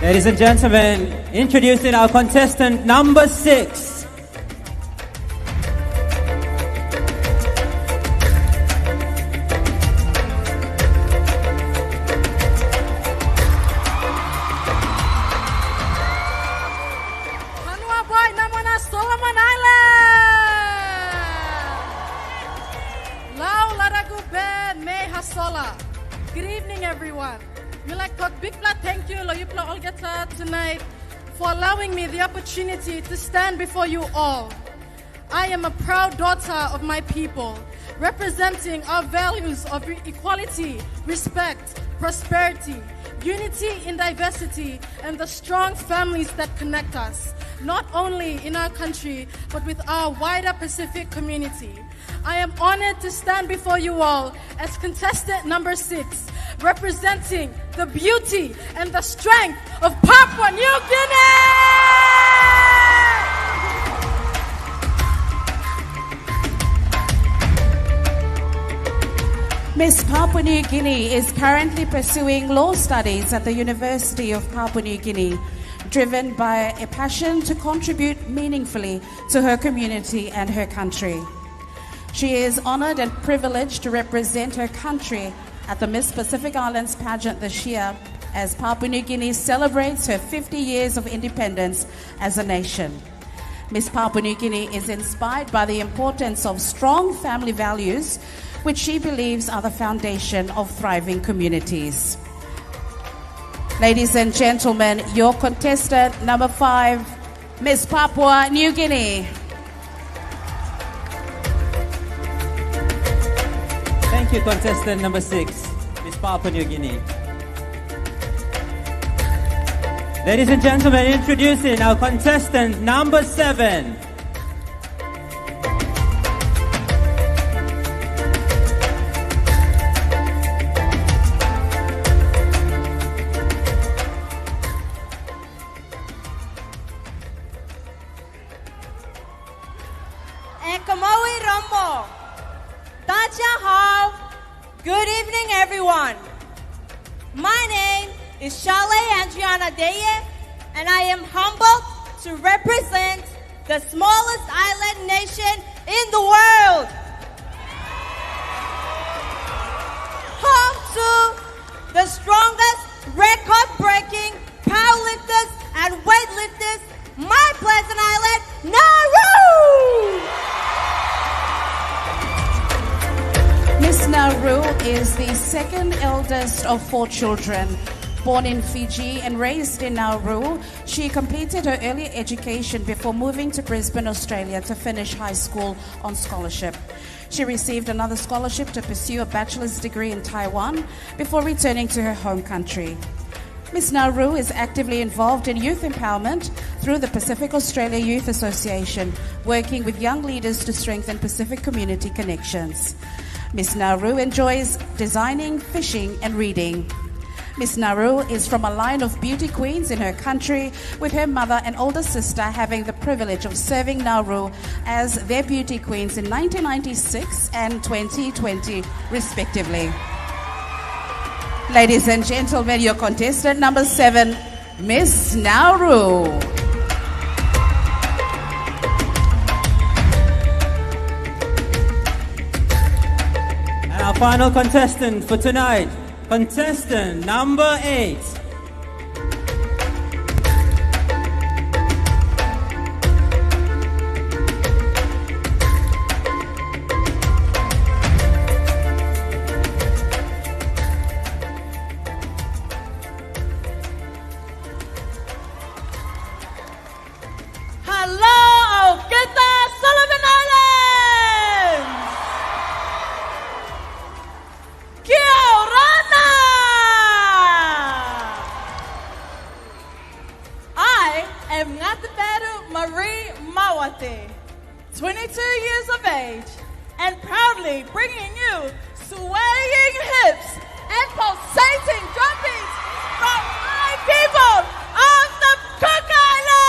Ladies and gentlemen, introducing our contestant number 6. Good evening, everyone. We like to big flat thank you, all get tonight for allowing me the opportunity to stand before you all. I am a proud daughter of my people, representing our values of equality, respect, prosperity, unity in diversity, and the strong families that connect us, not only in our country, but with our wider Pacific community. I am honored to stand before you all as contestant number 6, representing the beauty and the strength of Papua New Guinea! Miss Papua New Guinea is currently pursuing law studies at the University of Papua New Guinea, driven by a passion to contribute meaningfully to her community and her country. She is honored and privileged to represent her country at the Miss Pacific Islands pageant this year as Papua New Guinea celebrates her 50 years of independence as a nation. Miss Papua New Guinea is inspired by the importance of strong family values, which she believes are the foundation of thriving communities. Ladies and gentlemen, your contestant number 5, Miss Papua New Guinea. Thank you, contestant number 6, Miss Papua New Guinea. Ladies and gentlemen, introducing our contestant number 7. Good evening, everyone. My name is Shale Andriana Deye, and I am humbled to represent the smallest island nation in the world. Home to the strongest record-breaking powerlifters and weightlifters, my pleasant island, Nauru! Miss Nauru is the second eldest of 4 children. Born in Fiji and raised in Nauru, she completed her early education before moving to Brisbane, Australia to finish high school on scholarship. She received another scholarship to pursue a bachelor's degree in Taiwan before returning to her home country. Miss Nauru is actively involved in youth empowerment through the Pacific Australia Youth Association, working with young leaders to strengthen Pacific community connections. Miss Nauru enjoys designing, fishing, and reading. Miss Nauru is from a line of beauty queens in her country, with her mother and older sister having the privilege of serving Nauru as their beauty queens in 1996 and 2020, respectively. Ladies and gentlemen, your contestant number 7, Miss Nauru. Our final contestant for tonight, contestant number 8. Hello, Kita Solomon Islands! Kia orana! I am Ngataperu Marie Mawate, 22 years of age, and proudly bringing you swaying hips and pulsating drum beats from my people of the Cook Islands!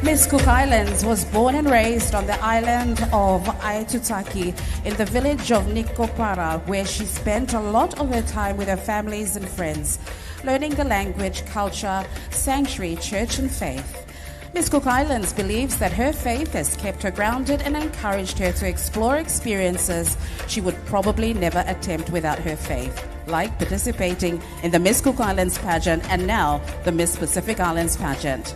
Miss Cook Islands was born and raised on the island of Aitutaki in the village of Nikopara, where she spent a lot of her time with her families and friends, learning the language, culture, sanctuary, church, and faith. Miss Cook Islands believes that her faith has kept her grounded and encouraged her to explore experiences she would probably never attempt without her faith, like participating in the Miss Cook Islands pageant and now the Miss Pacific Islands pageant.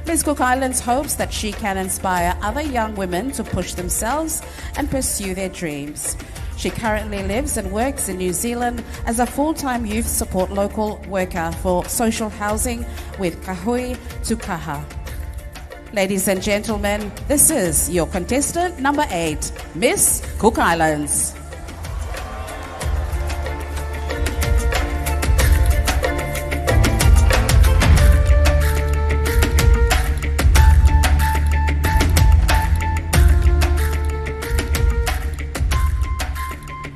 Miss Cook Islands hopes that she can inspire other young women to push themselves and pursue their dreams. She currently lives and works in New Zealand as a full-time youth support local worker for social housing with Kahui Tukaha. Ladies and gentlemen, this is your contestant number 8, Miss Cook Islands.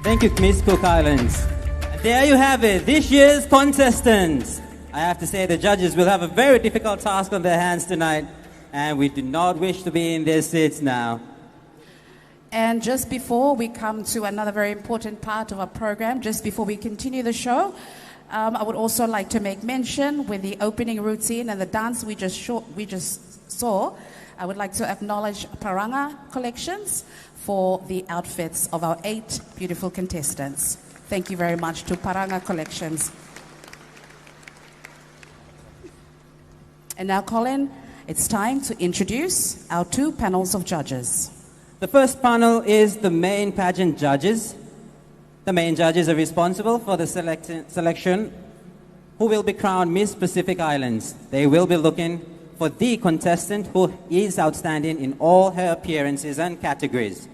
Thank you, Miss Cook Islands. And there you have it, this year's contestants. I have to say the judges will have a very difficult task on their hands tonight, and we do not wish to be in their seats now. And just before we come to another very important part of our program, just before we continue the show, I would also like to make mention with the opening routine and the dance we just saw, I would like to acknowledge Paranga Collections for the outfits of our 8 beautiful contestants. Thank you very much to Paranga Collections. And now, Colin, it's time to introduce our 2 panels of judges. The first panel is the main pageant judges. The main judges are responsible for the selection who will be crowned Miss Pacific Islands. They will be looking for the contestant who is outstanding in all her appearances and categories.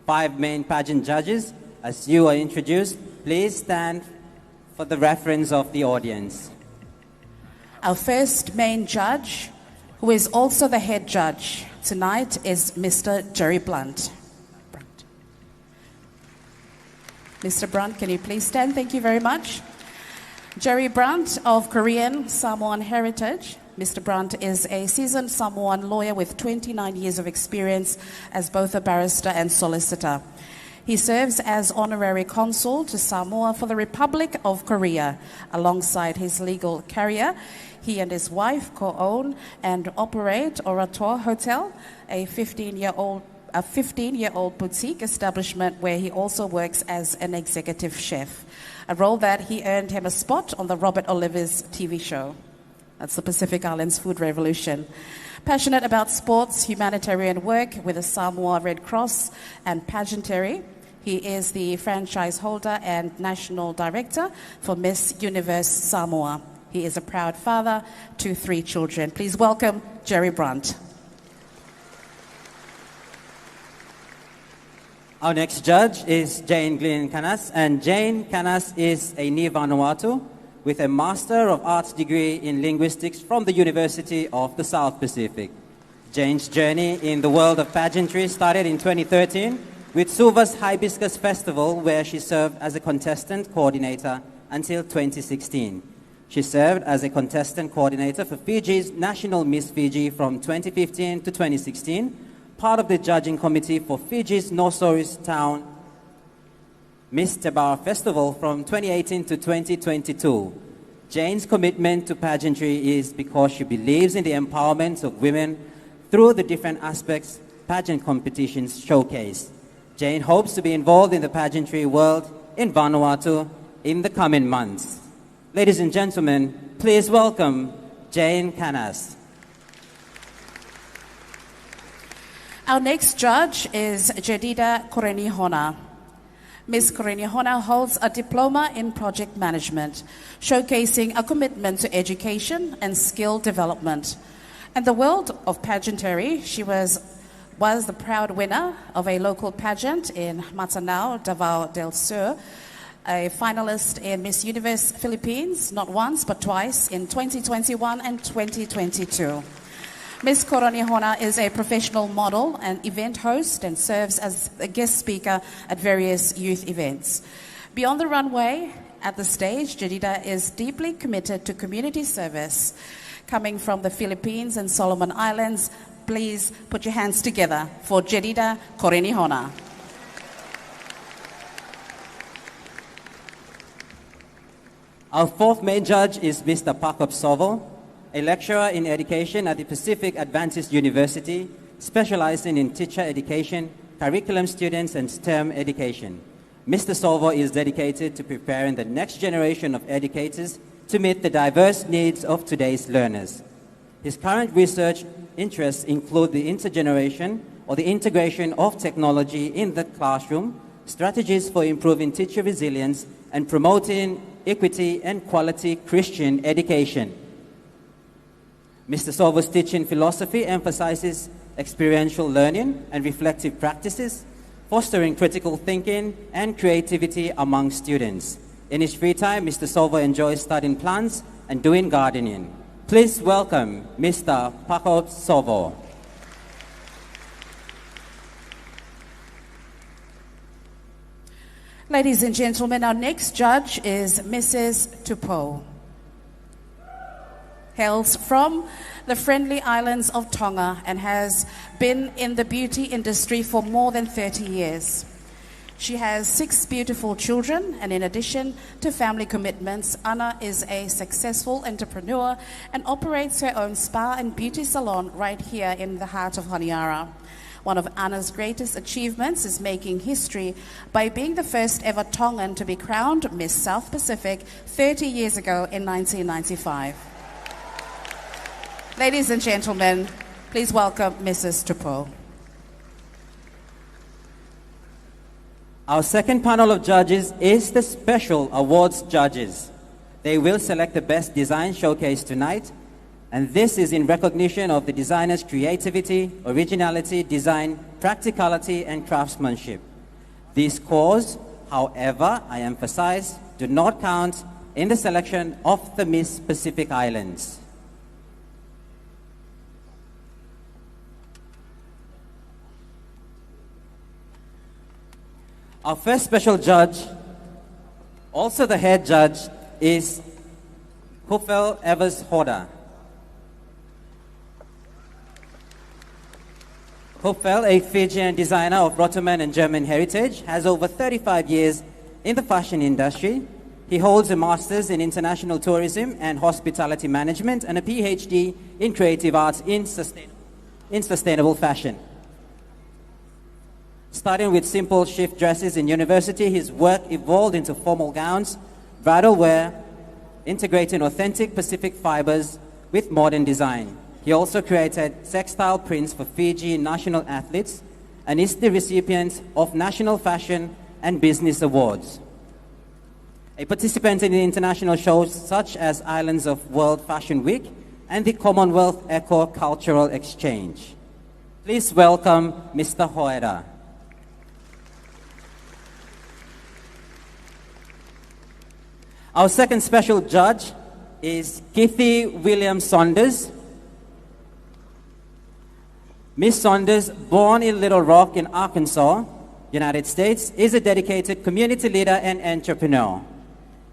5 main pageant judges. As you are introduced, please stand for the reference of the audience. Our first main judge, who is also the head judge tonight, is Mr. Jerry Blunt. Mr. Brunt, can you please stand? Thank you very much. Jerry Brunt of Korean Samoan heritage. Mr. Brunt is a seasoned Samoan lawyer with 29 years of experience as both a barrister and solicitor. He serves as honorary consul to Samoa for the Republic of Korea. Alongside his legal career, he and his wife co-own and operate Orator Hotel, a 15-year-old boutique establishment where he also works as an executive chef, a role that he earned him a spot on the Robert Oliver's TV show. That's the Pacific Islands Food Revolution. Passionate about sports, humanitarian work with the Samoa Red Cross and pageantry, he is the franchise holder and national director for Miss Universe Samoa. He is a proud father to 3 children. Please welcome Jerry Brunt. Our next judge is Jane Glynn Canas, and Jane Canas is a Ni Vanuatu with a Master of Arts degree in linguistics from the University of the South Pacific. Jane's journey in the world of pageantry started in 2013 with Suva's Hibiscus Festival, where she served as a contestant coordinator until 2016. She served as a contestant coordinator for Fiji's National Miss Fiji from 2015 to 2016, part of the judging committee for Fiji's Nosoris Town Miss Tebar Festival from 2018 to 2022. Jane's commitment to pageantry is because she believes in the empowerment of women through the different aspects pageant competitions showcase. Jane hopes to be involved in the pageantry world in Vanuatu in the coming months. Ladies and gentlemen, please welcome Jane Canas. Our next judge is Jedida Korenihona. Ms. Korenihona holds a diploma in project management, showcasing a commitment to education and skill development. In the world of pageantry, she was the proud winner of a local pageant in Matanao, Davao del Sur, a finalist in Miss Universe Philippines, not once but twice, in 2021 and 2022. Ms. Korenihona is a professional model and event host and serves as a guest speaker at various youth events. Beyond the runway, at the stage, Jedida is deeply committed to community service. Coming from the Philippines and Solomon Islands, please put your hands together for Jedida Korenihona. Our fourth main judge is Mr. Pakop Sovo, a lecturer in education at the Pacific Adventist University, specializing in teacher education, curriculum students, and STEM education. Mr. Sovo is dedicated to preparing the next generation of educators to meet the diverse needs of today's learners. His current research interests include the intergeneration or the integration of technology in the classroom, strategies for improving teacher resilience, and promoting equity and quality Christian education. Mr. Sovo's teaching philosophy emphasizes experiential learning and reflective practices, fostering critical thinking and creativity among students. In his free time, Mr. Sovo enjoys studying plants and doing gardening. Please welcome Mr. Pakop Sovo. Ladies and gentlemen, our next judge is Mrs. Tupou. Hails from the friendly islands of Tonga and has been in the beauty industry for more than 30 years. She has 6 beautiful children, and in addition to family commitments, Anna is a successful entrepreneur and operates her own spa and beauty salon right here in the heart of Honiara. One of Anna's greatest achievements is making history by being the first ever Tongan to be crowned Miss South Pacific 30 years ago in 1995. Ladies and gentlemen, please welcome Mrs. Tupou. Our second panel of judges is the Special Awards judges. They will select the best design showcase tonight, and this is in recognition of the designer's creativity, originality, design, practicality, and craftsmanship. These scores, however, I emphasize, do not count in the selection of the Miss Pacific Islands. Our first special judge, also the head judge, is Hufel Evers Hoda. Hufel, a Fijian designer of Ottoman and German heritage, has over 35 years in the fashion industry. He holds a master's in international tourism and hospitality management and a PhD in creative arts in sustainable fashion. Starting with simple shift dresses in university, his work evolved into formal gowns, bridal wear, integrating authentic Pacific fibers with modern design. He also created textile prints for Fiji national athletes and is the recipient of National Fashion and Business Awards. A participant in the international shows such as Islands of World Fashion Week and the Commonwealth Eco Cultural Exchange. Please welcome Mr. Hoeda. Our second special judge is Kitty Williams Saunders. Miss Saunders, born in Little Rock in Arkansas, United States, is a dedicated community leader and entrepreneur.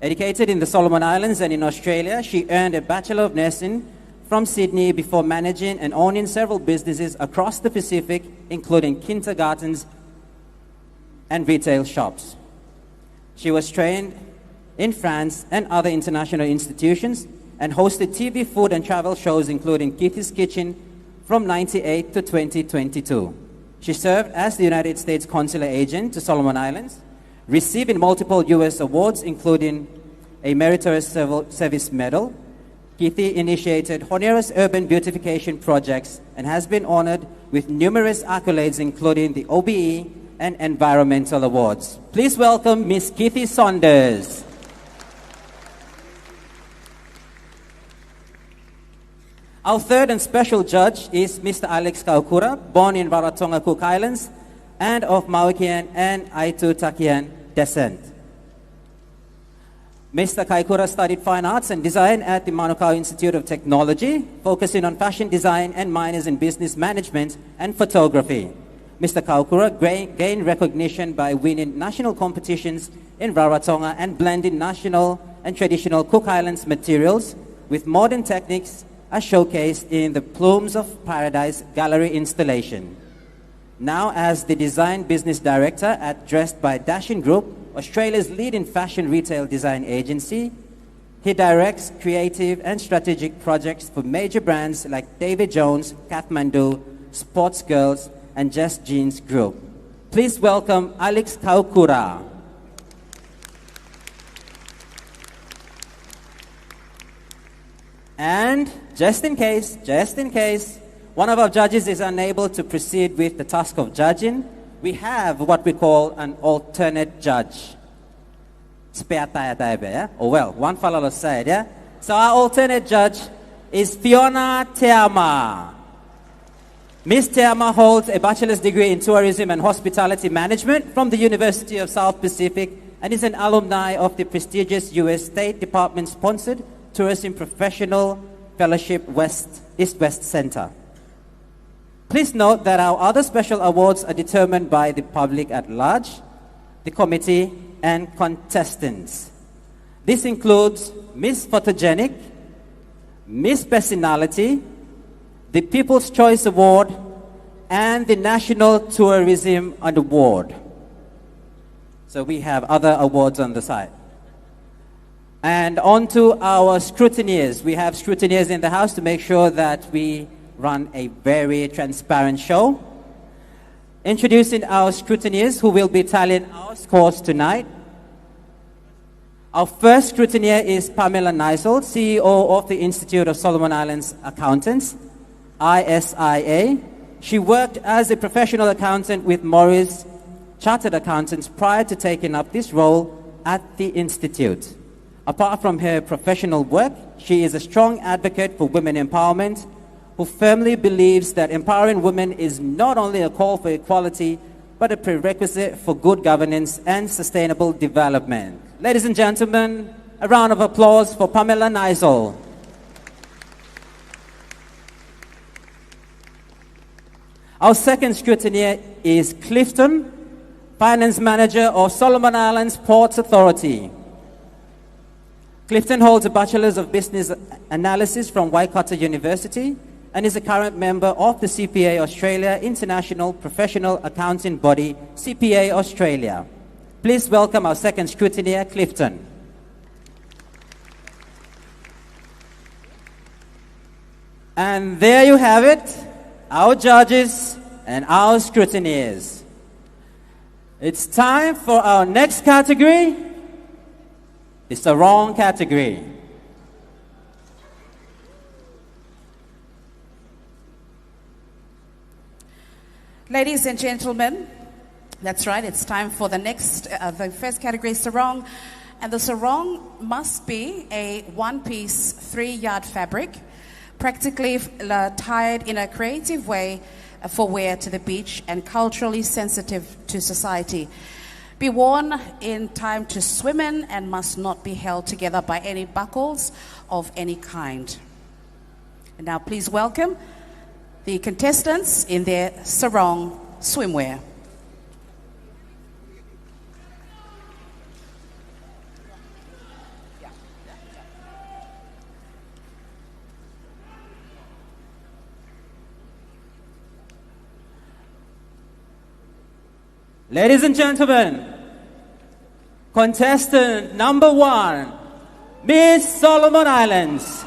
Educated in the Solomon Islands and in Australia, she earned a Bachelor of Nursing from Sydney before managing and owning several businesses across the Pacific, including kindergartens and retail shops. She was trained in France and other international institutions and hosted TV, food, and travel shows, including Kitty's Kitchen, from 1998 to 2022. She served as the United States Consular Agent to Solomon Islands, receiving multiple U.S. awards, including a Meritorious Service Medal. Kitty initiated Honiara's urban beautification projects and has been honored with numerous accolades, including the OBE and environmental awards. Please welcome Miss Kitty Saunders. Our third and special judge is Mr. Alex Kaukura, born in Rarotonga, Cook Islands, and of Mauikian and Aitutakian descent. Mr. Kaukura studied fine arts and design at the Manukau Institute of Technology, focusing on fashion design and minors in business management and photography. Mr. Kaukura gained recognition by winning national competitions in Rarotonga and blending national and traditional Cook Islands materials with modern techniques are showcased in the Plumes of Paradise gallery installation. Now as the Design Business Director at Dressed by Dashin Group, Australia's leading fashion retail design agency, he directs creative and strategic projects for major brands like David Jones, Kathmandu, Sports Girls, and Just Jeans Group. Please welcome Alex Kaukura. And just in case, one of our judges is unable to proceed with the task of judging, we have what we call an alternate judge. Spare tire, yeah? Oh well, one fellow aside, yeah? So our alternate judge is Fiona Teama. Miss Teama holds a bachelor's degree in tourism and hospitality management from the University of South Pacific and is an alumni of the prestigious U.S. State Department-sponsored Tourism Professional Fellowship East-West Center. Please note that our other special awards are determined by the public at large, the committee, and contestants. This includes Miss Photogenic, Miss Personality, the People's Choice Award, and the National Tourism Award. So we have other awards on the side. And on to our scrutineers. We have scrutineers in the house to make sure that we run a very transparent show. Introducing our scrutineers who will be tallying our scores tonight. Our first scrutineer is Pamela Neisel, CEO of the Institute of Solomon Islands Accountants, ISIA. She worked as a professional accountant with Morris Chartered Accountants prior to taking up this role at the Institute. Apart from her professional work, she is a strong advocate for women empowerment, who firmly believes that empowering women is not only a call for equality, but a prerequisite for good governance and sustainable development. Ladies and gentlemen, a round of applause for Pamela Neisel. Our second scrutineer is Clifton, Finance Manager of Solomon Islands Ports Authority. Clifton holds a Bachelor's of Business Analysis from Waikato University and is a current member of the CPA Australia International Professional Accounting Body, CPA Australia. Please welcome our second scrutineer, Clifton. And there you have it, our judges and our scrutineers. It's time for our next category. It's the wrong category. Ladies and gentlemen, that's right, it's time for the next, the first category is sarong. And the sarong must be a one-piece, 3-yard fabric, practically tied in a creative way for wear to the beach and culturally sensitive to society. Be worn in time to swim in and must not be held together by any buckles of any kind. And now please welcome the contestants in their sarong swimwear. Ladies and gentlemen, contestant number 1, Miss Solomon Islands.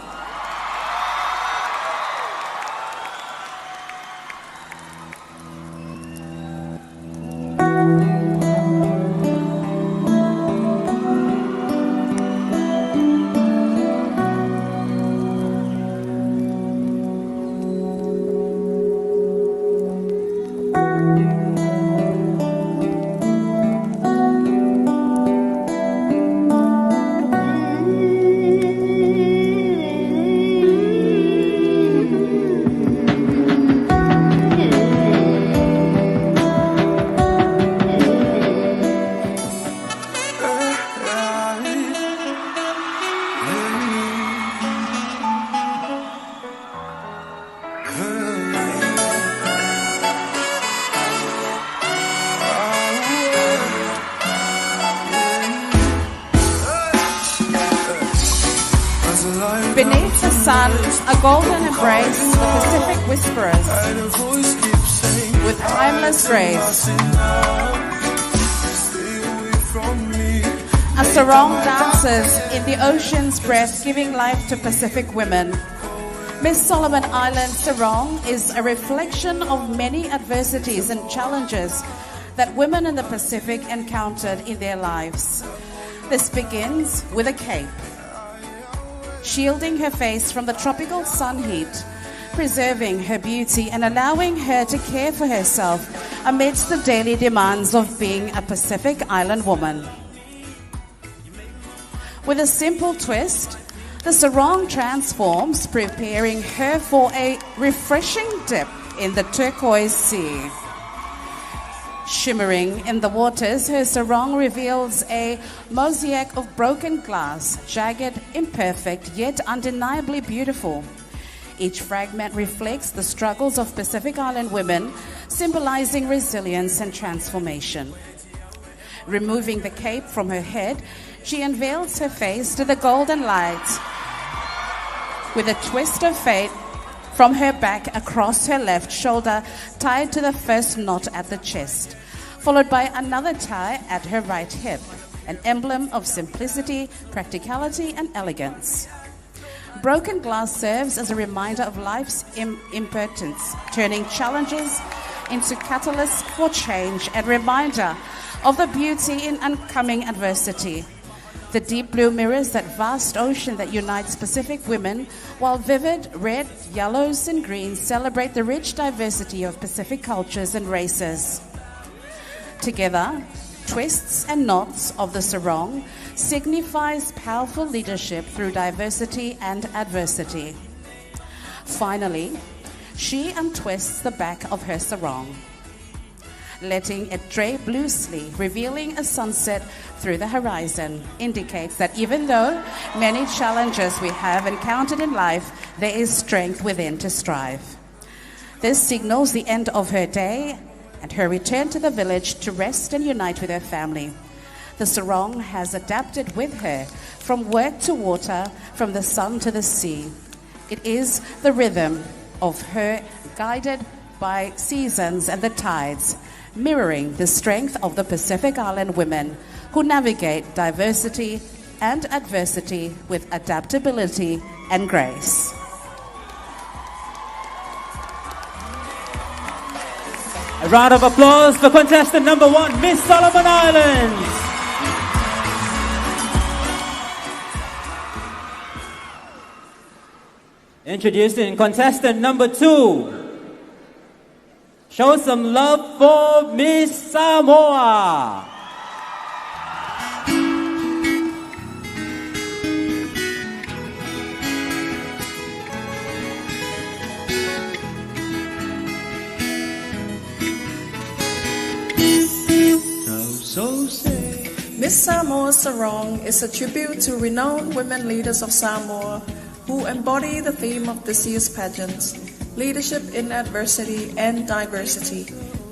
Son, a golden embrace, the Pacific Whisperers, with timeless grace. A sarong dances in the ocean's breath, giving life to Pacific women. Miss Solomon Island Sarong is a reflection of many adversities and challenges that women in the Pacific encountered in their lives. This begins with a cape, shielding her face from the tropical sun heat, preserving her beauty and allowing her to care for herself amidst the daily demands of being a Pacific Island woman. With a simple twist, the sarong transforms, preparing her for a refreshing dip in the turquoise sea. Shimmering in the waters, her sarong reveals a mosaic of broken glass, jagged, imperfect, yet undeniably beautiful. Each fragment reflects the struggles of Pacific Island women, symbolizing resilience and transformation. Removing the cape from her head, she unveils her face to the golden light. With a twist of fate from her back across her left shoulder, tied to the first knot at the chest, followed by another tie at her right hip, an emblem of simplicity, practicality, and elegance. Broken glass serves as a reminder of life's impermanence, turning challenges into catalysts for change and reminder of the beauty in oncoming adversity. The deep blue mirrors that vast ocean that unites Pacific women, while vivid red, yellows, and greens celebrate the rich diversity of Pacific cultures and races. Together, twists and knots of the sarong signifies powerful leadership through diversity and adversity. Finally, she untwists the back of her sarong, letting it drape loosely, revealing a sunset through the horizon, indicates that even though many challenges we have encountered in life, there is strength within to strive. This signals the end of her day and her return to the village to rest and unite with her family. The sarong has adapted with her from work to water, from the sun to the sea. It is the rhythm of her, guided by seasons and the tides, mirroring the strength of the Pacific Island women who navigate diversity and adversity with adaptability and grace. A round of applause for contestant number 1, Miss Solomon Islands. Introducing contestant number 2. Show some love for Miss Samoa. Miss Samoa Sarong is a tribute to renowned women leaders of Samoa who embody the theme of this year's pageant: leadership in adversity and diversity.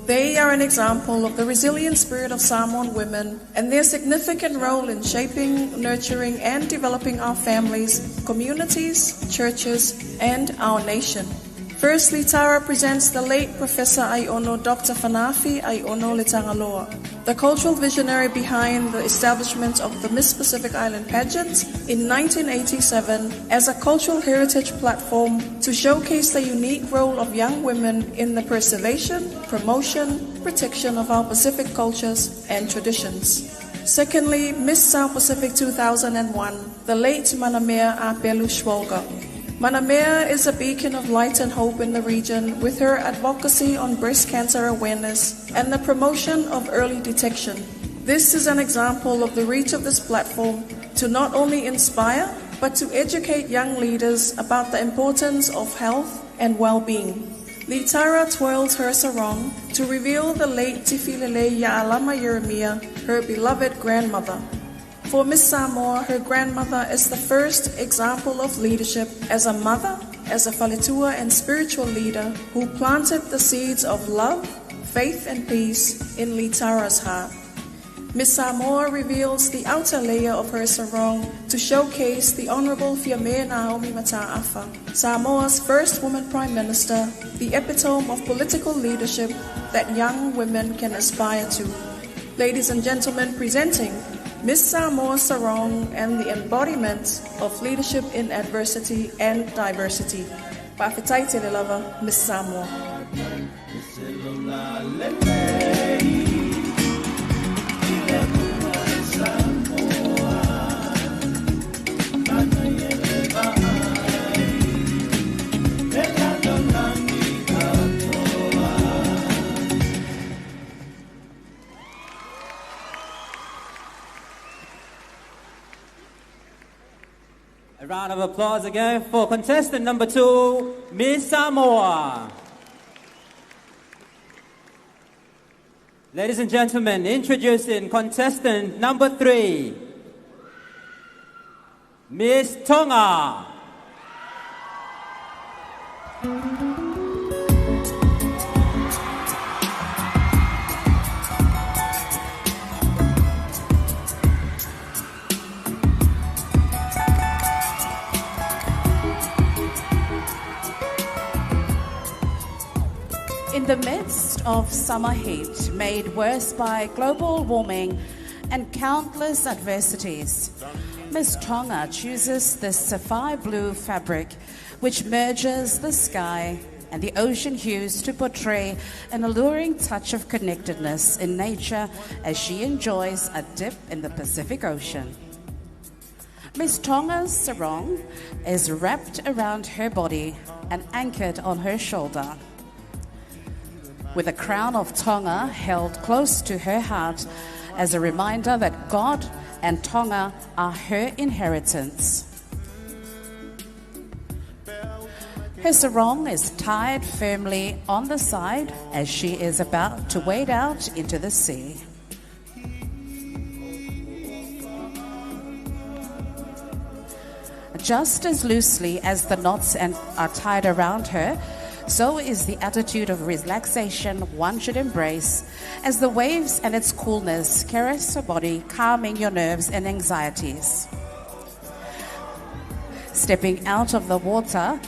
They are an example of the resilient spirit of Samoan women and their significant role in shaping, nurturing, and developing our families, communities, churches, and our nation. Firstly, Tara presents the late Professor Aiono Dr. Fanafi Aiono Letangaloa, the cultural visionary behind the establishment of the Miss Pacific Island pageant in 1987 as a cultural heritage platform to showcase the unique role of young women in the preservation, promotion, protection of our Pacific cultures and traditions. Secondly, Miss South Pacific 2001, the late Manamea Apelu Schwolga. Manamea is a beacon of light and hope in the region with her advocacy on breast cancer awareness and the promotion of early detection. This is an example of the reach of this platform to not only inspire, but to educate young leaders about the importance of health and well-being. Litara twirls her sarong to reveal the late Tifilele Ya'alama Yeremia, her beloved grandmother. For Miss Samoa, her grandmother is the first example of leadership as a mother, as a faletua and spiritual leader who planted the seeds of love, faith, and peace in Litara's heart. Miss Samoa reveals the outer layer of her sarong to showcase the Honorable Fiame Naomi Mataafa, Samoa's first woman prime minister, the epitome of political leadership that young women can aspire to. Ladies and gentlemen, presenting Miss Samoa Sarong and the embodiment of leadership in adversity and diversity. Pa'afetai te lava, Miss Samoa. A round of applause again for contestant number 2, Miss Samoa. Ladies and gentlemen, introducing contestant number 3, Miss Tonga. In the midst of summer heat made worse by global warming and countless adversities, Miss Tonga chooses this sapphire blue fabric which merges the sky and the ocean hues to portray an alluring touch of connectedness in nature as she enjoys a dip in the Pacific Ocean. Miss Tonga's sarong is wrapped around her body and anchored on her shoulder, with a crown of Tonga held close to her heart as a reminder that God and Tonga are her inheritance. Her sarong is tied firmly on the side as she is about to wade out into the sea. Just as loosely as the knots are tied around her, so is the attitude of relaxation one should embrace as the waves and its coolness caress her body, calming your nerves and anxieties. Stepping out of the water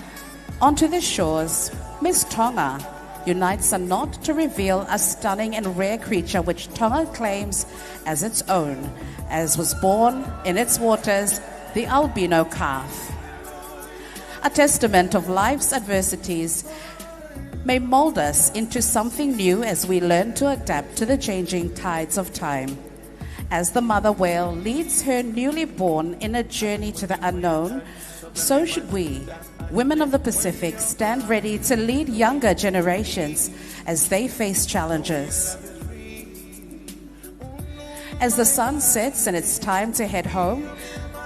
onto the shores, Miss Tonga unites a knot to reveal a stunning and rare creature which Tonga claims as its own, as was born in its waters, the albino calf. A testament of life's adversities may mold us into something new as we learn to adapt to the changing tides of time. As the mother whale leads her newly born in a journey to the unknown, so should we, women of the Pacific, stand ready to lead younger generations as they face challenges. As the sun sets and it's time to head home,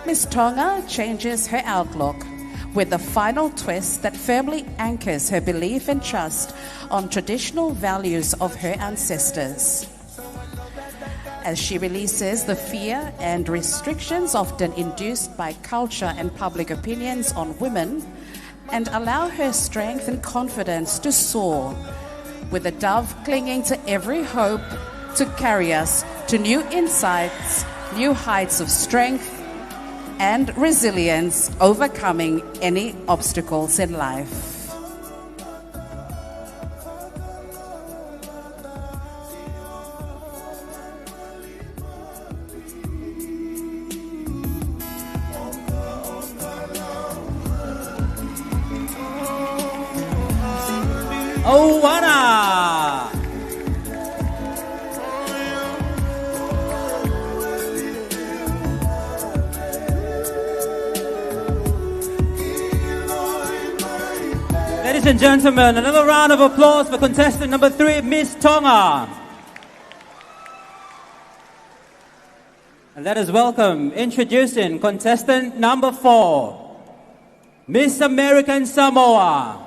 Miss Tonga changes her outlook with a final twist that firmly anchors her belief and trust on traditional values of her ancestors. As she releases the fear and restrictions often induced by culture and public opinions on women, and allow her strength and confidence to soar, with a dove clinging to every hope to carry us to new insights, new heights of strength, and resilience, overcoming any obstacles in life. Owana! Ladies and gentlemen, another round of applause for contestant number 3, Miss Tonga. And let us welcome, introducing contestant number 4, Miss American Samoa.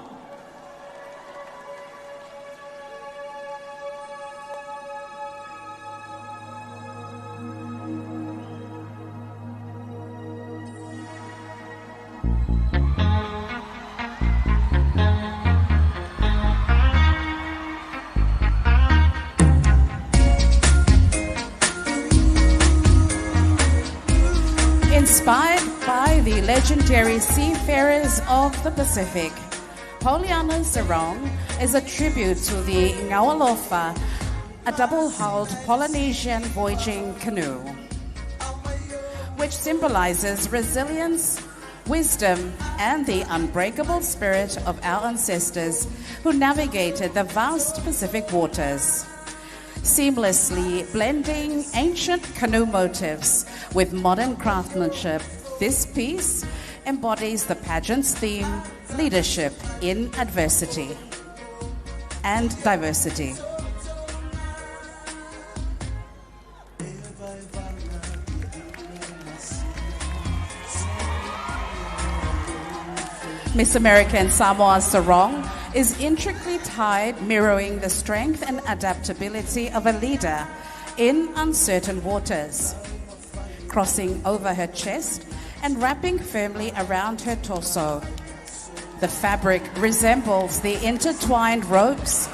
Inspired by the legendary seafarers of the Pacific, Poliana Sarong is a tribute to the Ngaualofa, a double-hulled Polynesian voyaging canoe, which symbolizes resilience, wisdom, and the unbreakable spirit of our ancestors who navigated the vast Pacific waters. Seamlessly blending ancient canoe motifs with modern craftsmanship, this piece embodies the pageant's theme, leadership in adversity and diversity. Miss American Samoa Sarong is intricately tied, mirroring the strength and adaptability of a leader in uncertain waters. Crossing over her chest and wrapping firmly around her torso. The fabric resembles the intertwined ropes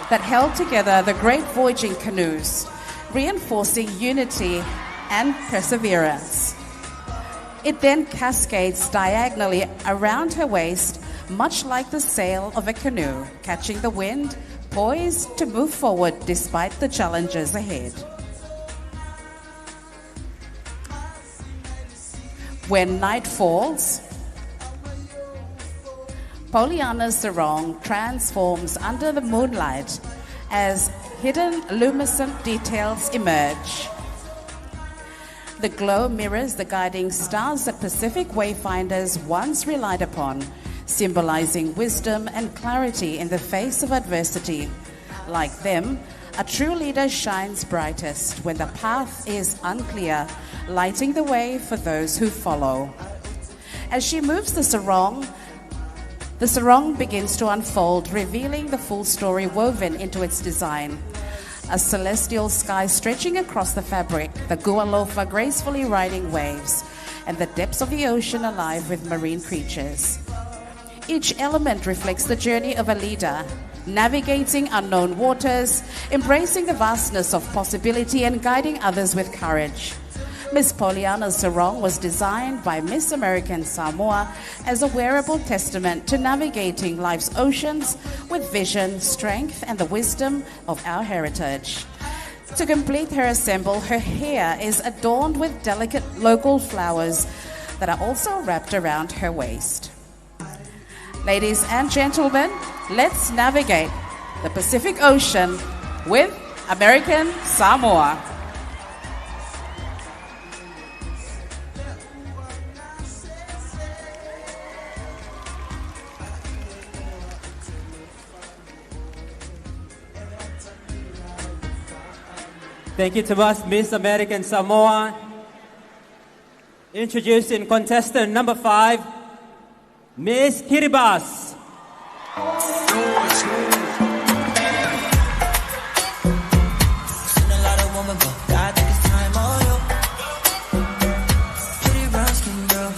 that held together the great voyaging canoes, reinforcing unity and perseverance. It then cascades diagonally around her waist, much like the sail of a canoe, catching the wind, poised to move forward despite the challenges ahead. When night falls, Poliana Sarong transforms under the moonlight as hidden luminescent details emerge. The glow mirrors the guiding stars that Pacific wayfinders once relied upon, symbolizing wisdom and clarity in the face of adversity. Like them, a true leader shines brightest when the path is unclear, lighting the way for those who follow. As she moves the sarong begins to unfold, revealing the full story woven into its design. A celestial sky stretching across the fabric, the Gualofa gracefully riding waves, and the depths of the ocean alive with marine creatures. Each element reflects the journey of a leader, navigating unknown waters, embracing the vastness of possibility, and guiding others with courage. Miss Poliana Sarong was designed by Miss American Samoa as a wearable testament to navigating life's oceans with vision, strength, and the wisdom of our heritage. To complete her ensemble, her hair is adorned with delicate local flowers that are also wrapped around her waist. Ladies and gentlemen, let's navigate the Pacific Ocean with American Samoa. Thank you to us, Miss American Samoa. Introducing contestant number 5, Miss Kiribati.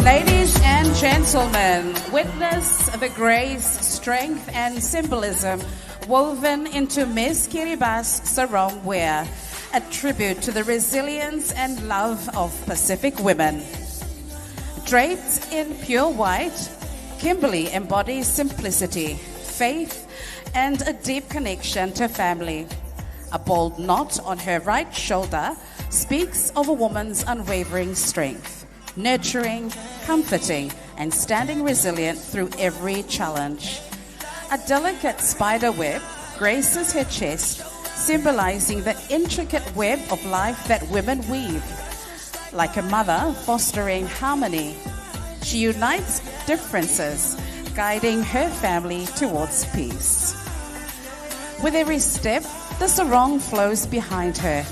Ladies and gentlemen, witness the grace, strength, and symbolism woven into Miss Kiribati sarong wear, a tribute to the resilience and love of Pacific women. Draped in pure white, Kimberly embodies simplicity, faith, and a deep connection to family. A bold knot on her right shoulder speaks of a woman's unwavering strength, nurturing, comforting, and standing resilient through every challenge. A delicate spider web graces her chest, symbolizing the intricate web of life that women weave. Like a mother fostering harmony, she unites differences, guiding her family towards peace. With every step, the sarong flows behind her,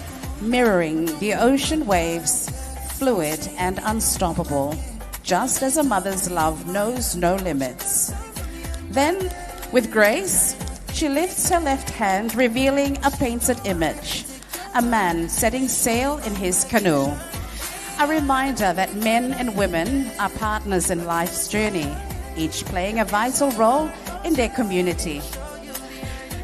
mirroring the ocean waves, fluid and unstoppable, just as a mother's love knows no limits. Then, with grace, she lifts her left hand, revealing a painted image, a man setting sail in his canoe. A reminder that men and women are partners in life's journey, each playing a vital role in their community.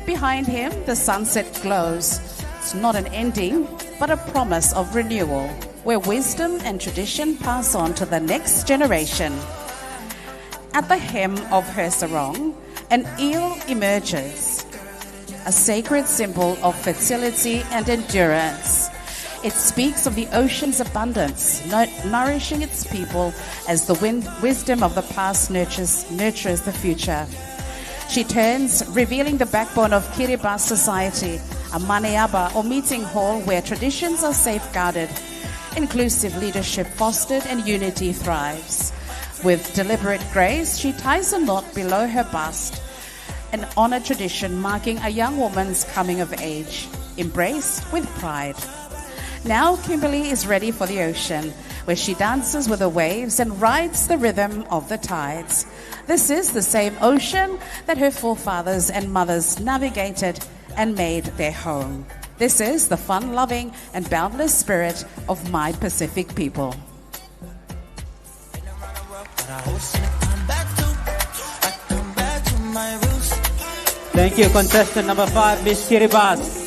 Behind him, the sunset glows. It's not an ending, but a promise of renewal. where wisdom and tradition pass on to the next generation. At the hem of her sarong, an eel emerges, a sacred symbol of fertility and endurance. It speaks of the ocean's abundance, nourishing its people as the wisdom of the past nurtures the future. She turns, revealing the backbone of Kiribati society, a maneaba or meeting hall where traditions are safeguarded, inclusive leadership fostered, and unity thrives. With deliberate grace, she ties a knot below her bust, an honor tradition marking a young woman's coming of age, embraced with pride. Now Kimberly is ready for the ocean, where she dances with the waves and rides the rhythm of the tides. This is the same ocean that her forefathers and mothers navigated and made their home. This is the fun-loving and boundless spirit of my Pacific people. Thank you, contestant number 5, Miss Kiribati.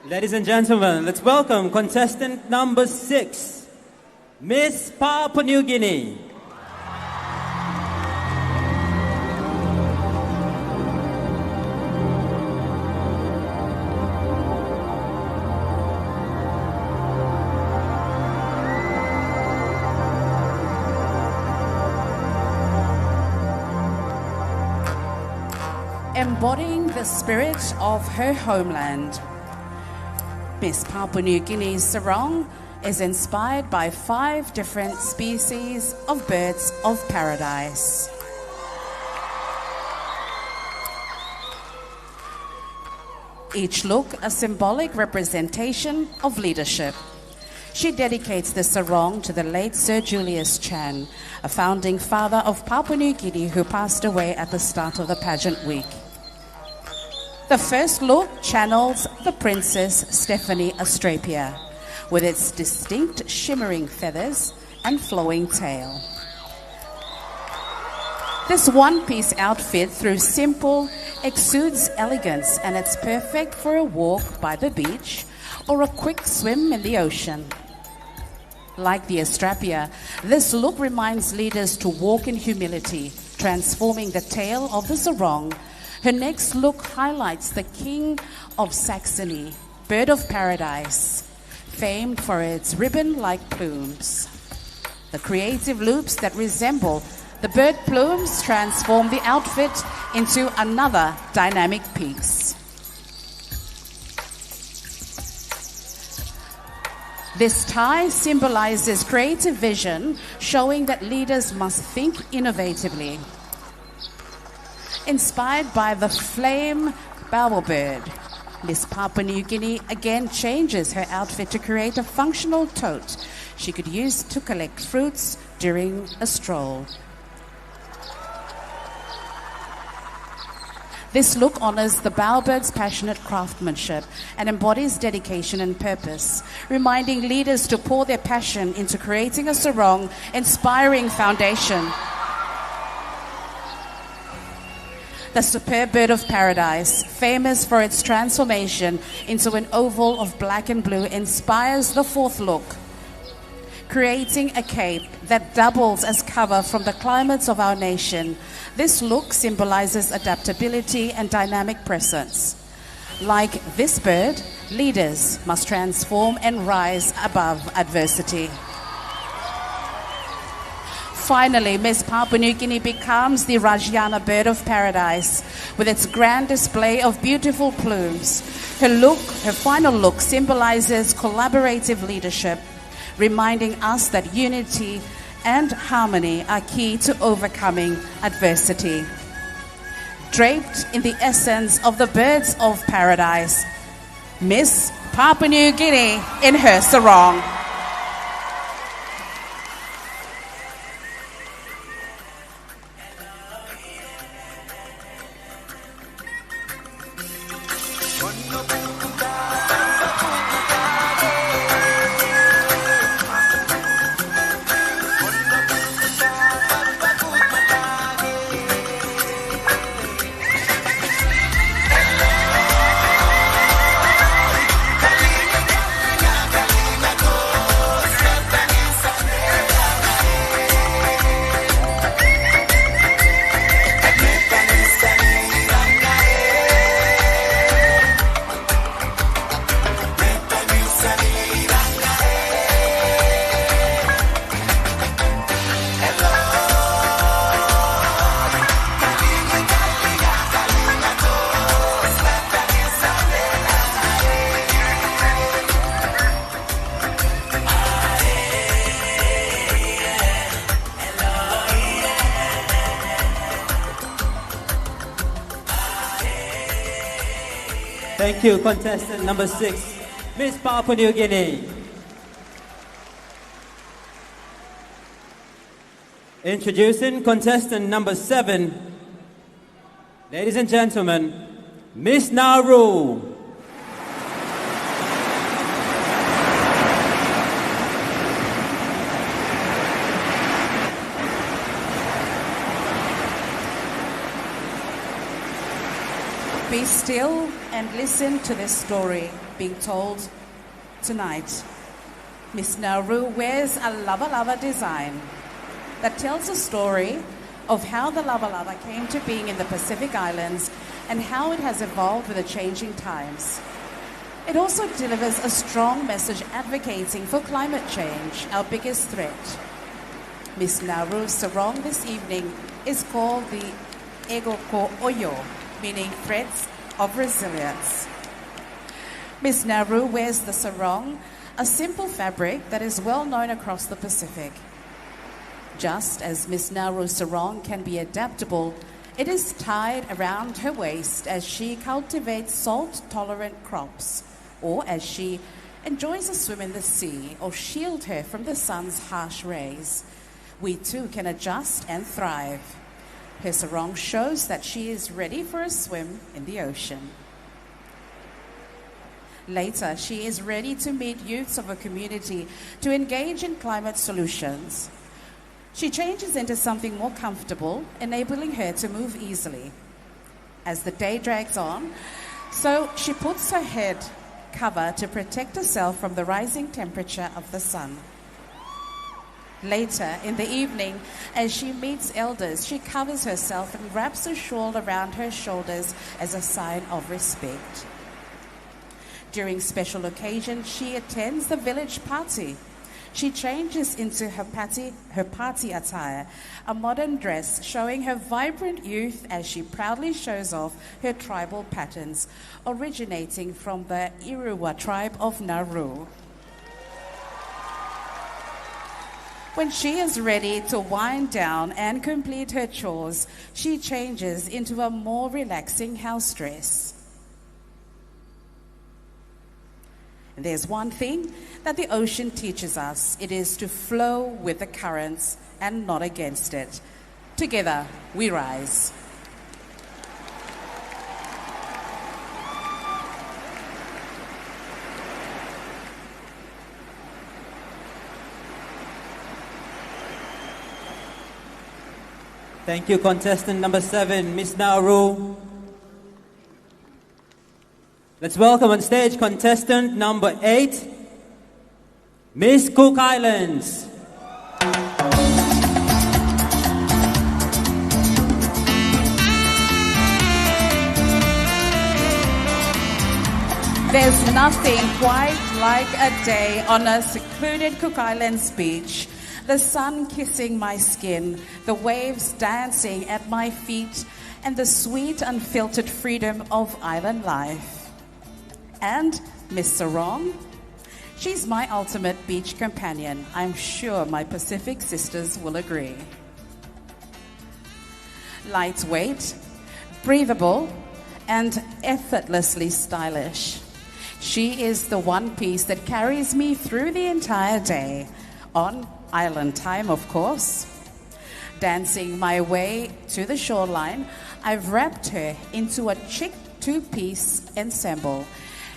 Ladies and gentlemen, let's welcome contestant number 6, Miss Papua New Guinea. Embodying the spirit of her homeland, Miss Papua New Guinea's sarong is inspired by 5 different species of birds of paradise. Each look a symbolic representation of leadership. She dedicates the sarong to the late Sir Julius Chan, a founding father of Papua New Guinea who passed away at the start of the pageant week. The first look channels the Princess Stephanie Astrapia, with its distinct shimmering feathers and flowing tail. This one-piece outfit, though simple, exudes elegance, and it's perfect for a walk by the beach or a quick swim in the ocean. Like the Astrapia, this look reminds leaders to walk in humility, transforming the tail of the sarong. Her next look highlights the King of Saxony, bird of paradise, famed for its ribbon-like plumes. The creative loops that resemble the bird plumes transform the outfit into another dynamic piece. This tie symbolizes creative vision, showing that leaders must think innovatively. Inspired by the flame bowerbird, Miss Papua New Guinea again changes her outfit to create a functional tote she could use to collect fruits during a stroll. This look honors the bowerbird's passionate craftsmanship and embodies dedication and purpose, reminding leaders to pour their passion into creating a sarong inspiring foundation. The superb bird of paradise, famous for its transformation into an oval of black and blue, inspires the fourth look, creating a cape that doubles as cover from the climates of our nation. This look symbolizes adaptability and dynamic presence. Like this bird, leaders must transform and rise above adversity. Finally, Miss Papua New Guinea becomes the Rajana bird of paradise with its grand display of beautiful plumes. Her final look symbolizes collaborative leadership, reminding us that unity and harmony are key to overcoming adversity. Draped in the essence of the birds of paradise, Miss Papua New Guinea in her sarong. Thank you, contestant number 6, Miss Papua New Guinea. Introducing contestant number 7, ladies and gentlemen, Miss Nauru. Be still and listen to this story being told tonight. Miss Nauru wears a lava lava design that tells a story of how the lava lava came to being in the Pacific Islands and how it has evolved with the changing times. It also delivers a strong message advocating for climate change, our biggest threat. Miss Nauru's sarong this evening is called the Ego Ko Oyo, meaning threads of resilience. Miss Nauru wears the sarong, a simple fabric that is well known across the Pacific. Just as Miss Nauru's sarong can be adaptable, it is tied around her waist as she cultivates salt-tolerant crops, or as she enjoys a swim in the sea or shield her from the sun's harsh rays. We too can adjust and thrive. Her sarong shows that she is ready for a swim in the ocean. Later, she is ready to meet youths of her community to engage in climate solutions. She changes into something more comfortable, enabling her to move easily. As the day drags on, so she puts her head cover to protect herself from the rising temperature of the sun. Later in the evening, as she meets elders, she covers herself and wraps a shawl around her shoulders as a sign of respect. During special occasions, she attends the village party. She changes into her party attire, a modern dress showing her vibrant youth as she proudly shows off her tribal patterns, originating from the Iriwa tribe of Nauru. When she is ready to wind down and complete her chores, she changes into a more relaxing house dress. And there's one thing that the ocean teaches us. It is to flow with the currents and not against it. Together, we rise. Thank you, contestant number 7, Miss Nauru. Let's welcome on stage contestant number 8, Miss Cook Islands. There's nothing quite like a day on a secluded Cook Islands beach. The sun kissing my skin, the waves dancing at my feet, and the sweet, unfiltered freedom of island life. And Miss Sarong, she's my ultimate beach companion. I'm sure my Pacific sisters will agree. Lightweight, breathable, and effortlessly stylish. She is the one piece that carries me through the entire day, on island time, of course. Dancing my way to the shoreline, I've wrapped her into a chic two-piece ensemble,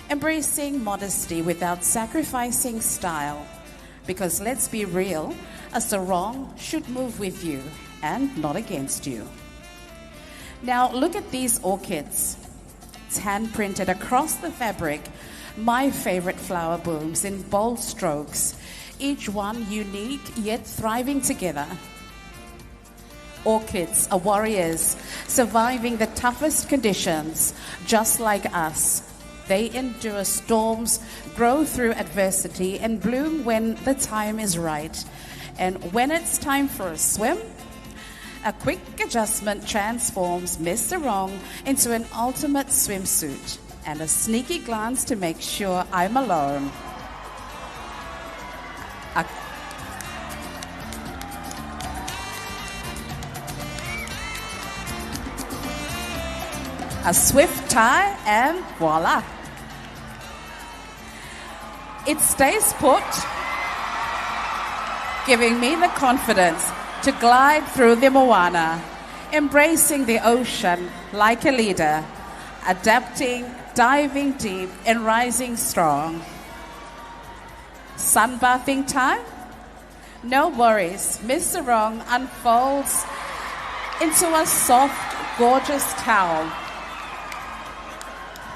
embracing modesty without sacrificing style. Because let's be real, a sarong should move with you and not against you. Now look at these orchids. It's hand-printed across the fabric. My favorite flower blooms in bold strokes, each one unique yet thriving together. Orchids are warriors, surviving the toughest conditions, just like us. They endure storms, grow through adversity, and bloom when the time is right. And when it's time for a swim, a quick adjustment transforms Miss Sarong into an ultimate swimsuit, and a sneaky glance to make sure I'm alone. A swift tie and voila, It stays put, giving me the confidence to glide through the moana, embracing the ocean like a leader, adapting, diving deep, and rising strong. Sunbathing time? No worries. Miss Sarong unfolds into a soft, gorgeous towel,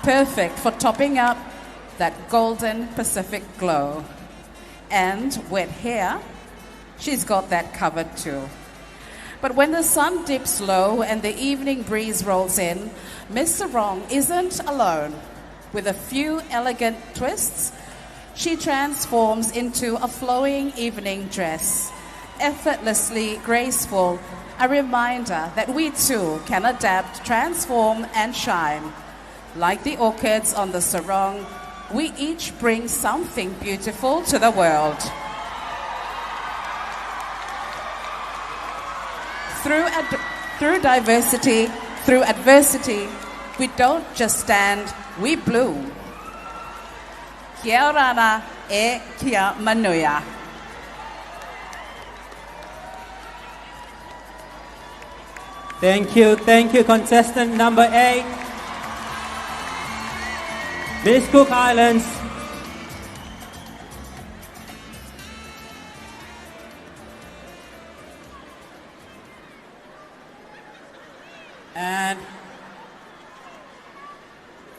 perfect for topping up that golden Pacific glow. And wet hair, she's got that covered too. But when the sun dips low and the evening breeze rolls in, Miss Sarong isn't alone. With a few elegant twists, she transforms into a flowing evening dress, effortlessly graceful, a reminder that we too can adapt, transform, and shine. Like the orchids on the sarong, we each bring something beautiful to the world. Through diversity, through adversity, we don't just stand, we bloom. Kia orana e kia manuia. Thank you, contestant number 8. Miss Cook Islands. And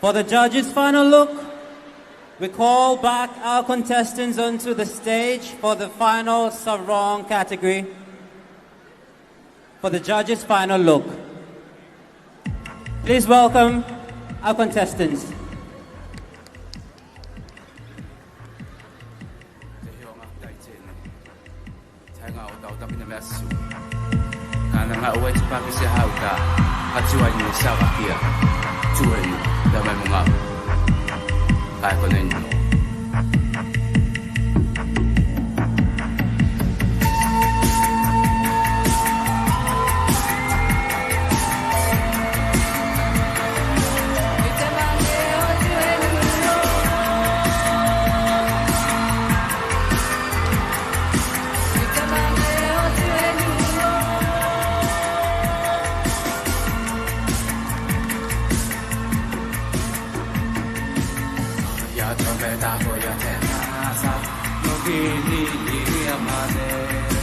for the judges' final look, we call back our contestants onto the stage for the final sarong category. For the judges' final look, please welcome our contestants.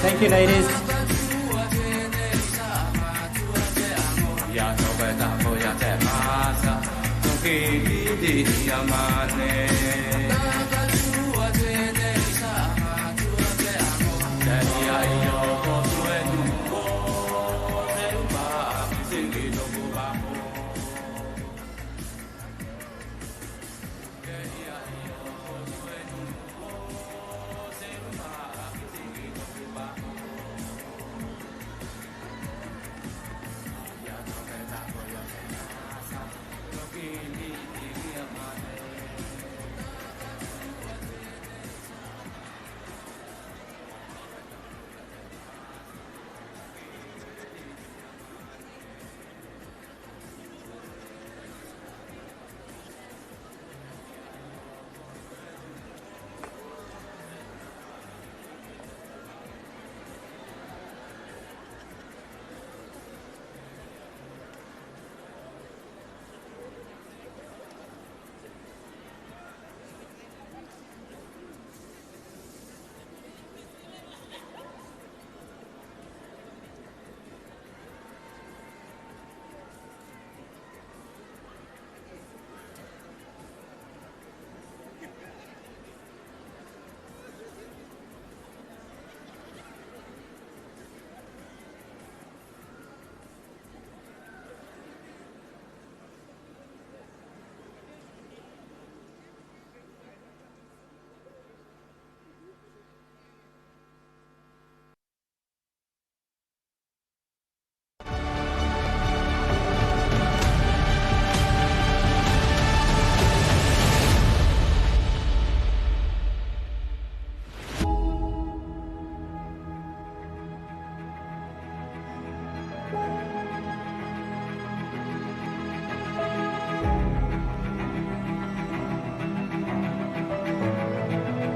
Thank you, ladies.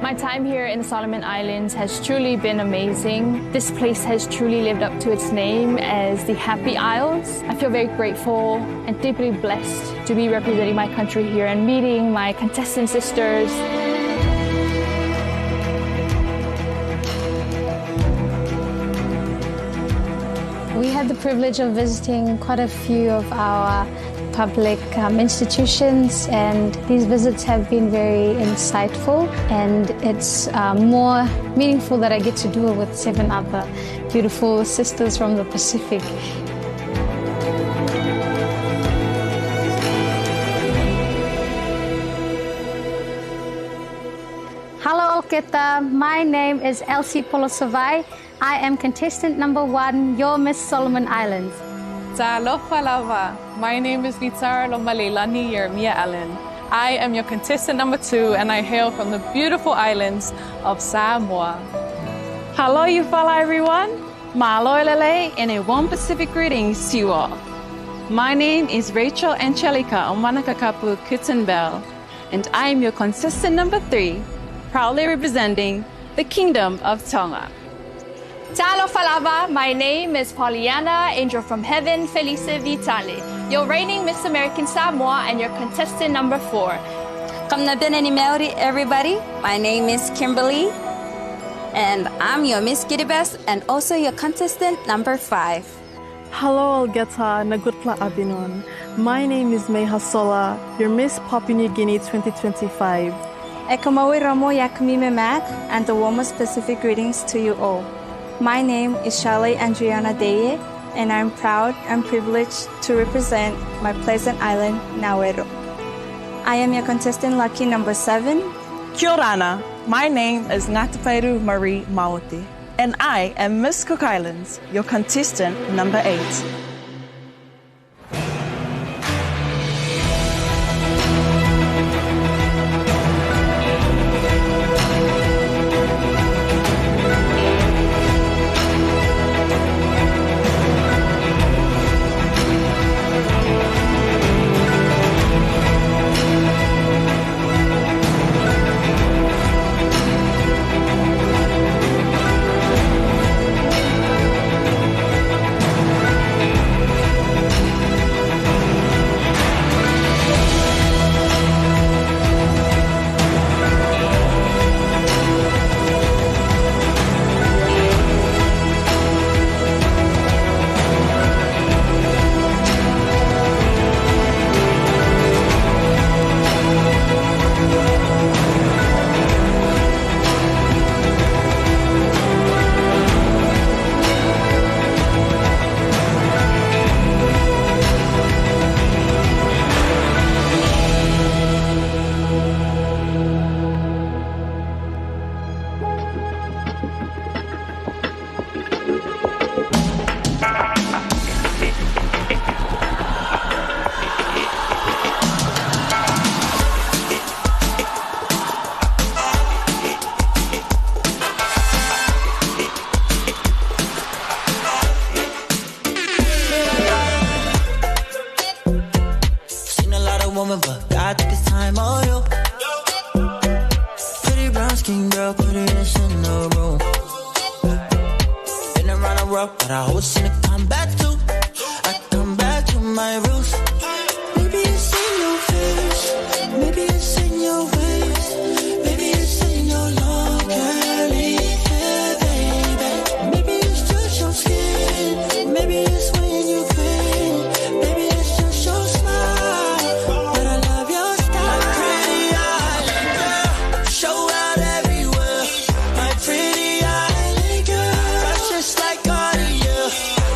My time here in the Solomon Islands has truly been amazing. This place has truly lived up to its name as the Happy Isles. I feel very grateful and deeply blessed to be representing my country here and meeting my contestant sisters. We had the privilege of visiting quite a few of our public institutions, and these visits have been very insightful, and it's more meaningful that I get to do it with 7 other beautiful sisters from the Pacific. Hello Olketa, my name is Elsie Polosavai. I am contestant number 1, your Miss Solomon Islands. Talofa. My name is Nitar Lomalelani Yermia Allen. I am your contestant number 2, and I hail from the beautiful islands of Samoa. Hello, Yufala, everyone. Mahalo Lele, and a warm Pacific greetings to you all. My name is Rachel Angelica Omanakakapu Kittenbell, and I am your contestant number 3, proudly representing the Kingdom of Tonga. Talo Falava, my name is Pollyanna, Angel from Heaven, Felice Vitale, your reigning Miss American Samoa and your contestant number 4. Kamnabinani Melody, everybody. My name is Kimberly, and I'm your Miss Kiribati and also your contestant number 5. Hello, Olgeta Nagutla Abinon. My name is Meha Sola, your Miss Papua New Guinea 2025. Ekamawi Ramo Yakumime Mac, and the warmest Pacific greetings to you all. My name is Charlotte Andriana Deye, and I'm proud and privileged to represent my pleasant island, Nauero. I am your contestant lucky number 7. Kia orana. My name is Ngataperu Marie Maoti, and I am Miss Cook Islands, your contestant number 8. Just like all of you,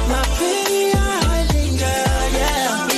my pretty island girl, yeah.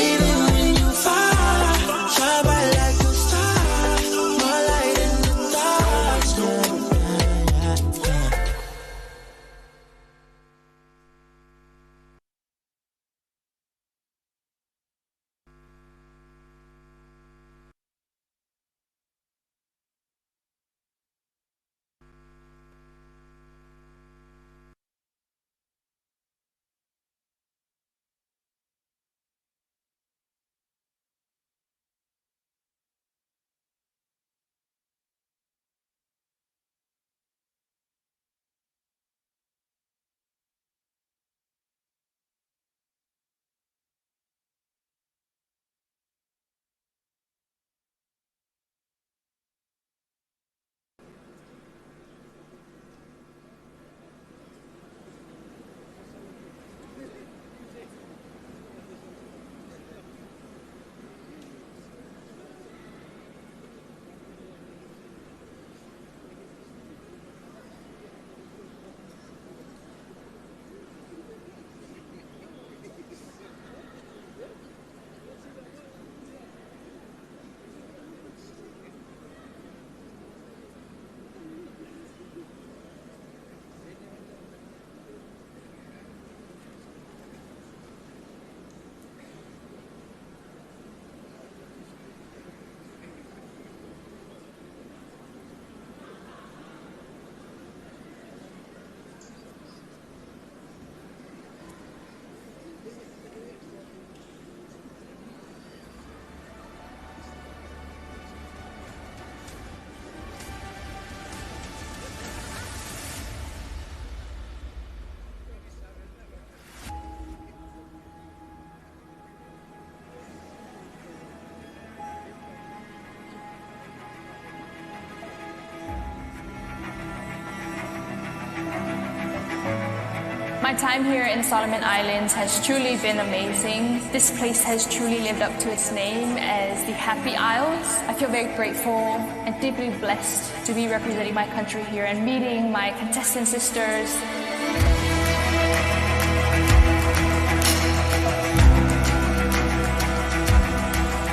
My time here in the Solomon Islands has truly been amazing. This place has truly lived up to its name as the Happy Isles. I feel very grateful and deeply blessed to be representing my country here and meeting my contestant sisters.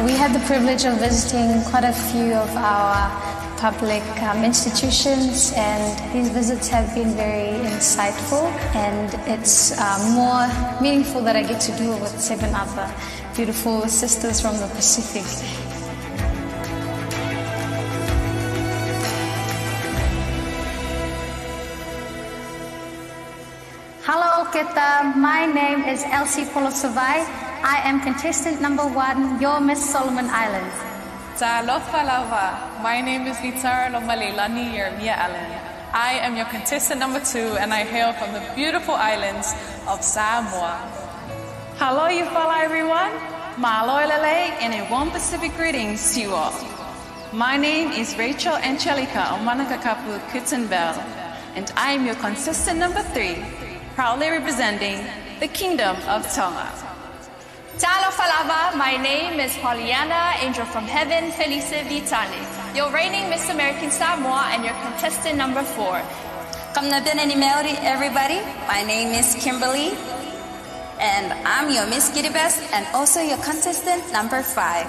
We had the privilege of visiting quite a few of our public institutions, and these visits have been very insightful, and it's more meaningful that I get to do it with 7 other beautiful sisters from the Pacific. Hello, Keta. My name is Elsie Polosavai. I am contestant number 1, your Miss Solomon Islands. Talofa lava. My name is Litara Lomalelani Yermia Allen. I am your contestant number 2, and I hail from the beautiful islands of Samoa. Hello, Yufala everyone. Mahalo Lele, and a warm Pacific greetings to you all. My name is Rachel Angelica Omanakakapu Kutenbell, and I am your contestant number 3, proudly representing the Kingdom of Tonga. Talo Falava, my name is Pollyanna, Angel from Heaven, Felice Vitani, your reigning Miss American Samoa and your contestant number 4. Kamnabinani Melody, everybody. My name is Kimberly, and I'm your Miss Kiribati and also your contestant number 5.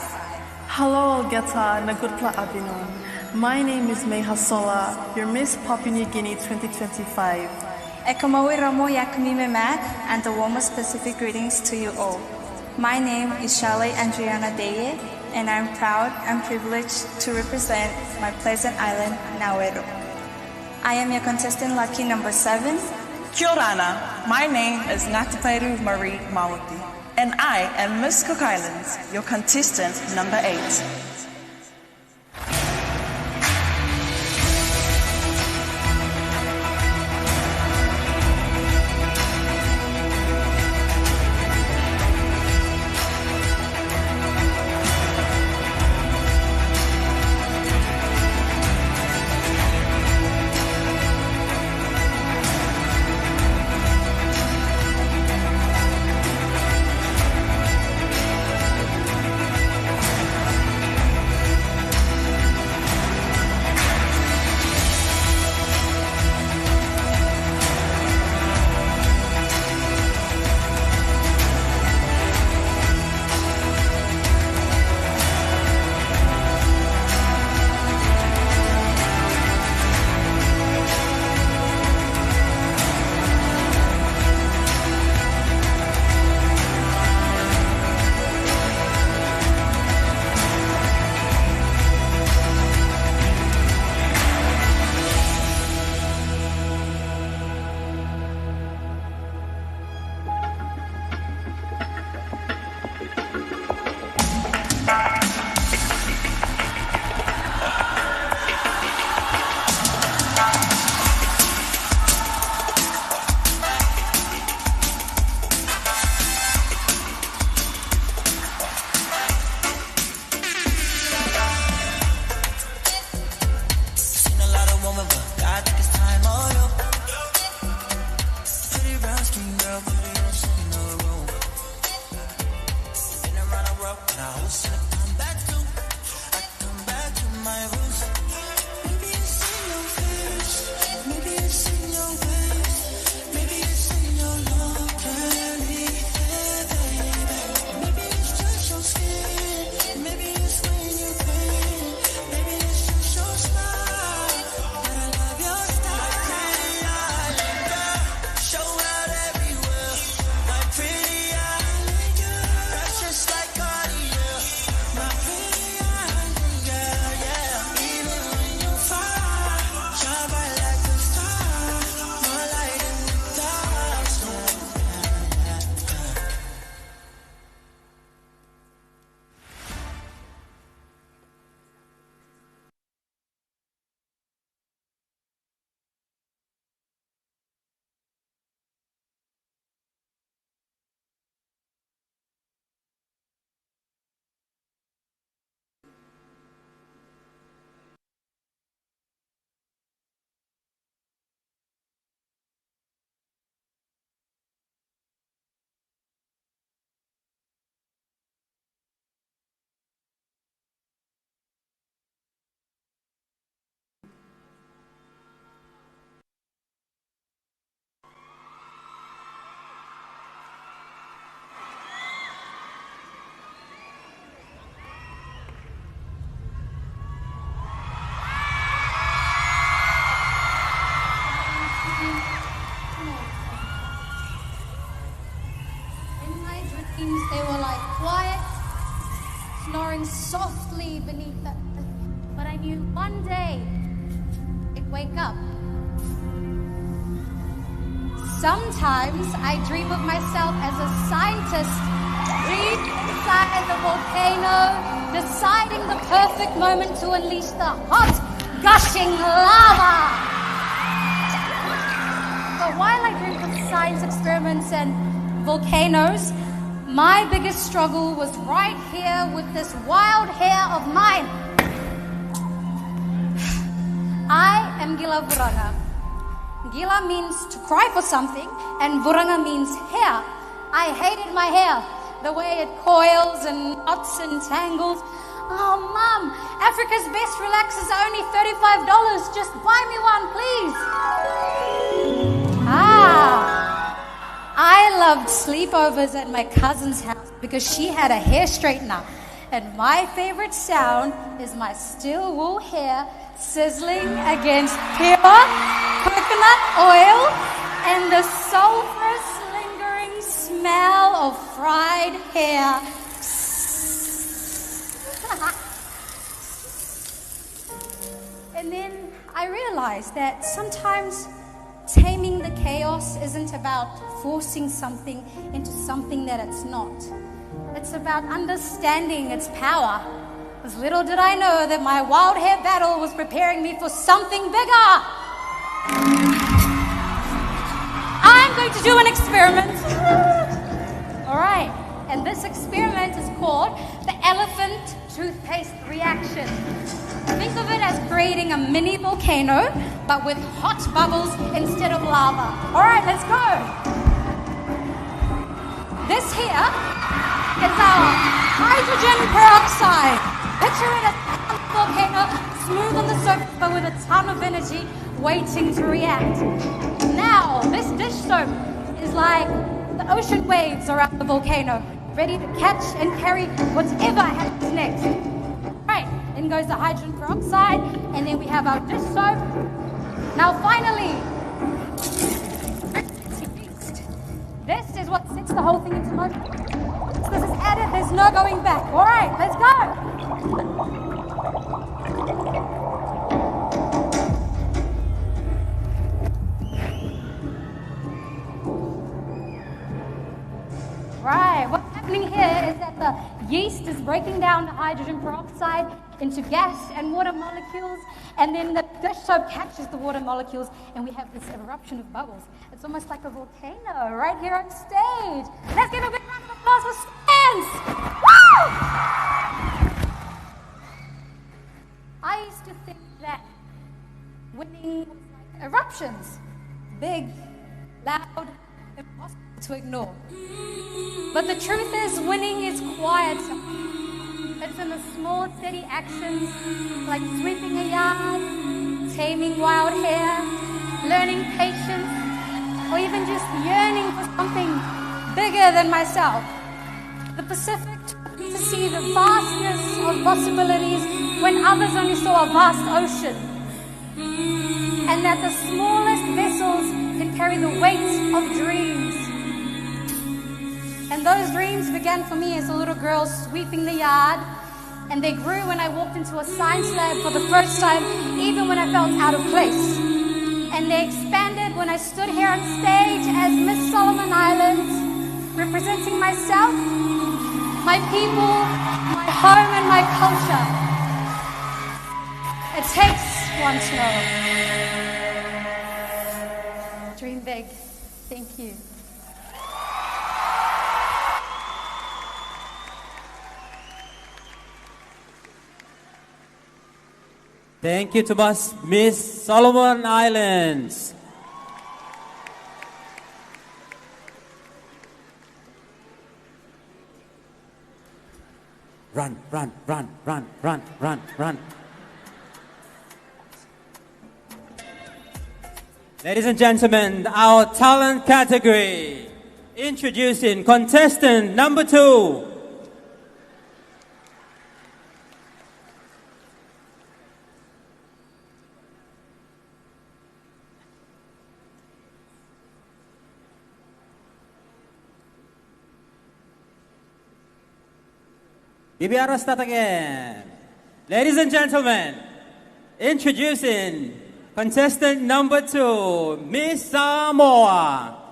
Hello, Geta Nagutla Abinon. My name is Meha Sola, your Miss Papua New Guinea 2025. Ekamawi Ramo Yakumime Mac, and the warmest Pacific greetings to you all. My name is Charlotte Andriana Deye, and I'm proud and privileged to represent my pleasant island, Nauru. I am your contestant lucky number 7. Kia orana. My name is Natapairu Marie Mauti, and I am Miss Cook Islands, your contestant number 8. dreams, they were like quiet, snoring softly beneath the earth. But I knew one day I'd wake up. Sometimes I dream of myself as a scientist, deep inside the volcano, deciding the perfect moment to unleash the hot, gushing lava. But while I dreamed of science experiments and volcanoes, my biggest struggle was right here with this wild hair of mine. I am Gila Vuranga. Gila means to cry for something, and Vuranga means hair. I hated my hair, the way it coils and knots and tangles. Oh, Mum, Africa's best relaxers are only $35. Just buy me one, please. I loved sleepovers at my cousin's house because she had a hair straightener. And my favorite sound is my still wool hair sizzling against pure coconut oil and the sulfurous lingering smell of fried hair. And then I realized that sometimes taming the chaos isn't about forcing something into something that it's not. It's about understanding its power. Because little did I know that my wild hair battle was preparing me for something bigger. I'm going to do an experiment. All right, and this experiment is called the elephant toothpaste reaction. Think of it as creating a mini volcano, but with hot bubbles instead of lava. All right, let's go. This here is our hydrogen peroxide. Picture it as a volcano, smooth on the surface, but with a ton of energy waiting to react. Now, this dish soap is like the ocean waves around the volcano, ready to catch and carry whatever happens next. Right, then goes the hydrogen peroxide, and then we have our dish soap. Now finally, this is what sets the whole thing into motion. So this is added, there's no going back. All right, let's go. Right, what's happening here is that the yeast is breaking down the hydrogen peroxide into gas and water molecules, and then the dish soap catches the water molecules, and we have this eruption of bubbles. It's almost like a volcano right here on stage. Let's give a big round of applause for Stans! Woo! I used to think that winning was like eruptions. Big, loud, impossible to ignore. But the truth is, winning is quiet. It's in the small, steady actions like sweeping a yard, taming wild hair, learning patience, or even just yearning for something bigger than myself. The Pacific taught me to see the vastness of possibilities when others only saw a vast ocean. And that the smallest vessels can carry the weight of dreams. And those dreams began for me as a little girl sweeping the yard, and they grew when I walked into a science lab for the first time, even when I felt out of place. And they expanded when I stood here on stage as Miss Solomon Islands, representing myself, my people, my home, and my culture. It takes one to know. Dream big. Thank you. Thank you to Miss Solomon Islands. Run, run, run, run, run, run, run. Ladies and gentlemen, our talent category. Introducing contestant number 2. Ibiara start again. Ladies and gentlemen, introducing contestant number 2, Miss Samoa.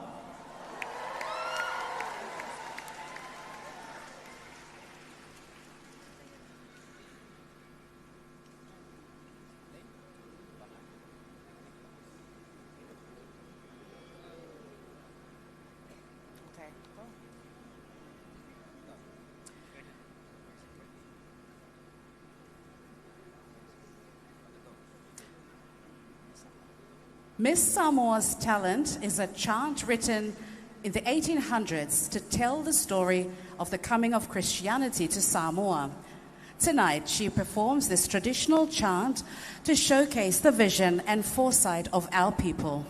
Miss Samoa's talent is a chant written in the 1800s to tell the story of the coming of Christianity to Samoa. Tonight, she performs this traditional chant to showcase the vision and foresight of our people.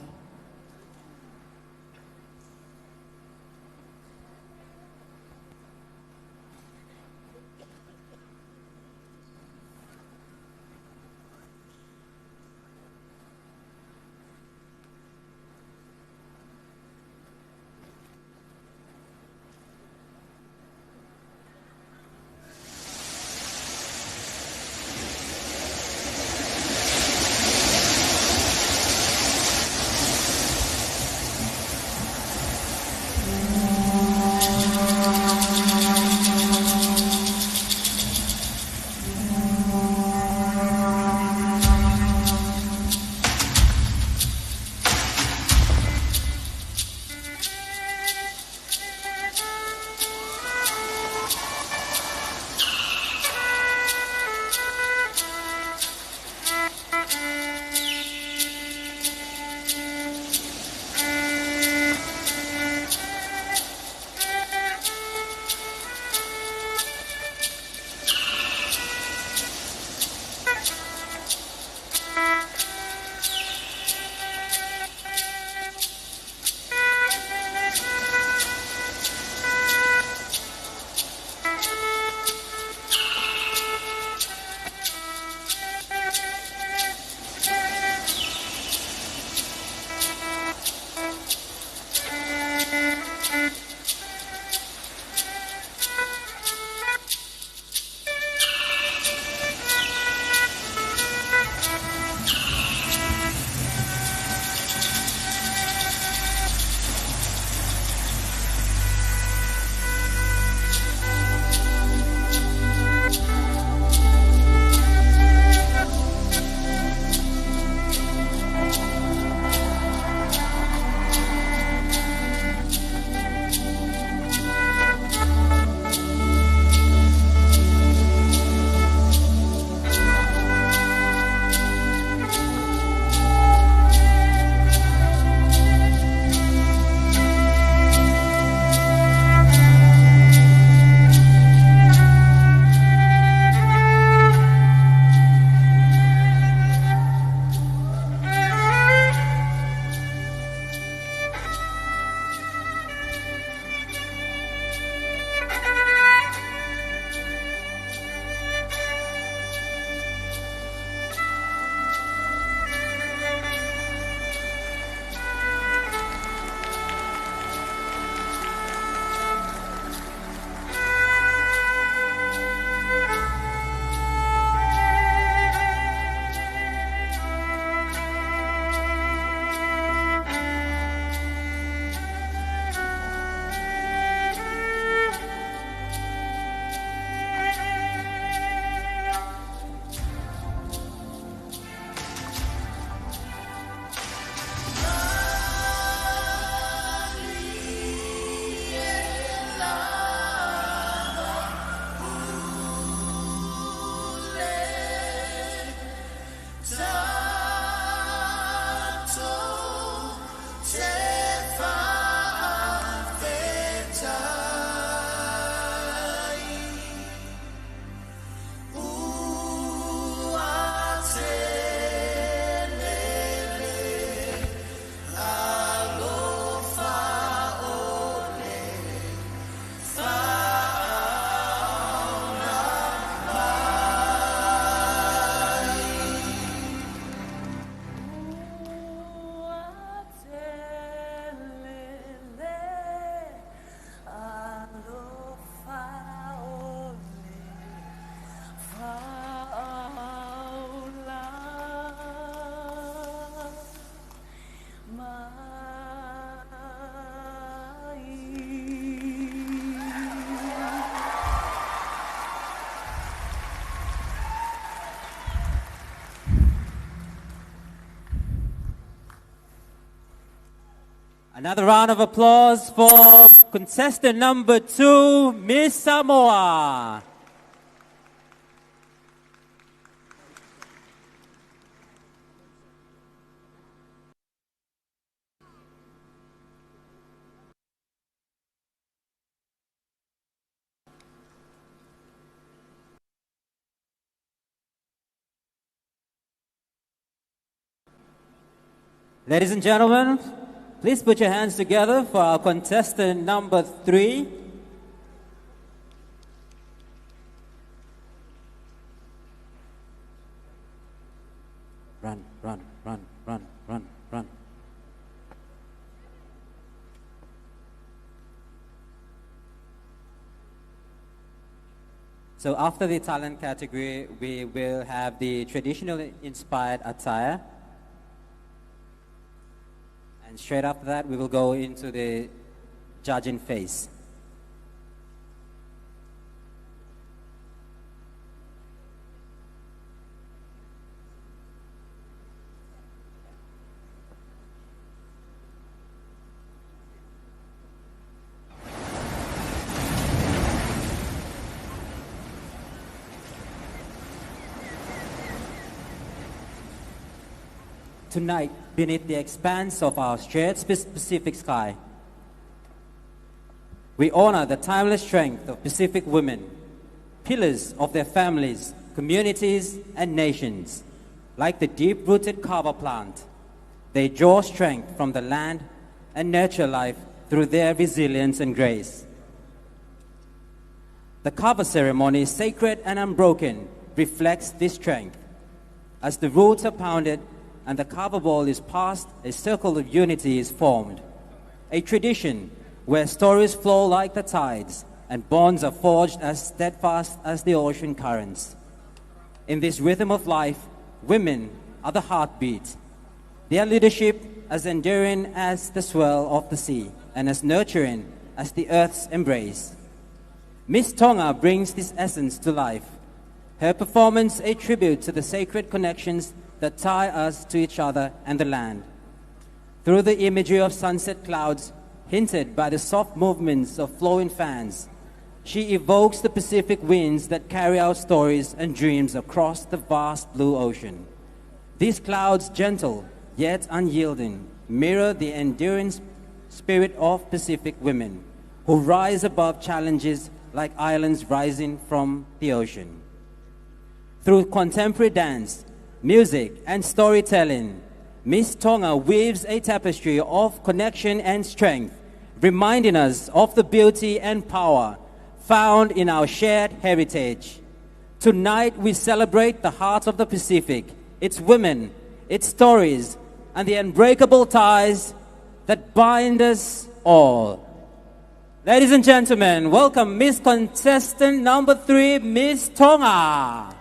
Another round of applause for contestant number 2, Miss Samoa. Ladies and gentlemen, please put your hands together for our contestant number 3. Run, run, run, run, run, run. So after the talent category, we will have the traditionally inspired attire. And straight after that, we will go into the judging phase. Tonight, beneath the expanse of our shared Pacific sky, we honor the timeless strength of Pacific women, pillars of their families, communities, and nations. Like the deep-rooted kava plant, they draw strength from the land and nurture life through their resilience and grace. The kava ceremony, sacred and unbroken, reflects this strength. As the roots are pounded and the kava ball is passed, a circle of unity is formed. A tradition where stories flow like the tides and bonds are forged as steadfast as the ocean currents. In this rhythm of life, women are the heartbeat. Their leadership as enduring as the swell of the sea and as nurturing as the earth's embrace. Miss Tonga brings this essence to life. Her performance a tribute to the sacred connections that tie us to each other and the land. Through the imagery of sunset clouds, hinted by the soft movements of flowing fans, she evokes the Pacific winds that carry our stories and dreams across the vast blue ocean. These clouds, gentle yet unyielding, mirror the enduring spirit of Pacific women, who rise above challenges like islands rising from the ocean. Through contemporary dance, music, and storytelling, Miss Tonga weaves a tapestry of connection and strength, reminding us of the beauty and power found in our shared heritage. Tonight, we celebrate the heart of the Pacific, its women, its stories, and the unbreakable ties that bind us all. Ladies and gentlemen, welcome Miss Contestant number 3, Miss Tonga.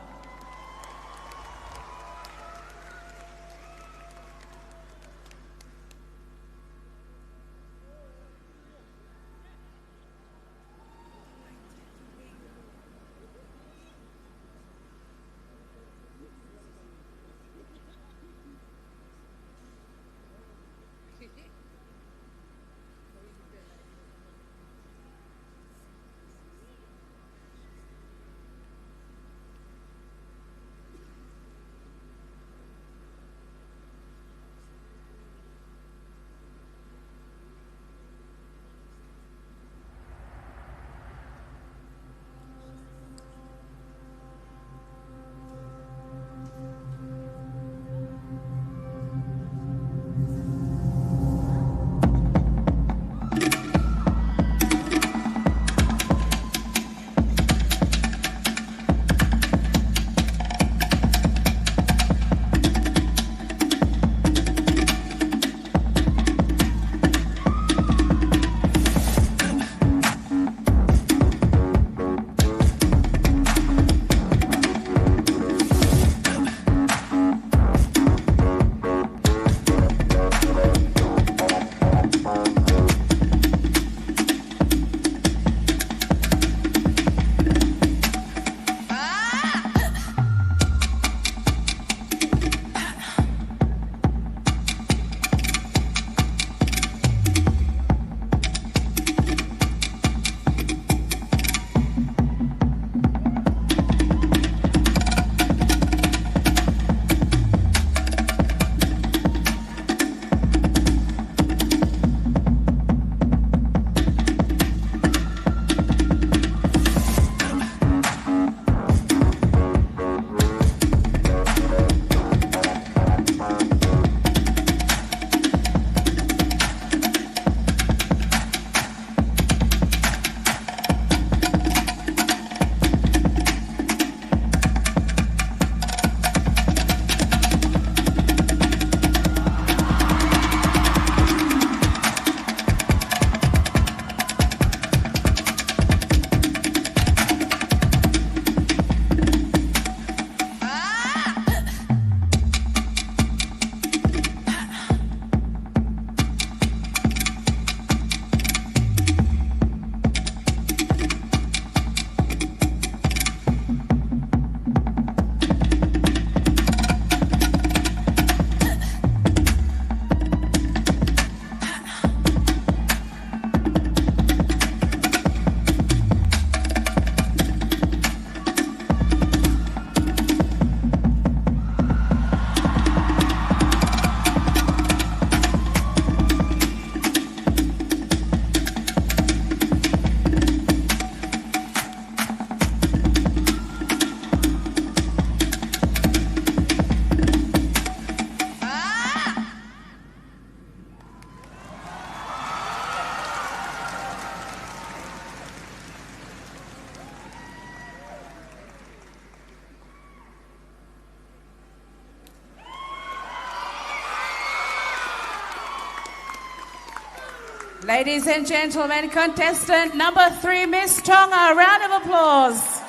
Ladies and gentlemen, contestant number 3, Miss Tonga. A round of applause.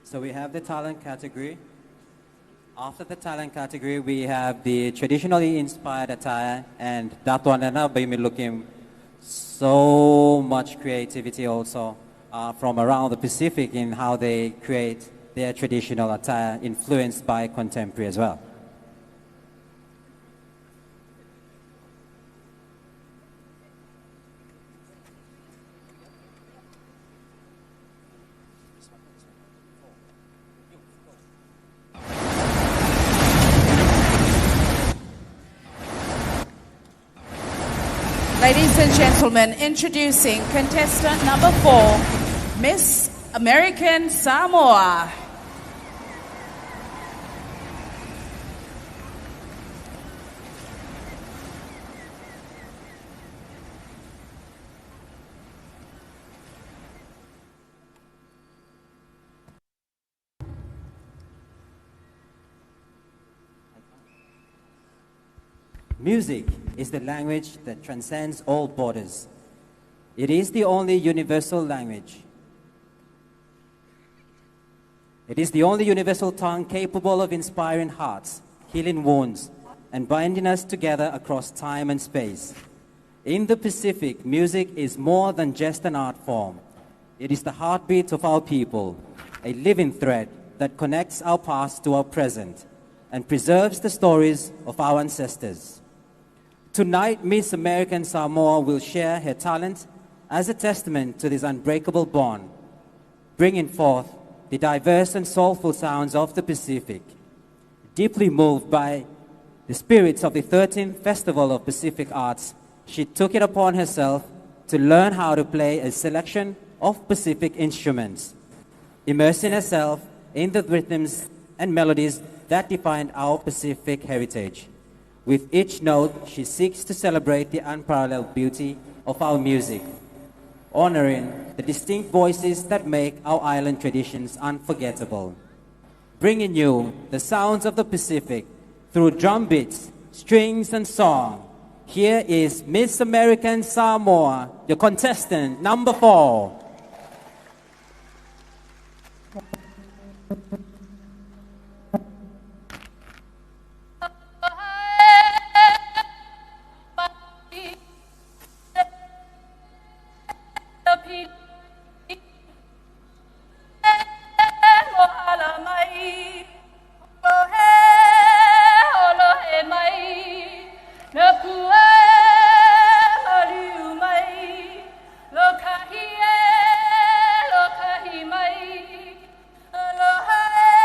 So we have the talent category. After the talent category, we have the traditionally inspired attire, and that one and I've been looking so much creativity also from around the Pacific in how they create their traditional attire, influenced by contemporary as well. Ladies and gentlemen, introducing contestant number 4, Miss American Samoa. Music is the language that transcends all borders. It is the only universal language. It is the only universal tongue capable of inspiring hearts, healing wounds, and binding us together across time and space. In the Pacific, music is more than just an art form. It is the heartbeat of our people, a living thread that connects our past to our present and preserves the stories of our ancestors. Tonight, Miss American Samoa will share her talent as a testament to this unbreakable bond, bringing forth the diverse and soulful sounds of the Pacific. Deeply moved by the spirits of the 13th Festival of Pacific Arts, she took it upon herself to learn how to play a selection of Pacific instruments, immersing herself in the rhythms and melodies that defined our Pacific heritage. With each note, she seeks to celebrate the unparalleled beauty of our music, honoring the distinct voices that make our island traditions unforgettable. Bringing you the sounds of the Pacific through drum beats, strings, and song. Here is Miss American Samoa, your contestant number 4. Aloha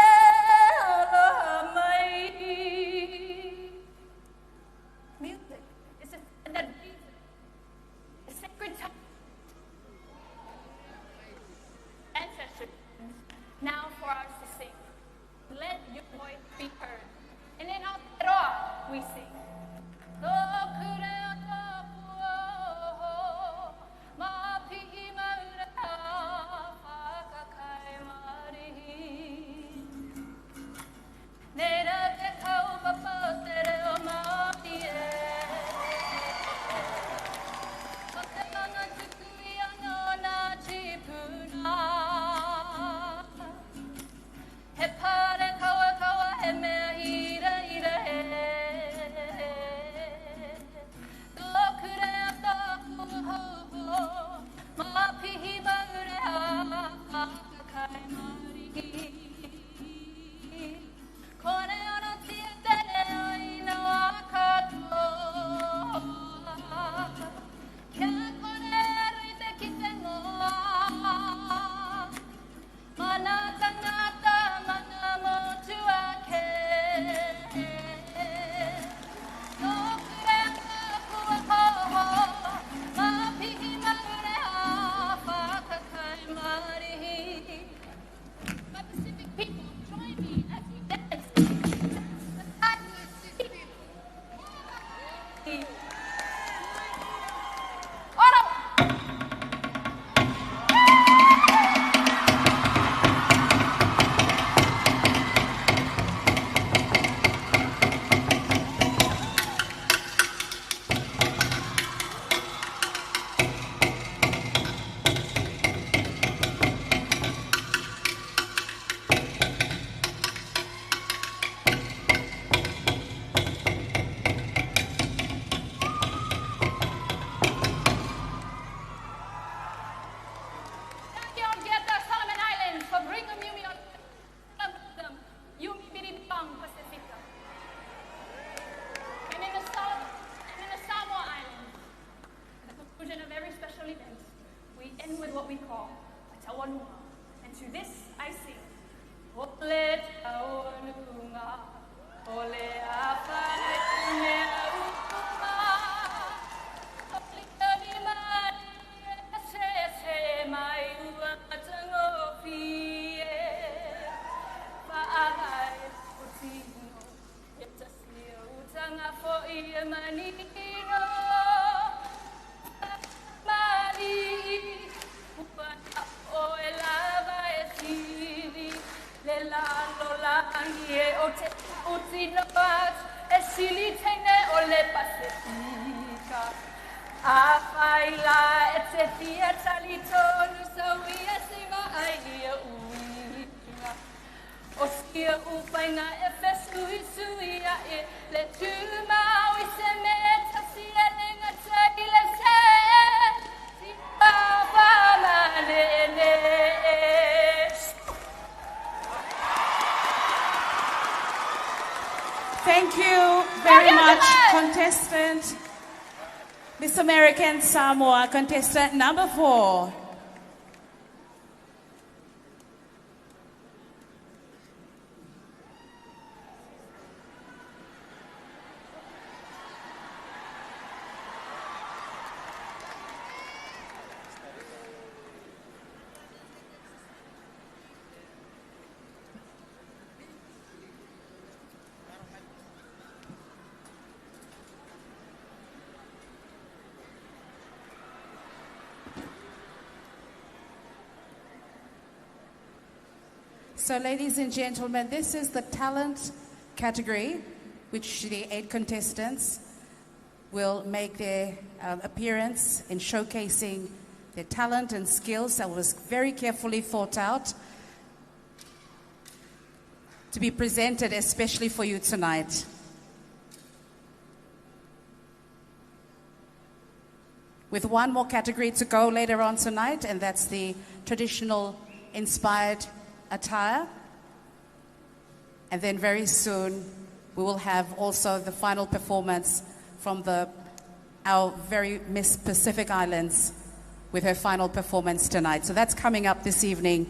Taonua. And to this I sing. Ole Taonua, Ole Afale Umeauma, Ole Kalimani, Se Mai Uatango Pie, Pa'alai Utino, Yetasia Utanga fo Iamanino, Mali, Upana Oelava Esivi, Lela Lola Angie, Ote Utino Bat, Esili Tene Ole Pacifica. Afaila Etefia Talito, Nusawia Sima Aia Uia. Oskia Upaina Efesu Isuia, Letuma, Wisemeta, Sialinga Tagila Se, Papa Manene. Thank you very much, contestant. Miss American Samoa, contestant number 4. So, ladies and gentlemen, this is the talent category, which the 8 contestants will make their appearance in showcasing their talent and skills that was very carefully thought out to be presented especially for you tonight. With one more category to go later on tonight, and that's the traditional inspired attire. And then very soon we will have also the final performance from our very Miss Pacific Islands with her final performance tonight. So that's coming up this evening.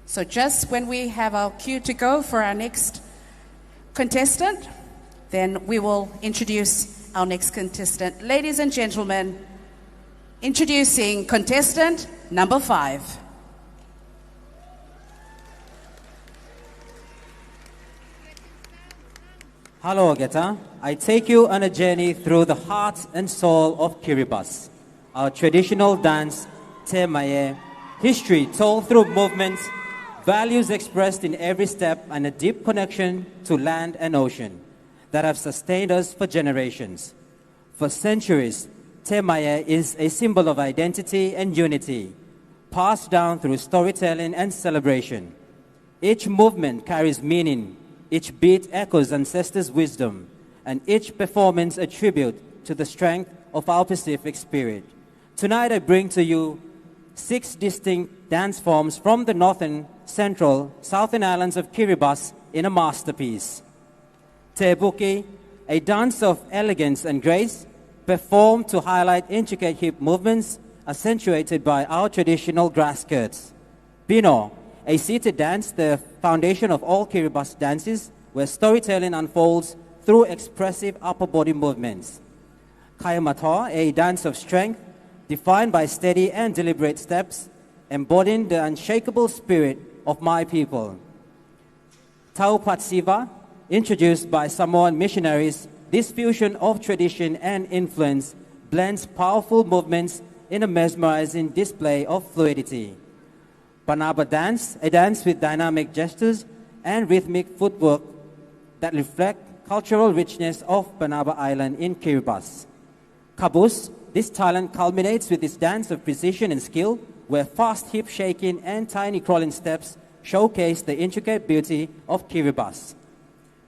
So just when we have our cue to go for our next contestant, then we will introduce our next contestant. Ladies and gentlemen, introducing contestant number 5. Hello, Ageta. I take you on a journey through the heart and soul of Kiribati, our traditional dance, Te Maie, history told through movements, values expressed in every step, and a deep connection to land and ocean that have sustained us for generations. For centuries, Te Maie is a symbol of identity and unity, passed down through storytelling and celebration. Each movement carries meaning. Each beat echoes ancestors' wisdom, and each performance a tribute to the strength of our Pacific spirit. Tonight I bring to you 6 distinct dance forms from the northern, central, southern islands of Kiribati in a masterpiece. Te Buki, a dance of elegance and grace, performed to highlight intricate hip movements accentuated by our traditional grass skirts. Bino, a seated dance, the foundation of all Kiribati dances, where storytelling unfolds through expressive upper body movements. Kayamato, a dance of strength, defined by steady and deliberate steps, embodying the unshakable spirit of my people. Taupatsiva, introduced by Samoan missionaries, this fusion of tradition and influence blends powerful movements in a mesmerizing display of fluidity. Banaba dance, a dance with dynamic gestures and rhythmic footwork that reflect cultural richness of Banaba Island in Kiribati. Kabus, this talent culminates with this dance of precision and skill, where fast hip shaking and tiny crawling steps showcase the intricate beauty of Kiribati.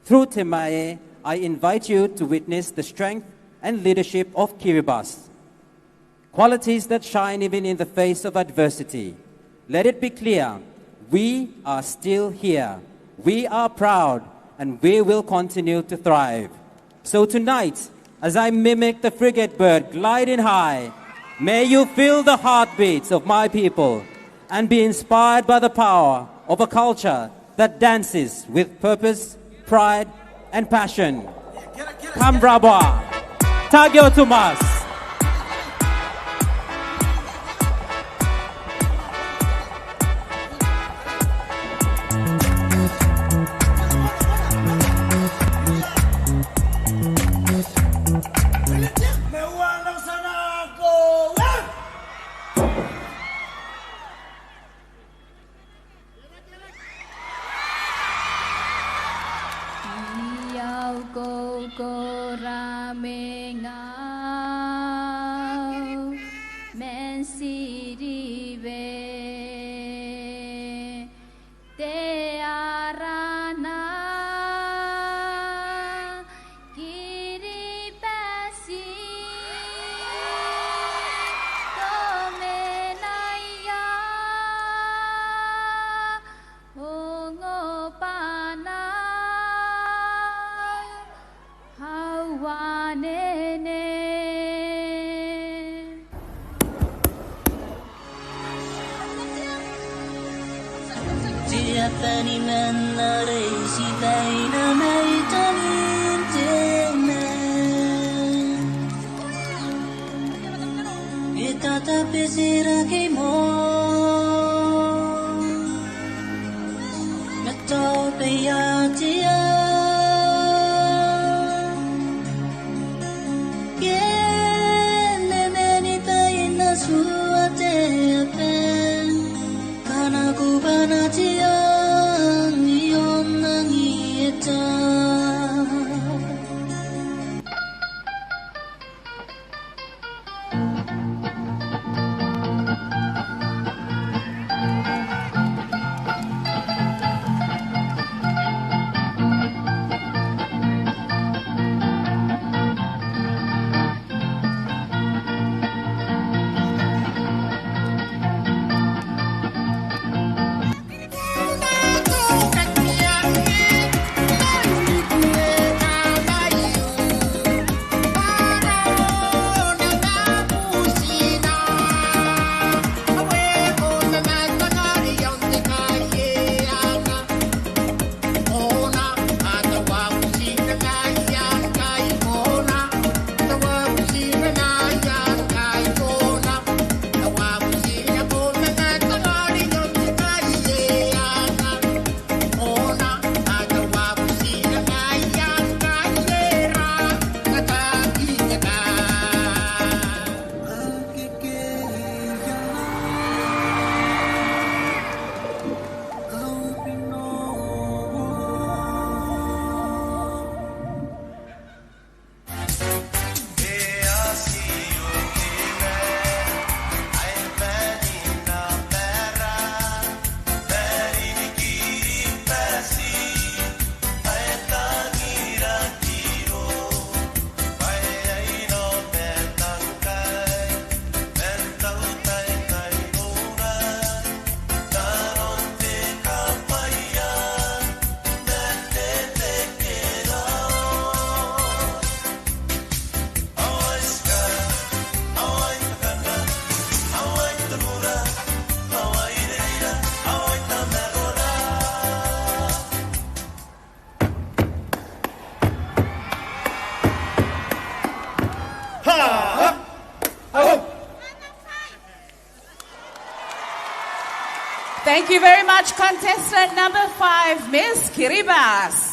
Through Te Maie, I invite you to witness the strength and leadership of Kiribati, qualities that shine even in the face of adversity. Let it be clear, we are still here. We are proud, and we will continue to thrive. So tonight, as I mimic the frigate bird gliding high, May you feel the heartbeats of my people and be inspired by the power of a culture that dances with purpose, pride, and passion. Kambrabwa, Tagyo Tumas. Thank you very much, contestant number 5, Miss Kiribati.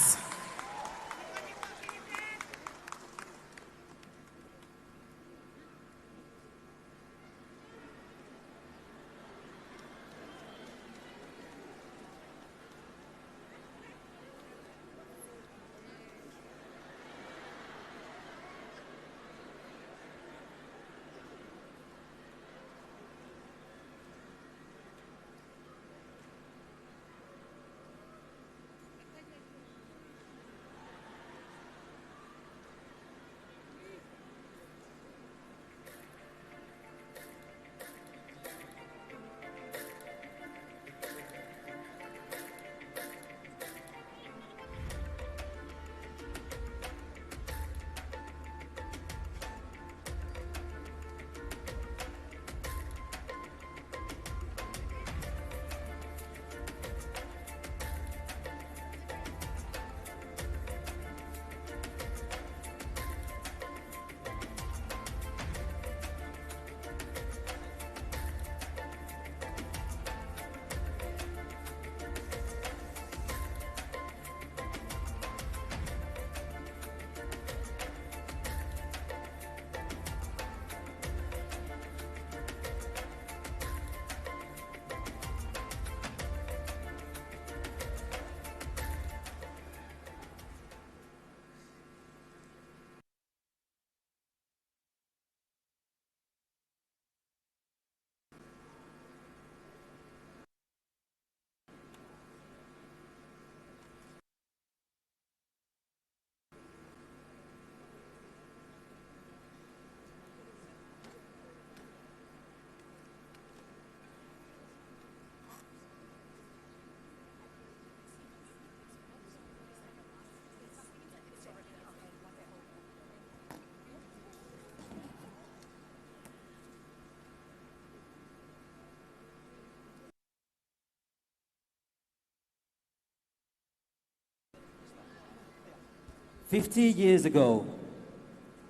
50 years ago,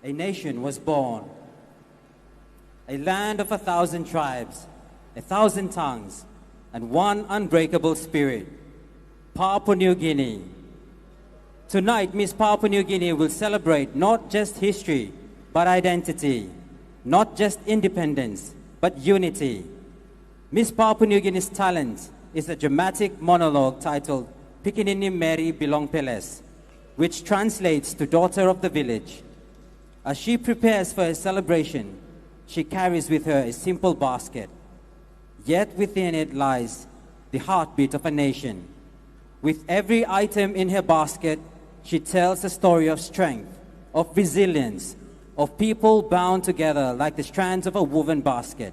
a nation was born, a land of 1,000 tribes, 1,000 tongues, and one unbreakable spirit, Papua New Guinea. Tonight, Miss Papua New Guinea will celebrate not just history, but identity, not just independence, but unity. Miss Papua New Guinea's talent is a dramatic monologue titled Pikinini Mary Bilong Peles, which translates to daughter of the village. As she prepares for her celebration, she carries with her a simple basket. Yet within it lies the heartbeat of a nation. With every item in her basket, she tells a story of strength, of resilience, of people bound together like the strands of a woven basket.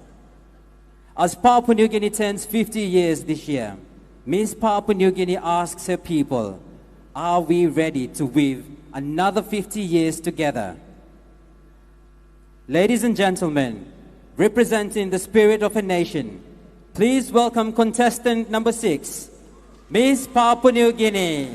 As Papua New Guinea turns 50 years this year, Miss Papua New Guinea asks her people, are we ready to weave another 50 years together? Ladies and gentlemen, representing the spirit of a nation, please welcome contestant number 6, Miss Papua New Guinea.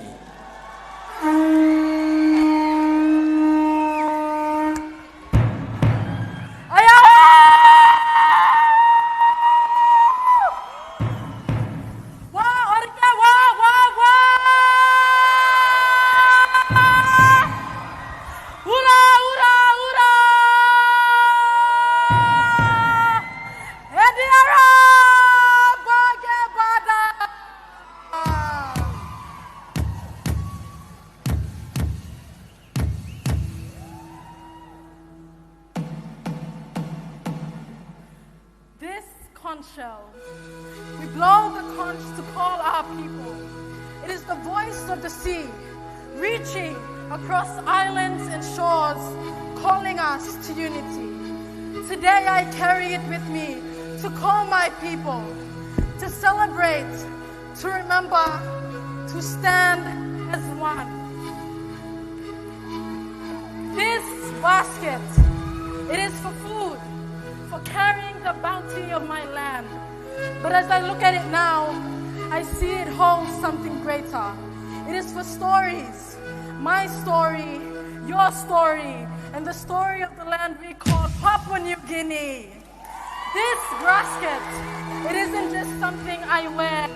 conch shell. We blow the conch to call our people. It is the voice of the sea, reaching across islands and shores, calling us to unity. Today I carry it with me to call my people, to celebrate, to remember, to stand as one. This basket, it is for food, for carrying the bounty of my land. But as I look at it now, I see it holds something greater. It is for stories, my story, your story, and the story of the land we call Papua New Guinea. This basket, it isn't just something I wear,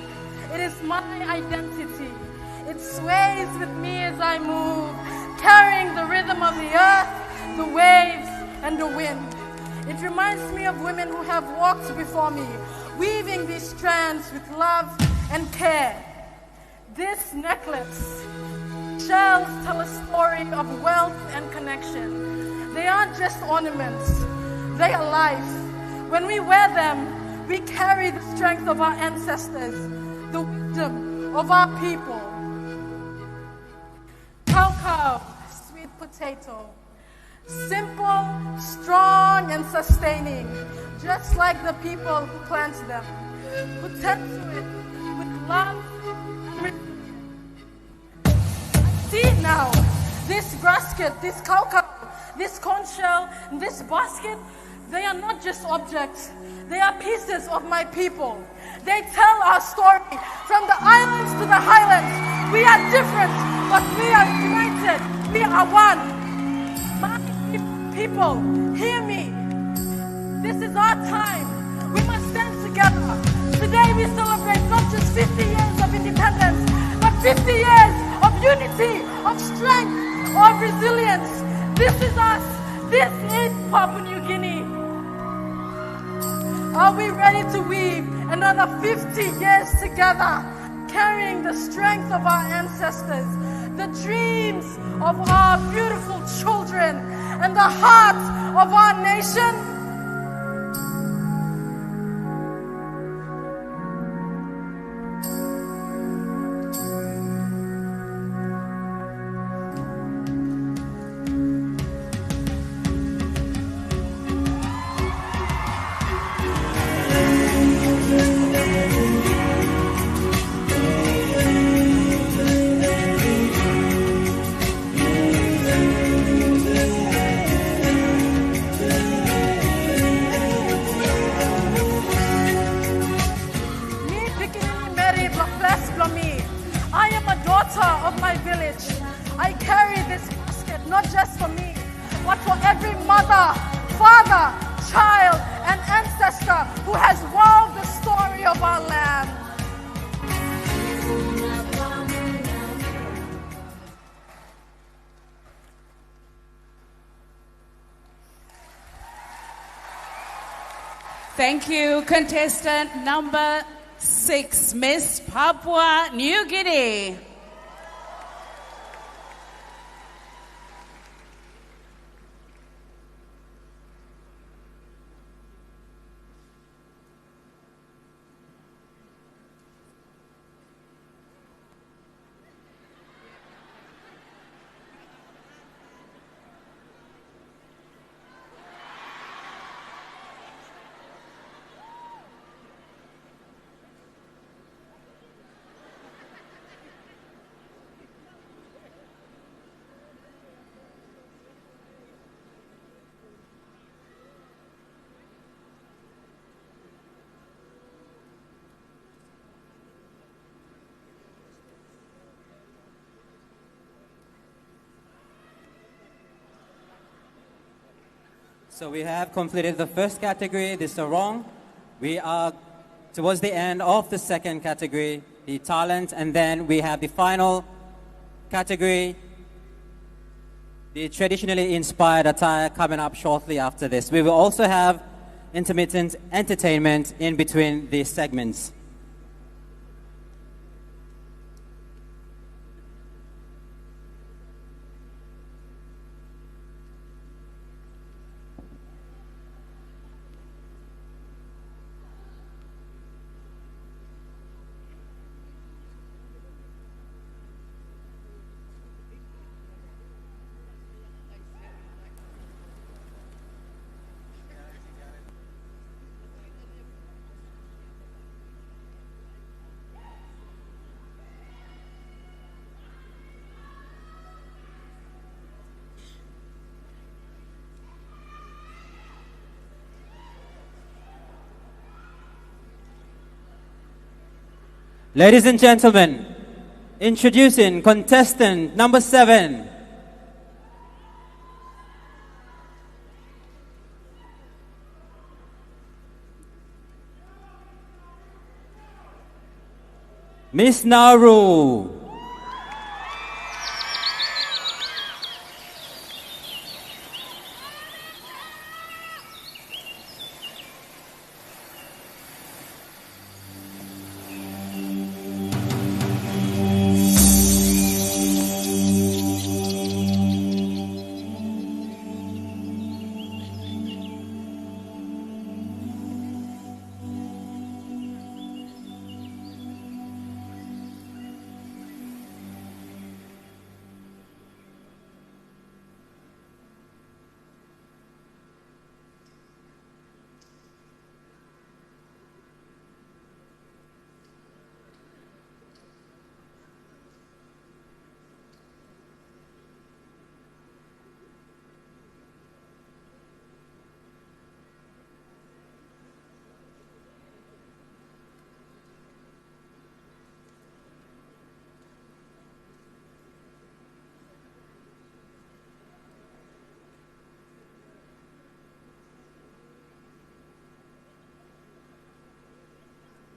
it is my identity. It sways with me as I move, carrying the rhythm of the earth, the waves, and the wind. It reminds me of women who have walked before me, weaving these strands with love and care. This necklace, shells tell a story of wealth and connection. They aren't just ornaments, they are life. When we wear them, we carry the strength of our ancestors, the wisdom of our people. Cocoa, sweet potato, simple, strong, and sustaining, just like the people who plant them, who tend to it with love and resilience. I see it now. This basket, this cocoa, this conch shell, this basket, they are not just objects. They are pieces of my people. They tell our story from the islands to the highlands. We are different, but we are united. We are one. My people, hear me. This is our time. We must stand together. Today we celebrate not just 50 years of independence, but 50 years of unity, of strength, of resilience. This is us. This is Papua New Guinea. Are we ready to weave another 50 years together, carrying the strength of our ancestors, the dreams of our beautiful children, and the heart of our nation? I am a daughter of my village. I carry this not just for me, but for every mother, father, child, and ancestor who has wove the story of our land. Thank you, contestant number 6, Miss Papua New Guinea. So we have completed the first category, the sarong. We are towards the end of the second category, the talent, and then we have the final category, the traditionally inspired attire, coming up shortly after this. We will also have intermittent entertainment in between these segments. Ladies and gentlemen, introducing contestant number 7. Miss Nauru.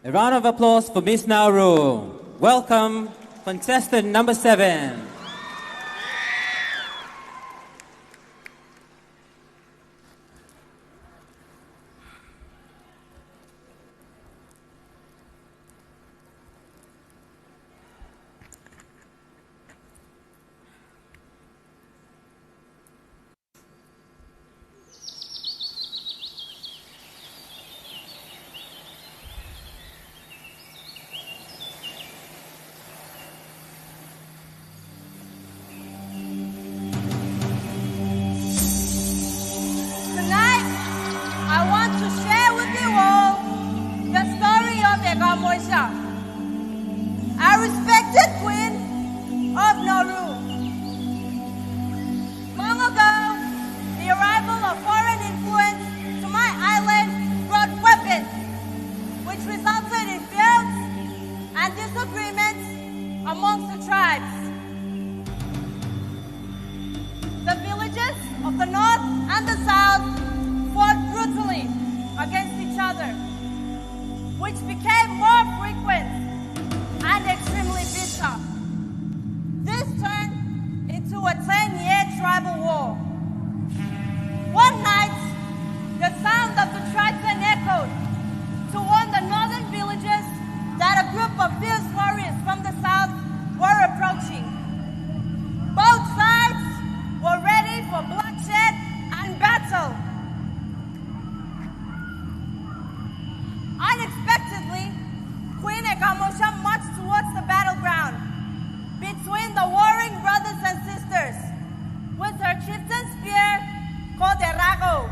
A round of applause for Miss Nauru. Welcome, contestant number 7. Tonight, I want to share with you all the story of Egamoisha, a respected queen of Nauru. Long ago, the arrival of foreign influence to my island brought weapons, which resulted in feuds and disagreements amongst the tribes. The and the South fought brutally against each other, which became more frequent and extremely bitter. This turned into a 10-year tribal war. One night, the sound of the triton echoed to warn the northern villages that a group of fierce warriors from the south were approaching. Both sides were ready for bloodshed and battle. Unexpectedly, Queen Ekamosha marched towards the battleground between the warring brothers and sisters with her chieftain spear called a rago.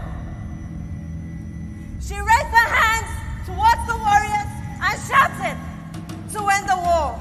She raised her hands towards the warriors and shouted to end the war.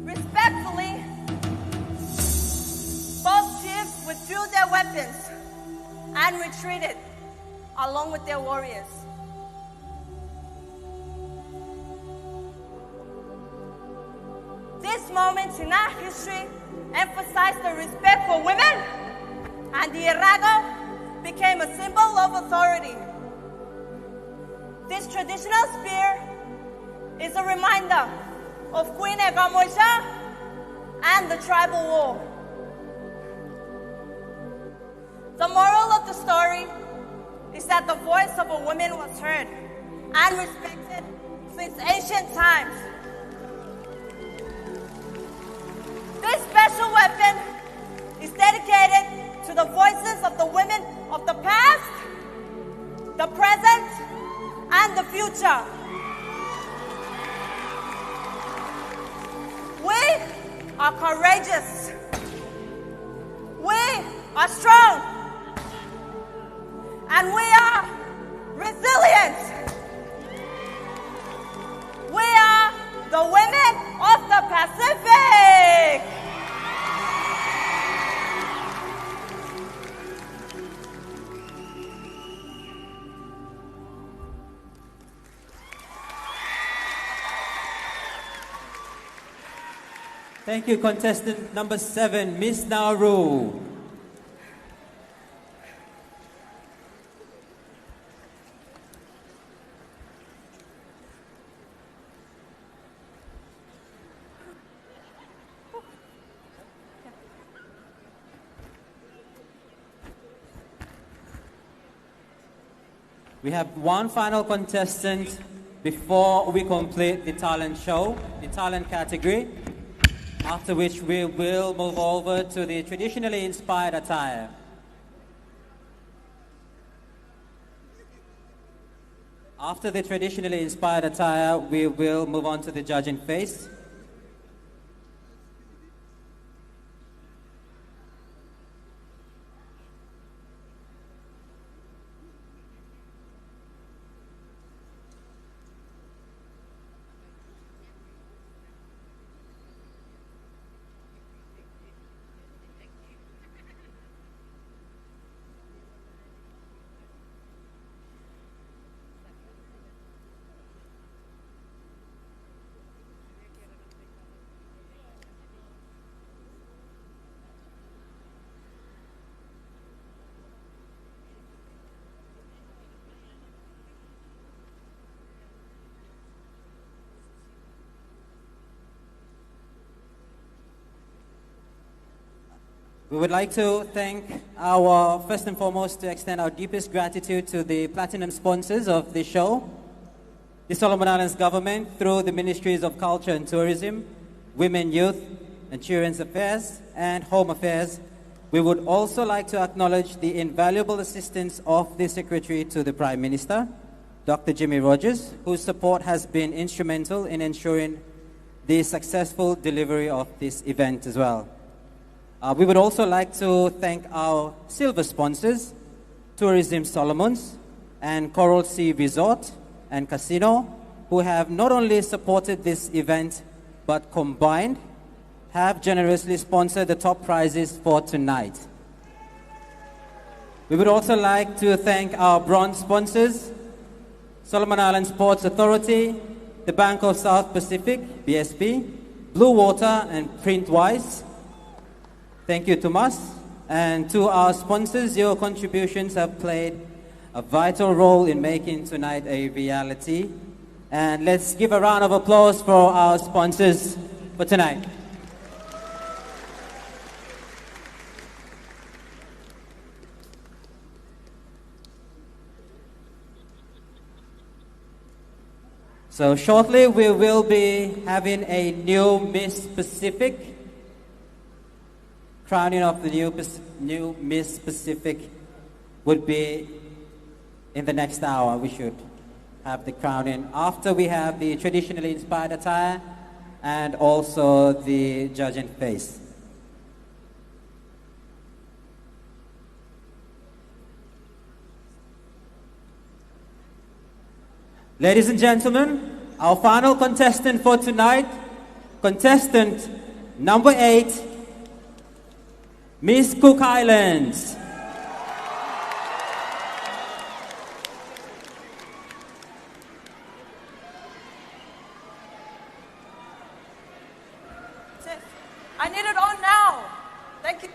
Respectfully, both chiefs withdrew their weapons and retreated along with their warriors. This moment in our history emphasized the respect for women, and the Irago became a symbol of authority. This traditional spear is a reminder of Queen Egamoisha and the tribal war. The moral of the story is that the voice of a woman was heard and respected since ancient times. This special weapon is dedicated to the voices of the women of the past, the present, and the future. We are courageous. We are strong. And we are resilient. We are the women of the Pacific. Thank you, contestant number 7, Miss Nauru. We have one final contestant before we complete the talent show, the talent category, after which we will move over to the traditionally inspired attire. After the traditionally inspired attire, we will move on to the judging phase. We would like to first and foremost, to extend our deepest gratitude to the platinum sponsors of this show, the Solomon Islands government through the Ministries of Culture and Tourism, Women, Youth, and Children's Affairs, and Home Affairs. We would also like to acknowledge the invaluable assistance of the Secretary to the Prime Minister, Dr. Jimmy Rogers, whose support has been instrumental in ensuring the successful delivery of this event as well. We would also like to thank our silver sponsors, Tourism Solomons and Coral Sea Resort and Casino, who have not only supported this event, but combined have generously sponsored the top prizes for tonight. We would also like to thank our bronze sponsors, Solomon Islands Ports Authority, the Bank of South Pacific, BSP, Blue Water, and Printwise. Thank you, Tomas. And to our sponsors, your contributions have played a vital role in making tonight a reality. And let's give a round of applause for our sponsors for tonight. So shortly we will be having a new Miss Pacific. Crowning of the new Miss Pacific would be in the next hour. We should have the crowning after we have the traditionally inspired attire and also the judging face. Ladies and gentlemen, our final contestant for tonight, contestant number 8, Miss Cook Islands. I need it on now. Thank you.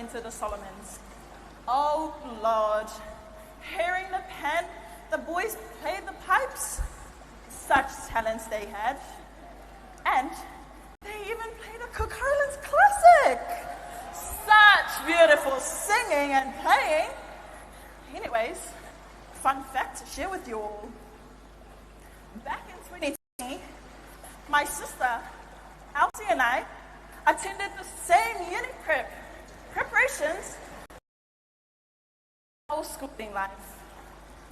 into the Solomons. Oh Lord, hearing the pen, the boys played the pipes. Such talents they had. And they even played a Cook Islands classic. Such beautiful singing and playing. Anyways, fun fact to share with you all. Back in 2020, my sister, Elsie, and I attended the same uni preparations our schooling life.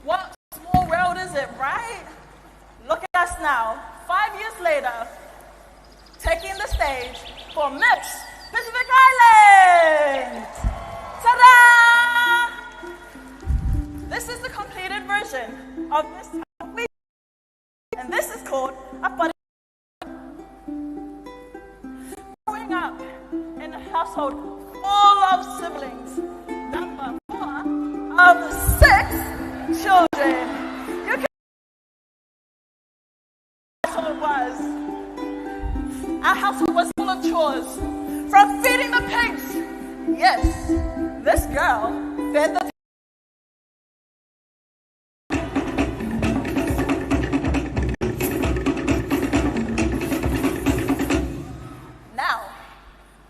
What a small world is it, right? Look at us now, 5 years later, taking the stage for Miss Pacific Island! Ta-da! This is the completed version of this week, and this is called a buddy. Growing up in a household full of siblings, number 4 of the 6 children. You can it was. our household was full of chores. From feeding the pigs. Yes, this girl fed the Now,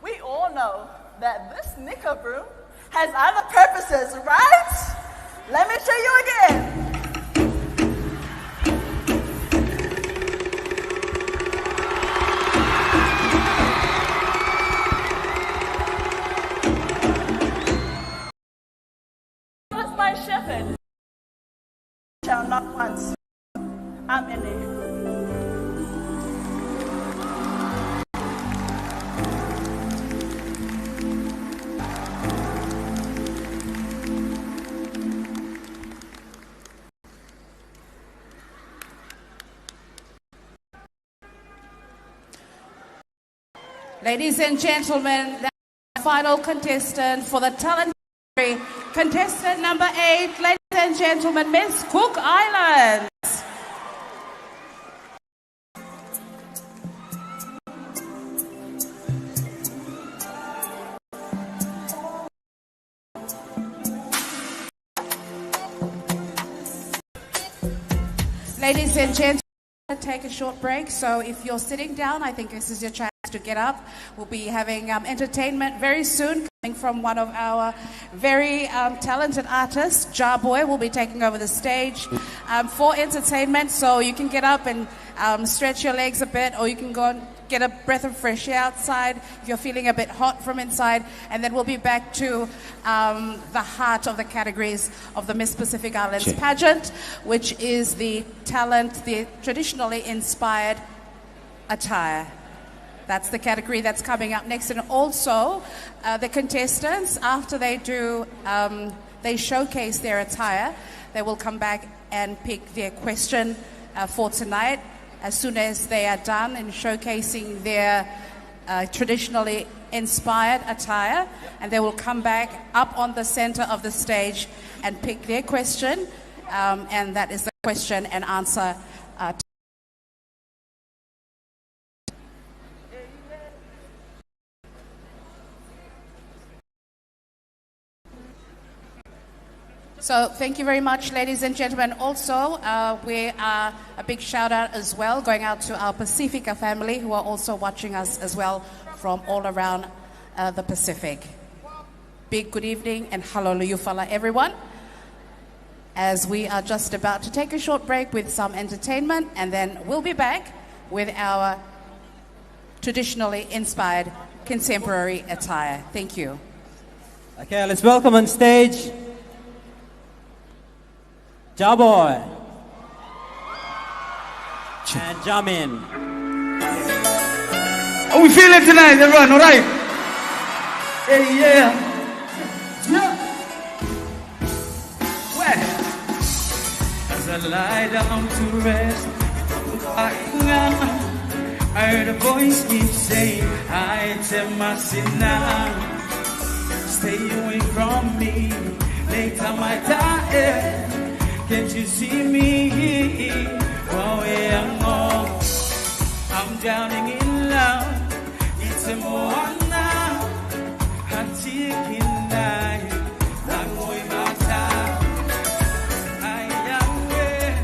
we all know that this knicker broom has other purposes, right? Let me show you again. This is my shepherd. Shall not once. Amen. Ladies and gentlemen, the final contestant for the talent category, contestant number 8, ladies and gentlemen, Miss Cook Islands. Ladies and gentlemen, take a short break. So if you're sitting down, I think this is your chance to get up. We'll be having entertainment very soon coming from one of our very talented artists. Jarboy will be taking over the stage for entertainment. So you can get up and stretch your legs a bit, or you can go and get a breath of fresh air outside if you're feeling a bit hot from inside. And then we'll be back to the heart of the categories of the Miss Pacific Islands pageant, which is the talent, the traditionally inspired attire. That's the category that's coming up next. And also the contestants, after they do, they showcase their attire, they will come back and pick their question for tonight. As soon as they are done in showcasing their traditionally inspired attire, and they will come back up on the center of the stage and pick their question, and that is the question and answer. So thank you very much, ladies and gentlemen. Also, we are a big shout out as well going out to our Pacifica family who are also watching us as well from all around the Pacific. Big good evening and hallelujah everyone. As we are just about to take a short break with some entertainment, and then we'll be back with our traditionally inspired contemporary attire. Thank you. Okay, let's welcome on stage Jarboy and Jamin. How we feeling tonight, everyone? All right? Hey, yeah. Well, as I lie down to rest, I heard a voice keep saying, I tell my sin now, stay away from me. Later my die. Can't you see me? Oh, yeah, I'm drowning in love. It's a moana. I'm taking life. I'm going back down. I am where.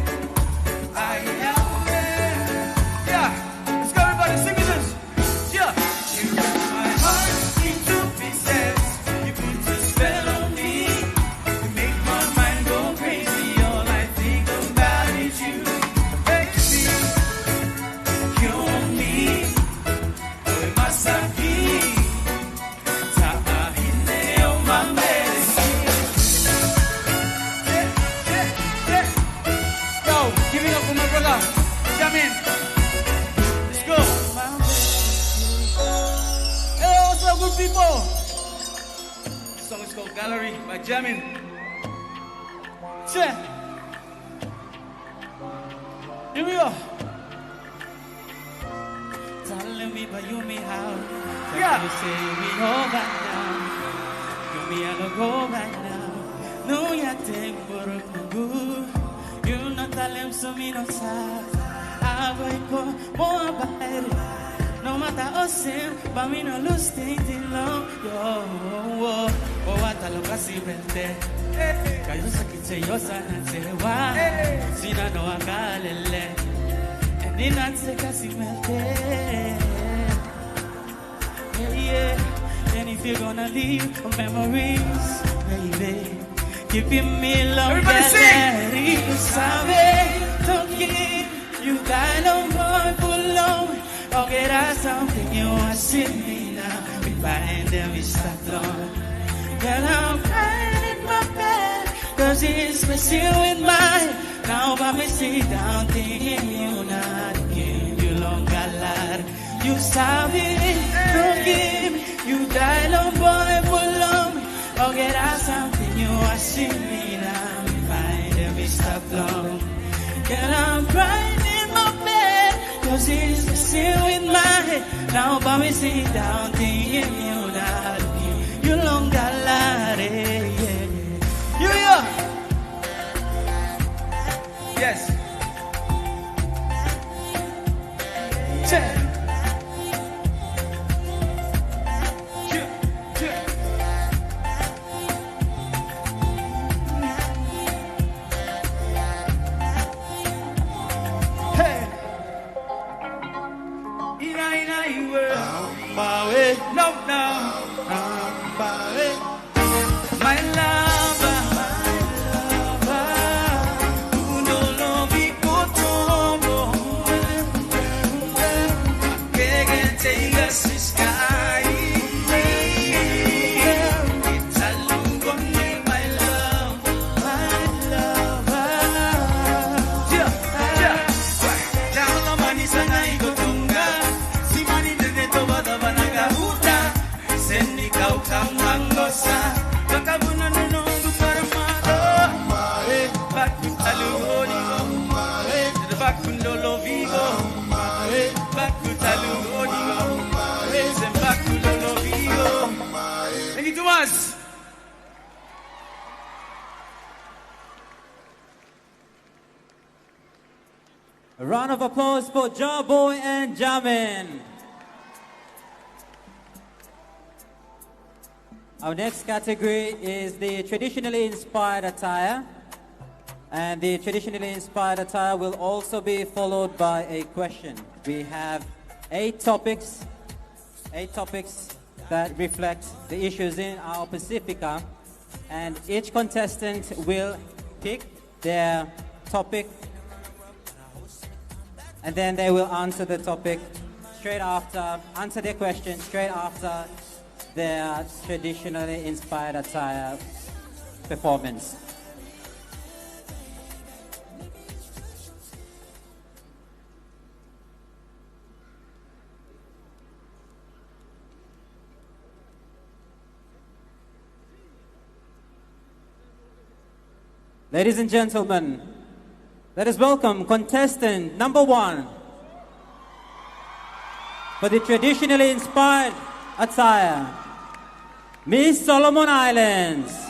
Yeah, let's go, everybody, sing this. Yeah. You rip my heart into pieces. You put a spell on me. You make my mind go crazy. People, this song is called Gallery by Jamin. Check. Here we go. Tell me, but you me how. Yeah. You say we go back now. You me I don't go back now. No, ya take good. You not tell him so me no sad. I go more about it. No matter how sin, but me no lose things in love. Yo, oh, what I look at see right there. Kayo sakit yo sana sewa. Sina no akalele. And in that se kasi melte. Yeah. And if you're gonna leave memories, baby, keeping me long. Everybody sing. You sabe, don't give. You got no more for long. Or get us something you want to see me now. We find them, we start long. Girl, I'm crying in my bed, cause it's messing with mine. Now by me sit down thinking you not give you longer lad. You sabi, don't give. You die long boy for long. Or get us something you want to see me now. We find them, we start long. Girl, I'm crying in my bed, cause it's messing with my head. Now by me sit down thinking you not give you longer lad. Yeah. Yes. Check. My lover, who no longer potomo, can't take us to sky. It's a look on me, my love, my lover. Down the money, sanai gotunga, si mani de toba da banaga huta, sendi kau kamangosa. Kakabuna no no parmado, back to Talugoni, back to Lolo Vigo, back to Talugoni, back to Lolo Vigo. Thank you to us. A round of applause for Jarboy and Jamin. Our next category is the traditionally inspired attire. And the traditionally inspired attire will also be followed by a question. We have 8 topics that reflect the issues in our Pacifica. And each contestant will pick their topic, and then they will answer the topic answer their question straight after their traditionally inspired attire performance. Ladies and gentlemen, let us welcome contestant number 1 for the traditionally inspired attire, Miss Solomon Islands.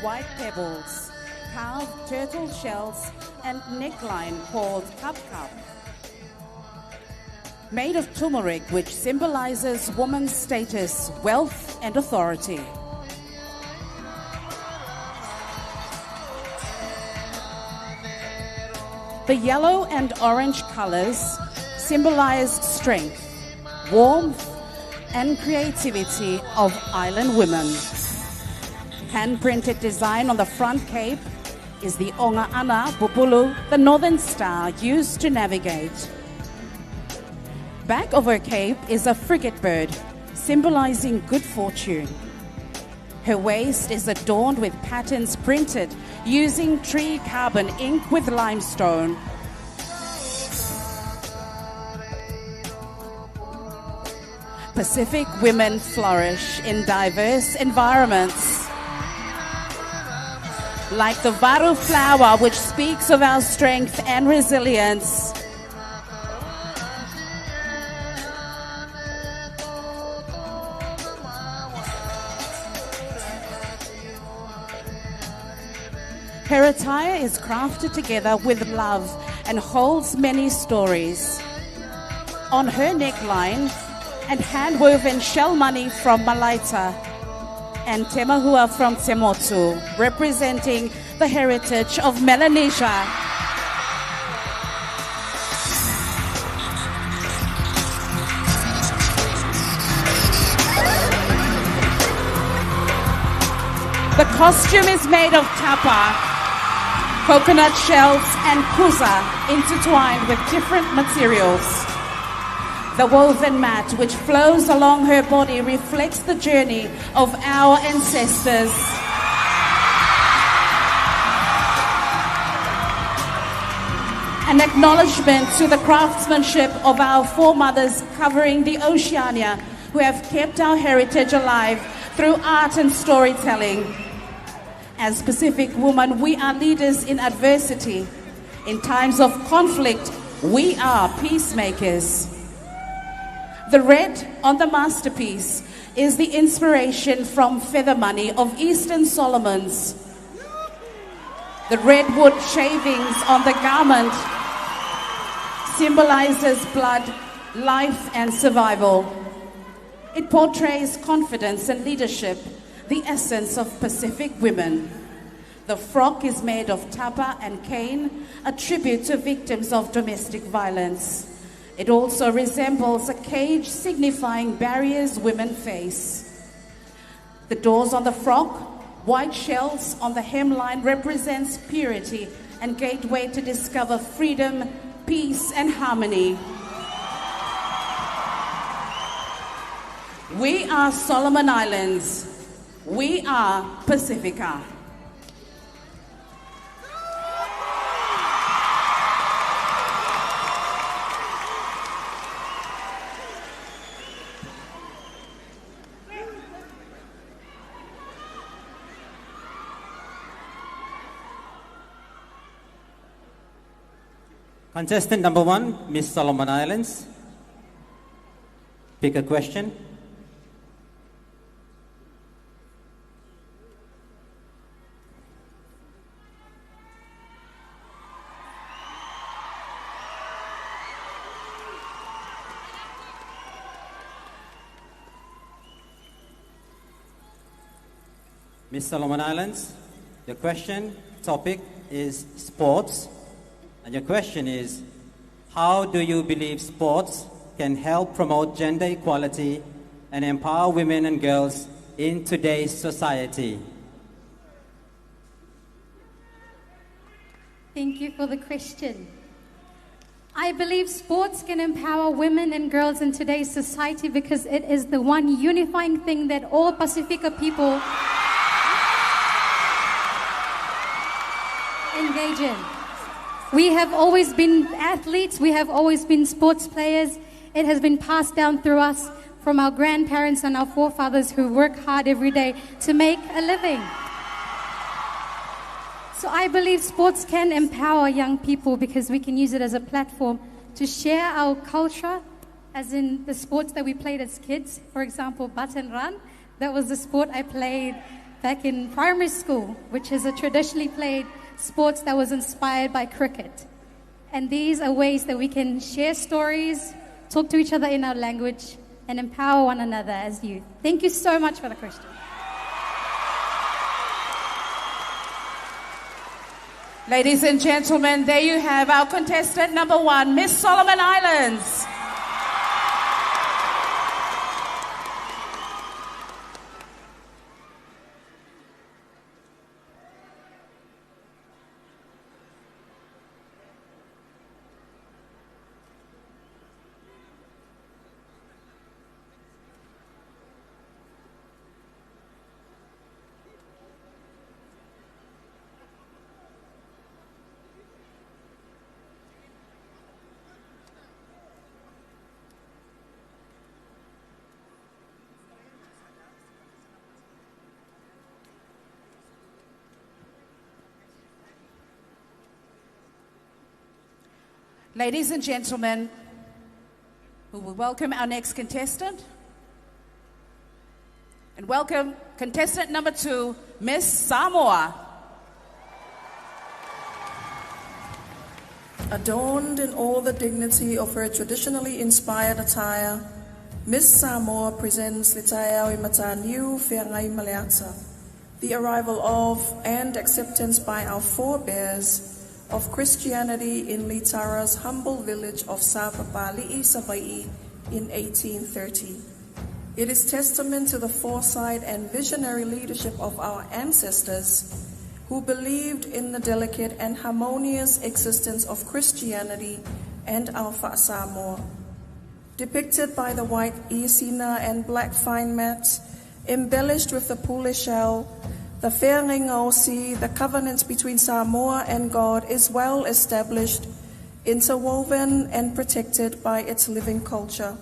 White pebbles, carved turtle shells, and neckline called cup. Made of turmeric, which symbolizes woman's status, wealth, and authority. The yellow and orange colors symbolize strength, warmth, and creativity of island women. Hand-printed design on the front cape is the Onga Ana Pupulu, the northern star used to navigate. Back of her cape is a frigate bird, symbolizing good fortune. Her waist is adorned with patterns printed using tree carbon ink with limestone. Pacific women flourish in diverse environments. Like the varu flower, which speaks of our strength and resilience. Her attire is crafted together with love and holds many stories. On her neckline, and hand-woven shell money from Malaita and temahua from Temotu, representing the heritage of Melanesia. The costume is made of tapa, coconut shells, and kuza intertwined with different materials. The woven mat which flows along her body reflects the journey of our ancestors. An acknowledgement to the craftsmanship of our foremothers covering the Oceania who have kept our heritage alive through art and storytelling. As Pacific women, we are leaders in adversity. In times of conflict, we are peacemakers. The red on the masterpiece is the inspiration from feather money of Eastern Solomons. The redwood shavings on the garment symbolizes blood, life, and survival. It portrays confidence and leadership, the essence of Pacific women. The frock is made of tapa and cane, a tribute to victims of domestic violence. It also resembles a cage signifying barriers women face. The doors on the frock, white shells on the hemline represents purity and gateway to discover freedom, peace, and harmony. We are Solomon Islands. We are Pacifica. Contestant number 1, Miss Solomon Islands. Pick a question. Miss Solomon Islands, your question topic is sports. And your question is, how do you believe sports can help promote gender equality and empower women and girls in today's society? Thank you for the question. I believe sports can empower women and girls in today's society because it is the one unifying thing that all Pacifica people engage in. We have always been athletes, we have always been sports players. It has been passed down through us from our grandparents and our forefathers who work hard every day to make a living. So I believe sports can empower young people because we can use it as a platform to share our culture, as in the sports that we played as kids. For example, butt and run. That was the sport I played back in primary school, which is a traditionally played sports that was inspired by cricket. And these are ways that we can share stories, talk to each other in our language, and empower one another as youth. Thank you so much for the question. Ladies and gentlemen, there you have our contestant number 1, Miss Solomon Islands. Ladies and gentlemen, we will welcome our next contestant. And welcome contestant number 2, Miss Samoa. Adorned in all the dignity of her traditionally inspired attire, Miss Samoa presents Litaiao Mataniu Whiangai Maleata, the arrival of and acceptance by our forebears of Christianity in Litara's humble village of Sapapali'i Savai'i in 1830. It is testament to the foresight and visionary leadership of our ancestors who believed in the delicate and harmonious existence of Christianity and Alpha Samoa. Depicted by the white isina and black fine mat, embellished with the pule shell, the Whiangai, the covenant between Samoa and God, is well established, interwoven and protected by its living culture.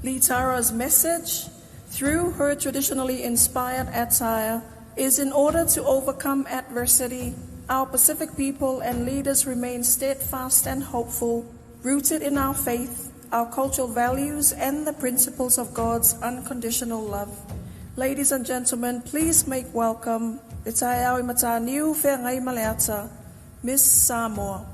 Litara's message, through her traditionally inspired attire, is in order to overcome adversity, our Pacific people and leaders remain steadfast and hopeful, rooted in our faith, our cultural values, and the principles of God's unconditional love. Ladies and gentlemen, please make welcome Litaiao Mataniu Whiangai Maleata, Miss Samoa.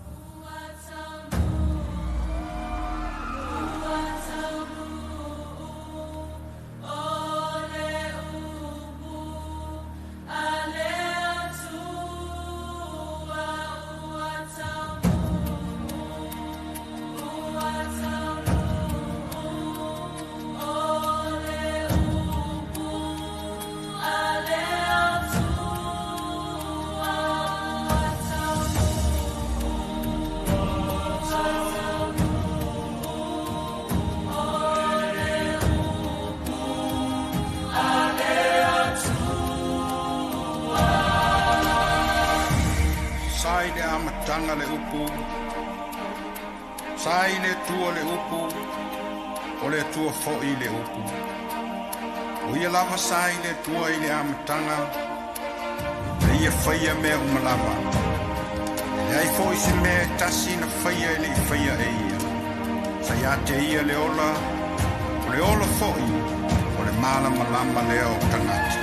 Le upu, sai le tua le upu, o le tua fo'i le upu. O ia lava sai le tua i le amatanga, le ia whaia mea umalava. Le ai fo'i se mea tasi na whaia i le i whaia e ia. Sai a te ia le ola fo'i, o le mala malama lea o tangata.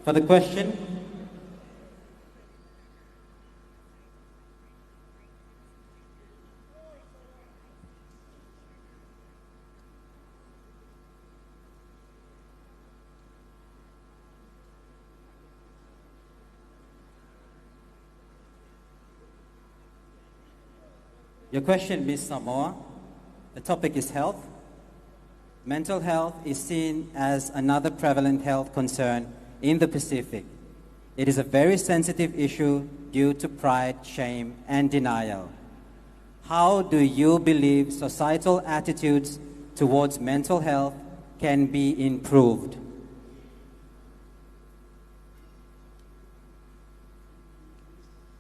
For the question, Miss Samoa, the topic is health. mental health is seen as another prevalent health concern in the Pacific. It is a very sensitive issue due to pride, shame, and denial. How do you believe societal attitudes towards mental health can be improved?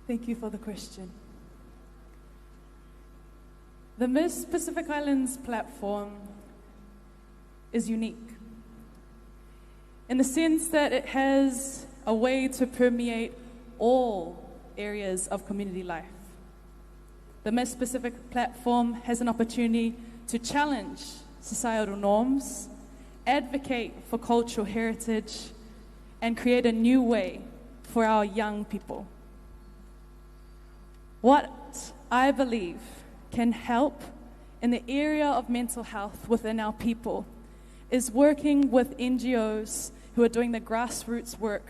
Thank you for the question. The Miss Pacific Islands platform is unique in the sense that it has a way to permeate all areas of community life. The Miss Pacific platform has an opportunity to challenge societal norms, advocate for cultural heritage, and create a new way for our young people. What I believe can help in the area of mental health within our people is working with NGOs who are doing the grassroots work,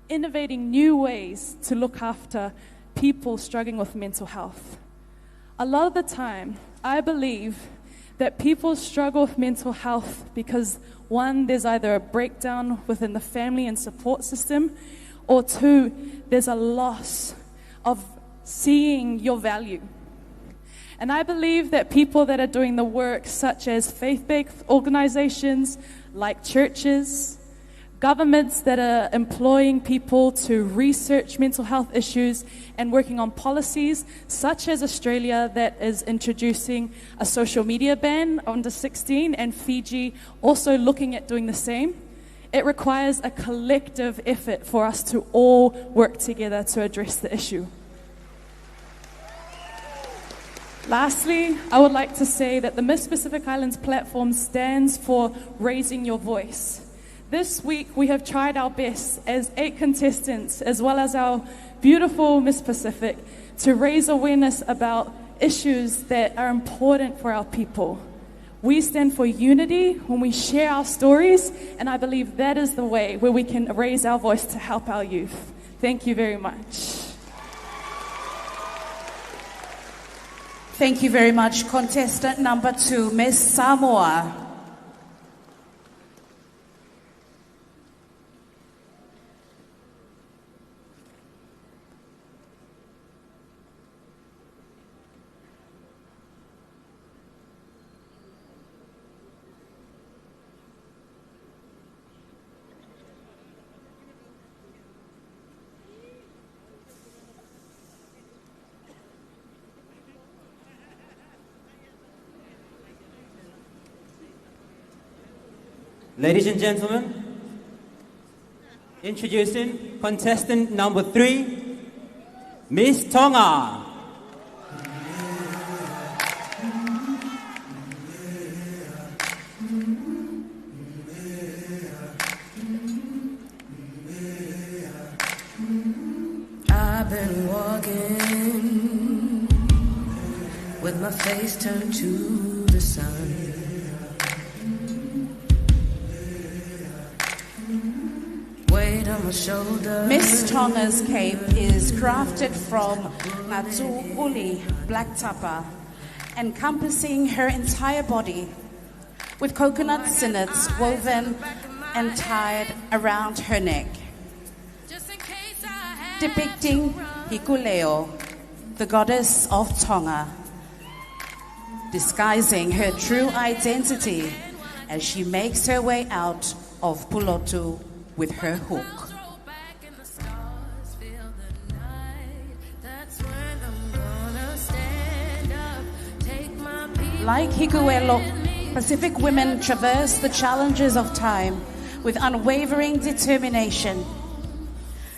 innovating new ways to look after people struggling with mental health. A lot of the time, I believe that people struggle with mental health because, one, there's either a breakdown within the family and support system, or two, there's a loss of seeing your value. And I believe that people that are doing the work, such as faith-based organizations like churches, governments that are employing people to research mental health issues and working on policies, such as Australia that is introducing a social media ban under 16, and Fiji also looking at doing the same. It requires a collective effort for us to all work together to address the issue. Lastly, I would like to say that the Miss Pacific Islands platform stands for raising your voice. This week, we have tried our best as 8 contestants, as well as our beautiful Miss Pacific, to raise awareness about issues that are important for our people. We stand for unity when we share our stories, and I believe that is the way where we can raise our voice to help our youth. Thank you very much. Thank you very much. Contestant number 2, Miss Samoa. Ladies and gentlemen, introducing contestant number 3, Miss Tonga. I've been walking with my face turned to the sun. Miss Tonga's cape is crafted from Ngatu Uli black tapa, encompassing her entire body, with coconut sinnets woven and tied around her neck, depicting Hikuleo, the goddess of Tonga, disguising her true identity as she makes her way out of Pulotu with her hook. Like Hikuelo, Pacific women traverse the challenges of time with unwavering determination.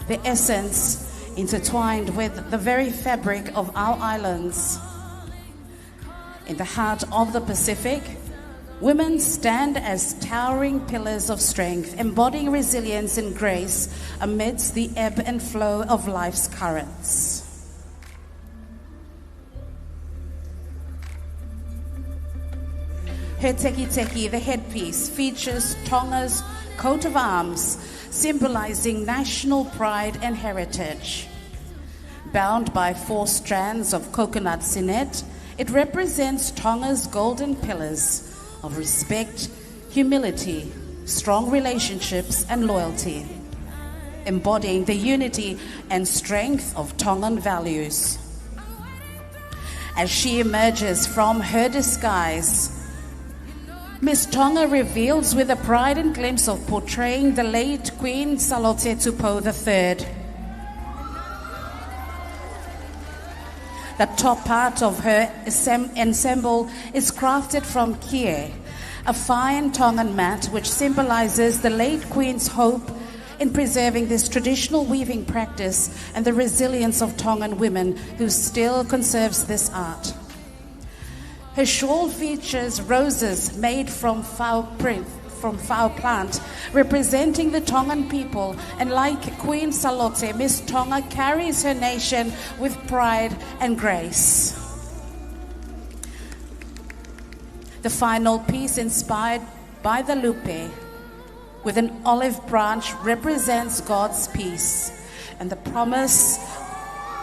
The essence intertwined with the very fabric of our islands. In the heart of the Pacific, women stand as towering pillars of strength, embodying resilience and grace amidst the ebb and flow of life's currents. Her teki, the headpiece, features Tonga's coat of arms, symbolizing national pride and heritage. Bound by 4 strands of coconut sinnet, it represents Tonga's golden pillars of respect, humility, strong relationships, and loyalty, embodying the unity and strength of Tongan values. As she emerges from her disguise, Miss Tonga reveals with a pride and glimpse of portraying the late Queen Salote Tupou III. The top part of her ensemble is crafted from kie, a fine Tongan mat which symbolizes the late Queen's hope in preserving this traditional weaving practice and the resilience of Tongan women who still conserves this art. Her shawl features roses made from foul plant, representing the Tongan people, and like Queen Salote, Miss Tonga carries her nation with pride and grace. The final piece, inspired by the lupe, with an olive branch, represents God's peace and the promise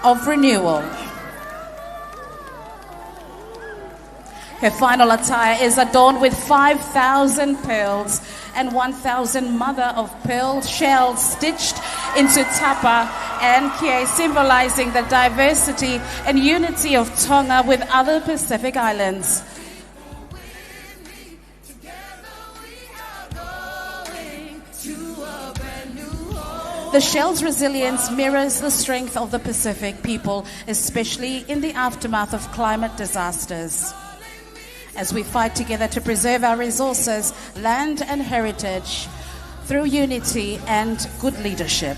of renewal. Her final attire is adorned with 5,000 pearls and 1,000 mother-of-pearl shells stitched into tapa and kie, symbolizing the diversity and unity of Tonga with other Pacific islands. The shell's resilience mirrors the strength of the Pacific people, especially in the aftermath of climate disasters. As we fight together to preserve our resources, land and heritage through unity and good leadership.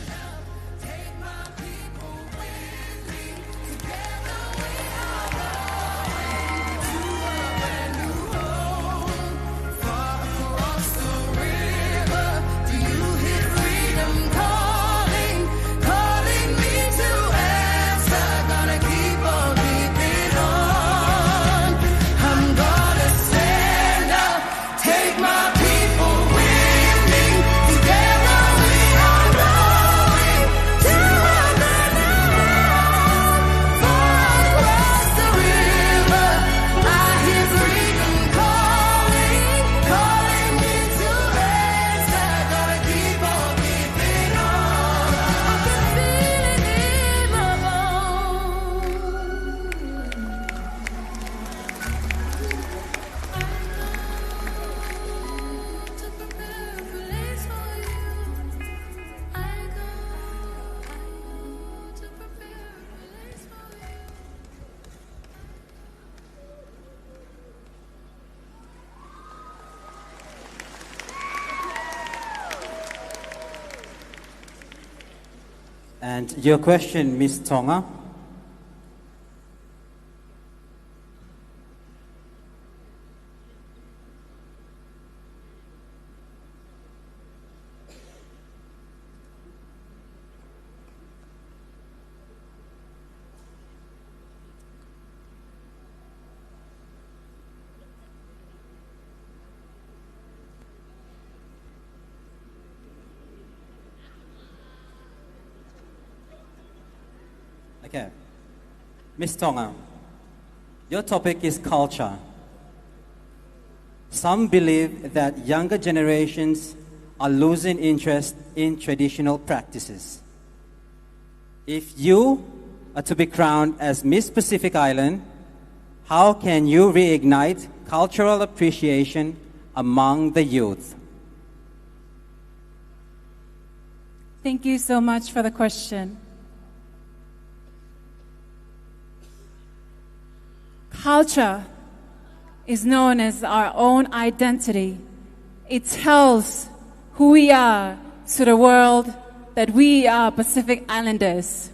And your question, Miss Tonga? Okay. Miss Tonga, your topic is culture. Some believe that younger generations are losing interest in traditional practices. If you are to be crowned as Miss Pacific Island, how can you reignite cultural appreciation among the youth? Thank you so much for the question. Culture is known as our own identity. It tells who we are to the world, that we are Pacific Islanders.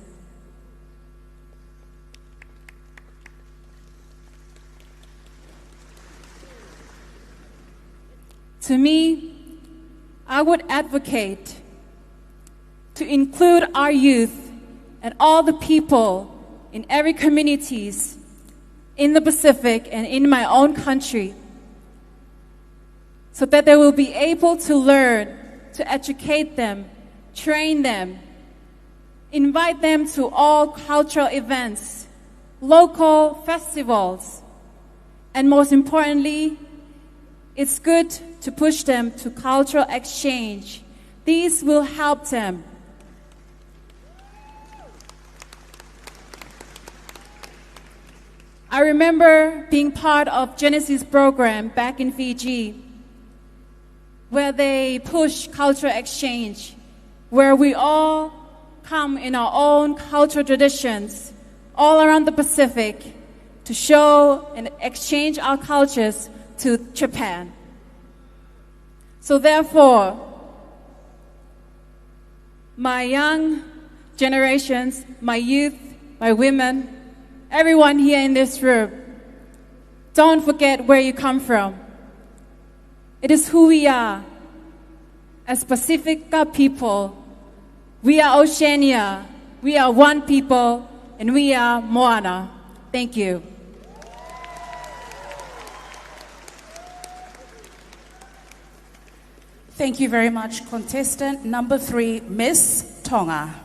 To me, I would advocate to include our youth and all the people in every communities in the Pacific and in my own country, so that they will be able to learn, to educate them, train them, invite them to all cultural events, local festivals, and most importantly, It's good to push them to cultural exchange. These will help them. I remember being part of Genesis program back in Fiji, where they push cultural exchange, where we all come in our own cultural traditions all around the Pacific to show and exchange our cultures to Japan. So therefore, my young generations, my youth, my women, everyone here in this room, don't forget where you come from. It is who we are. As Pacifica people, we are Oceania, we are one people, and we are Moana. Thank you. Thank you very much, contestant number 3, Miss Tonga.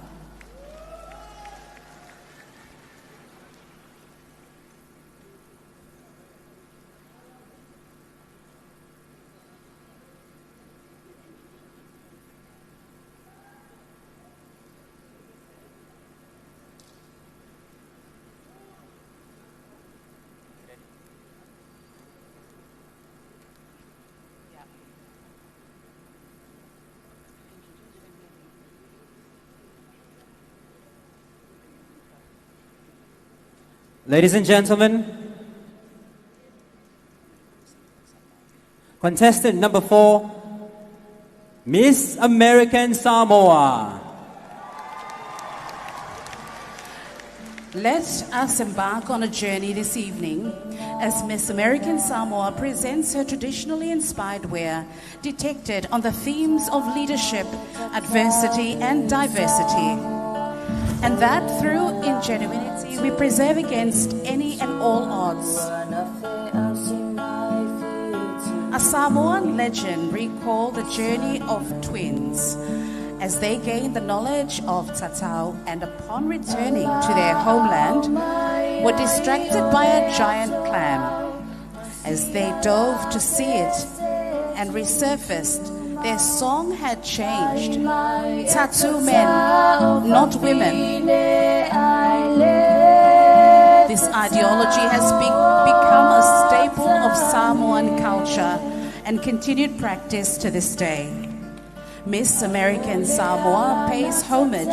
Ladies and gentlemen, contestant number 4, Miss American Samoa. Let us embark on a journey this evening as Miss American Samoa presents her traditionally inspired wear depicted on the themes of leadership, adversity, and diversity. And that through ingenuity we preserve against any and all odds. A Samoan legend recalled the journey of twins as they gained the knowledge of Tatau and upon returning to their homeland were distracted by a giant clam. As they dove to see it and resurfaced, their song had changed. Tattoo men, not women. This ideology has become a staple of Samoan culture and continued practice to this day. Miss American Samoa pays homage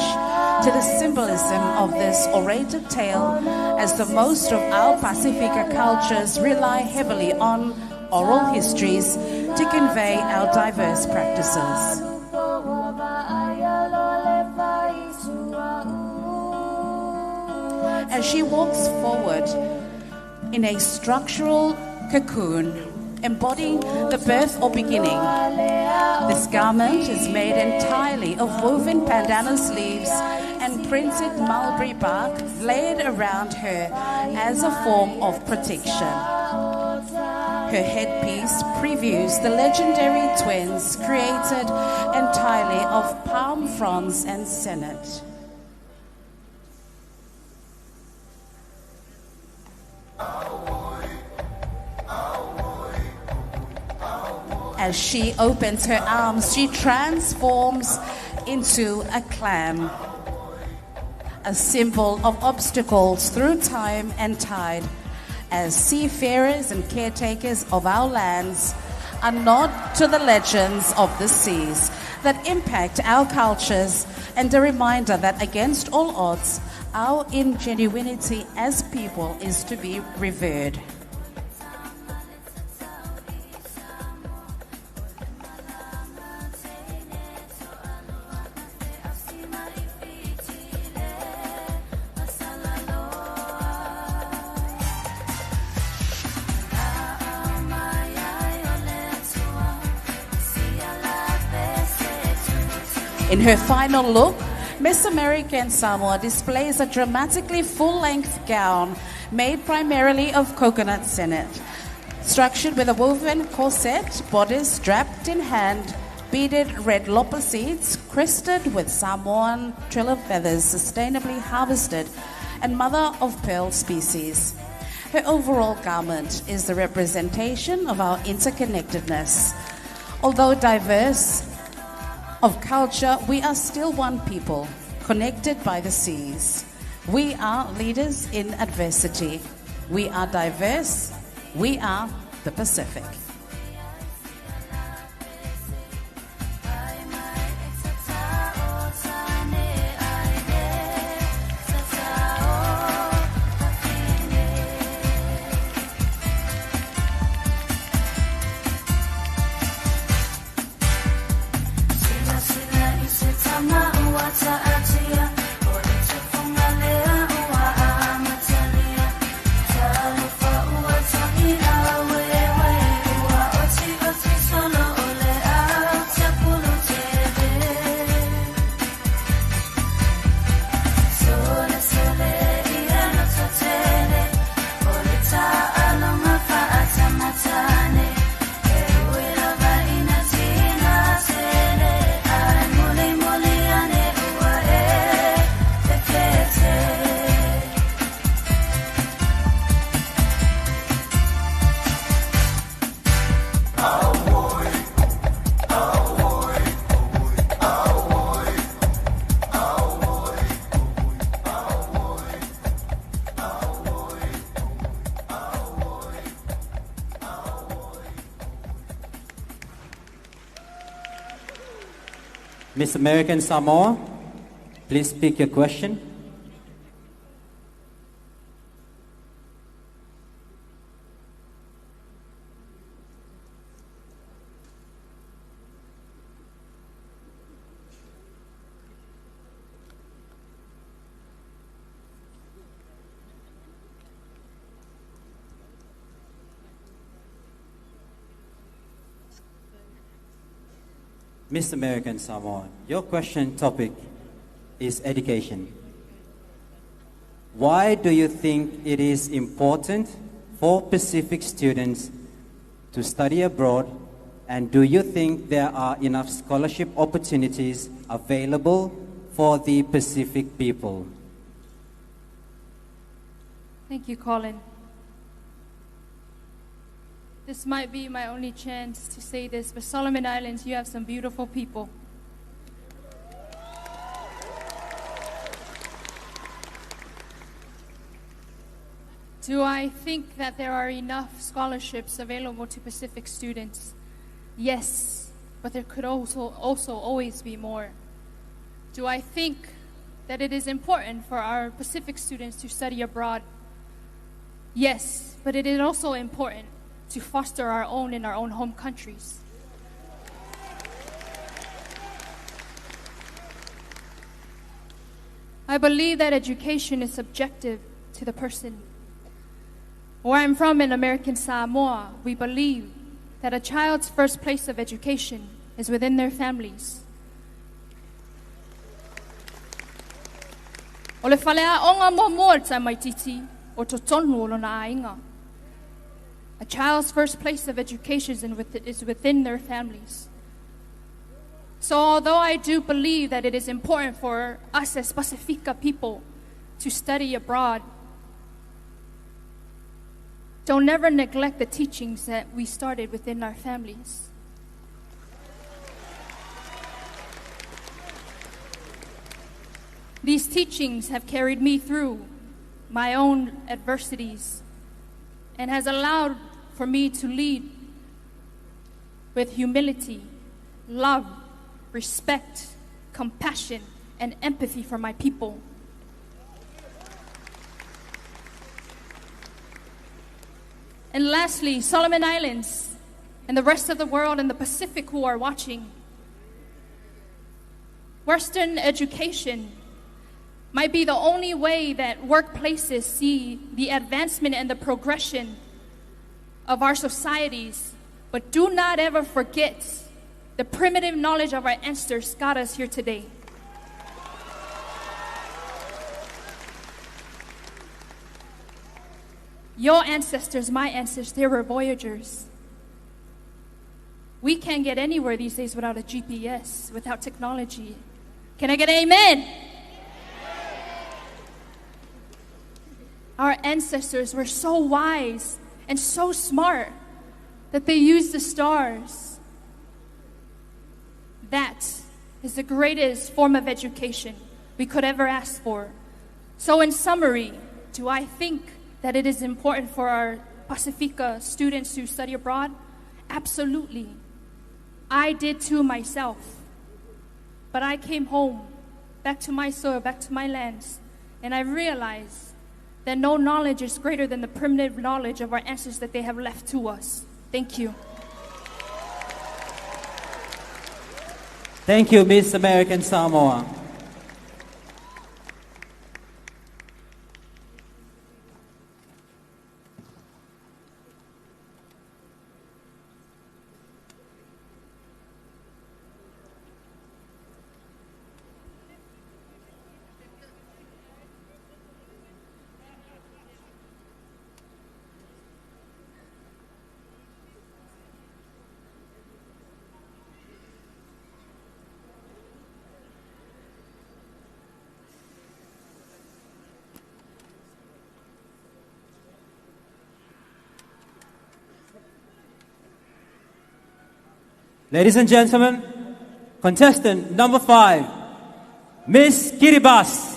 to the symbolism of this orated tale as the most of our Pacifica cultures rely heavily on oral histories to convey our diverse practices. As she walks forward in a structural cocoon embodying the birth or beginning, this garment is made entirely of woven pandana sleeves and printed mulberry bark laid around her as a form of protection. Her headpiece previews the legendary twins created entirely of palm fronds and sennet. As she opens her arms, she transforms into a clam, a symbol of obstacles through time and tide, as seafarers and caretakers of our lands, a nod to the legends of the seas that impact our cultures and a reminder that against all odds, our ingenuity as people is to be revered. In her final look, Miss American Samoa displays a dramatically full-length gown made primarily of coconut sennet, structured with a woven corset, bodice draped in hand, beaded red lopper seeds, crested with Samoan triller feathers sustainably harvested, and mother-of-pearl species. Her overall garment is the representation of our interconnectedness. Although diverse of culture, we are still one people, connected by the seas. We are leaders in adversity. We are diverse. We are the Pacific. Miss American Samoa, please speak your question. Miss American Samoa, your question topic is education. Why do you think it is important for Pacific students to study abroad, and do you think there are enough scholarship opportunities available for the Pacific people? Thank you, Colin. This might be my only chance to say this, but Solomon Islands, you have some beautiful people. Do I think that there are enough scholarships available to Pacific students? Yes, but there could also always be more. Do I think that it is important for our Pacific students to study abroad? Yes, but it is also important to foster our own in our own home countries. I believe that education is subjective to the person. Where I'm from in American Samoa, we believe that a child's first place of education is within their families. O le whalea onga mo mo ta mai titi o to tonu o lona ainga. A child's first place of education is within their families. So although I do believe that it is important for us as Pacifica people to study abroad, don't never neglect the teachings that we started within our families. These teachings have carried me through my own adversities and has allowed for me to lead with humility, love, respect, compassion, and empathy for my people. And lastly, Solomon Islands and the rest of the world and the Pacific who are watching, Western education might be the only way that workplaces see the advancement and the progression of our societies. But do not ever forget the primitive knowledge of our ancestors got us here today. Your ancestors, my ancestors, they were voyagers. We can't get anywhere these days without a GPS, without technology. Can I get an amen? Our ancestors were so wise and so smart that they used the stars. That is the greatest form of education we could ever ask for. So in summary, do I think that it is important for our Pacifica students to study abroad? Absolutely. I did too myself. But I came home, back to my soil, back to my lands, and I realized that no knowledge is greater than the primitive knowledge of our ancestors that they have left to us. Thank you. Thank you, Miss American Samoa. Ladies and gentlemen, contestant number 5, Miss Kiribati.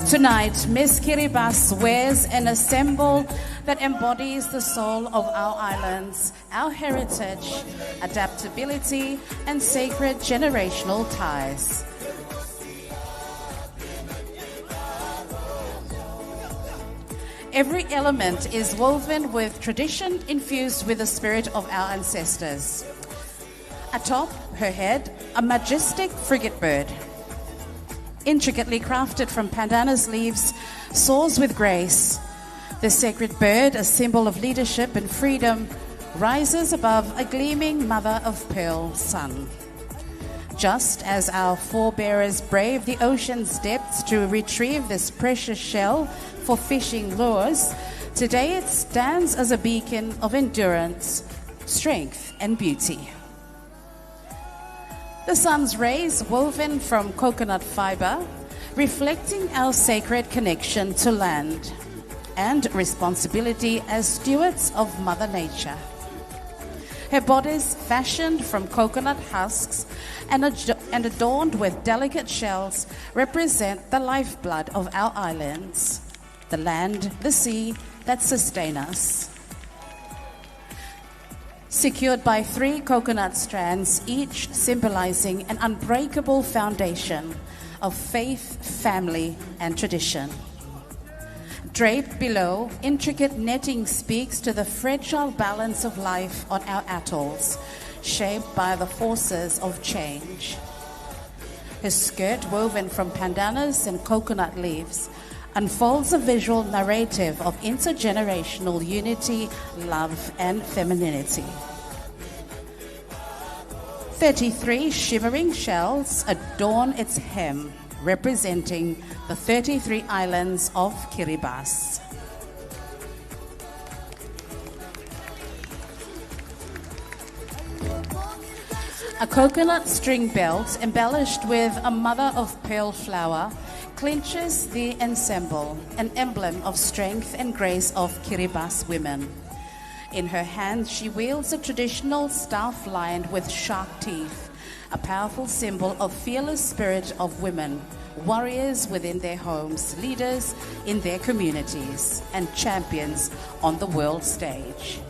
Tonight, Miss Kiribati wears an ensemble that embodies the soul of our islands, our heritage, adaptability, and sacred generational ties. Every element is woven with tradition infused with the spirit of our ancestors. Atop her head, a majestic frigate bird, intricately crafted from pandanus leaves, soars with grace. The sacred bird, a symbol of leadership and freedom, rises above a gleaming mother-of-pearl sun. Just as our forebears braved the ocean's depths to retrieve this precious shell for fishing lures, today it stands as a beacon of endurance, strength, and beauty. The sun's rays, woven from coconut fiber, reflecting our sacred connection to land and responsibility as stewards of Mother Nature. Her bodies, fashioned from coconut husks and adorned with delicate shells, represent the lifeblood of our islands, the land, the sea that sustain us. Secured by 3 coconut strands, each symbolizing an unbreakable foundation of faith, family, and tradition. Draped below, intricate netting speaks to the fragile balance of life on our atolls, shaped by the forces of change. Her skirt, woven from pandanus and coconut leaves, unfolds a visual narrative of intergenerational unity, love, and femininity. 33 shimmering shells adorn its hem, representing the 33 islands of Kiribati. A coconut string belt embellished with a mother-of-pearl flower clinches the ensemble, an emblem of strength and grace of Kiribati women. In her hand, she wields a traditional staff lined with shark teeth, a powerful symbol of fearless spirit of women, warriors within their homes, leaders in their communities, and champions on the world stage.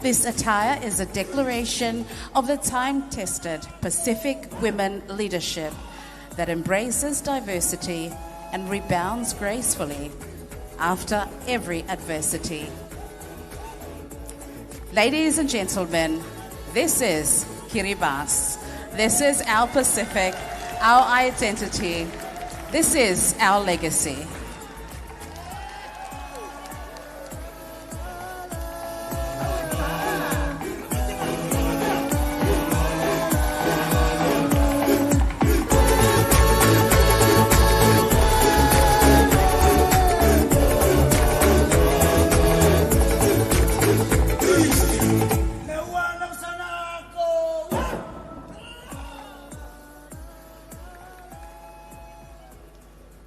This attire is a declaration of the time-tested Pacific women leadership that embraces diversity and rebounds gracefully after every adversity. Ladies and gentlemen, this is Kiribati. This is our Pacific, our identity. This is our legacy.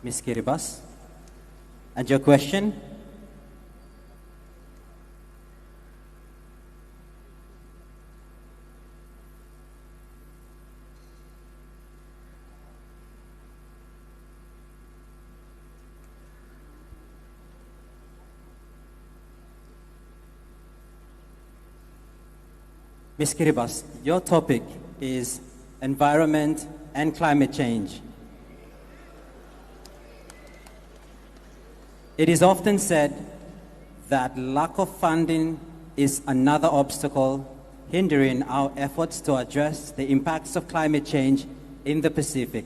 Ms. Kiribati. And your question? Ms. Kiribati, your topic is environment and climate change. It is often said that lack of funding is another obstacle hindering our efforts to address the impacts of climate change in the Pacific.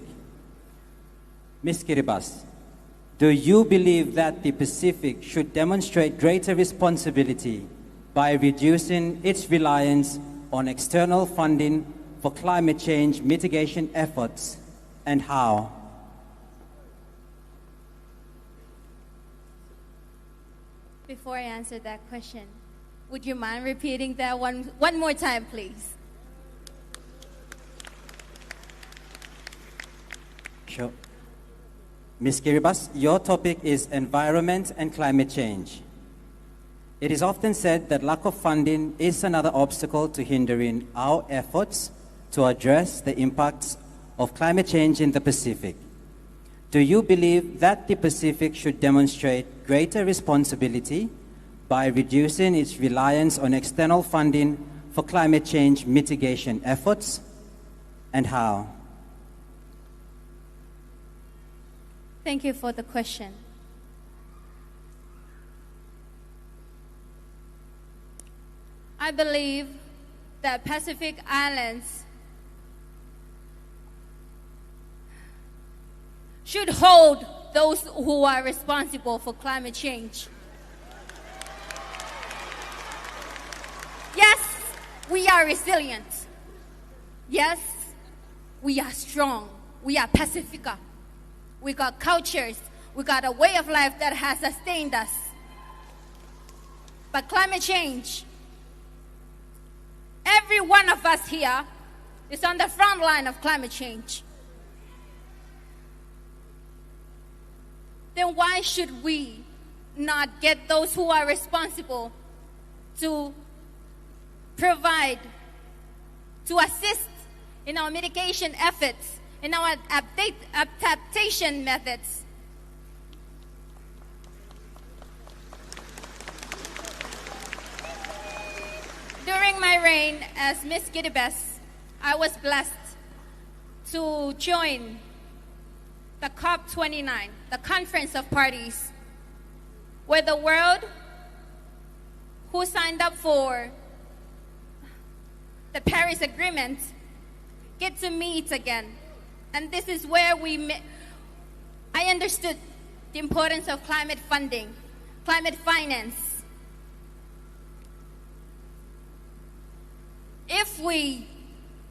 Ms. Kiribati, do you believe that the Pacific should demonstrate greater responsibility by reducing its reliance on external funding for climate change mitigation efforts, and how? Before I answer that question, would you mind repeating that one more time, please? Sure. Ms. Kiribati, your topic is environment and climate change. It is often said that lack of funding is another obstacle to hindering our efforts to address the impacts of climate change in the Pacific. Do you believe that the Pacific should demonstrate greater responsibility by reducing its reliance on external funding for climate change mitigation efforts, and how? Thank you for the question. I believe that Pacific Islands should hold those who are responsible for climate change. Yes, we are resilient. Yes, we are strong. We are Pacifica. We got cultures. We got a way of life that has sustained us. But climate change, every one of us here is on the front line of climate change. Then why should we not get those who are responsible to provide, to assist in our mitigation efforts, in our adaptation methods? During my reign as Miss Kiribati, I was blessed to join the COP29, the Conference of Parties, where the world who signed up for the Paris Agreement get to meet again. And this is where I understood the importance of climate funding, climate finance. If we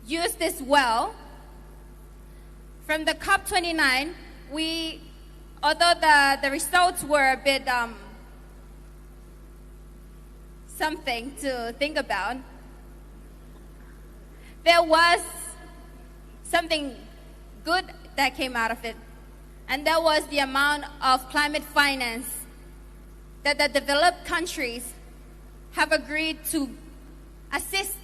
use this well, from the COP29, although the results were a bit something to think about, there was something good that came out of it. And that was the amount of climate finance that the developed countries have agreed to assist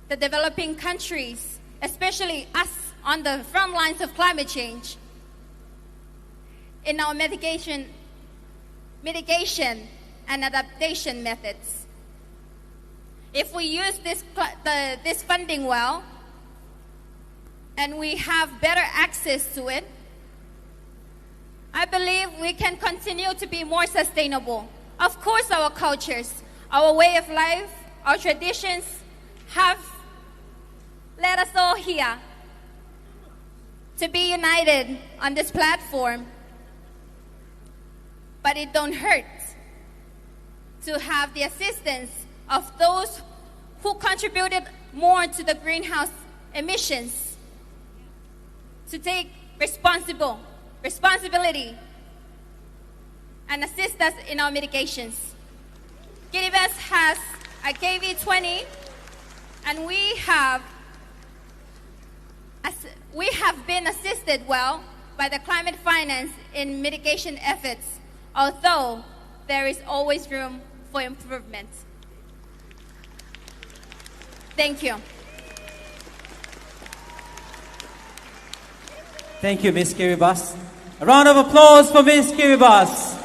the developing countries, especially us on the front lines of climate change, in our mitigation and adaptation methods. If we use this funding well, and we have better access to it, I believe we can continue to be more sustainable. Of course, our cultures, our way of life, our traditions have led us all here to be united on this platform. But it don't hurt to have the assistance of those who contributed more to the greenhouse emissions, to take responsibility and assist us in our mitigations. Kiribati has a KV20, and we have been assisted well by the climate finance in mitigation efforts, although there is always room for improvement. Thank you. Thank you, Ms. Kiribati. A round of applause for Ms. Kiribati.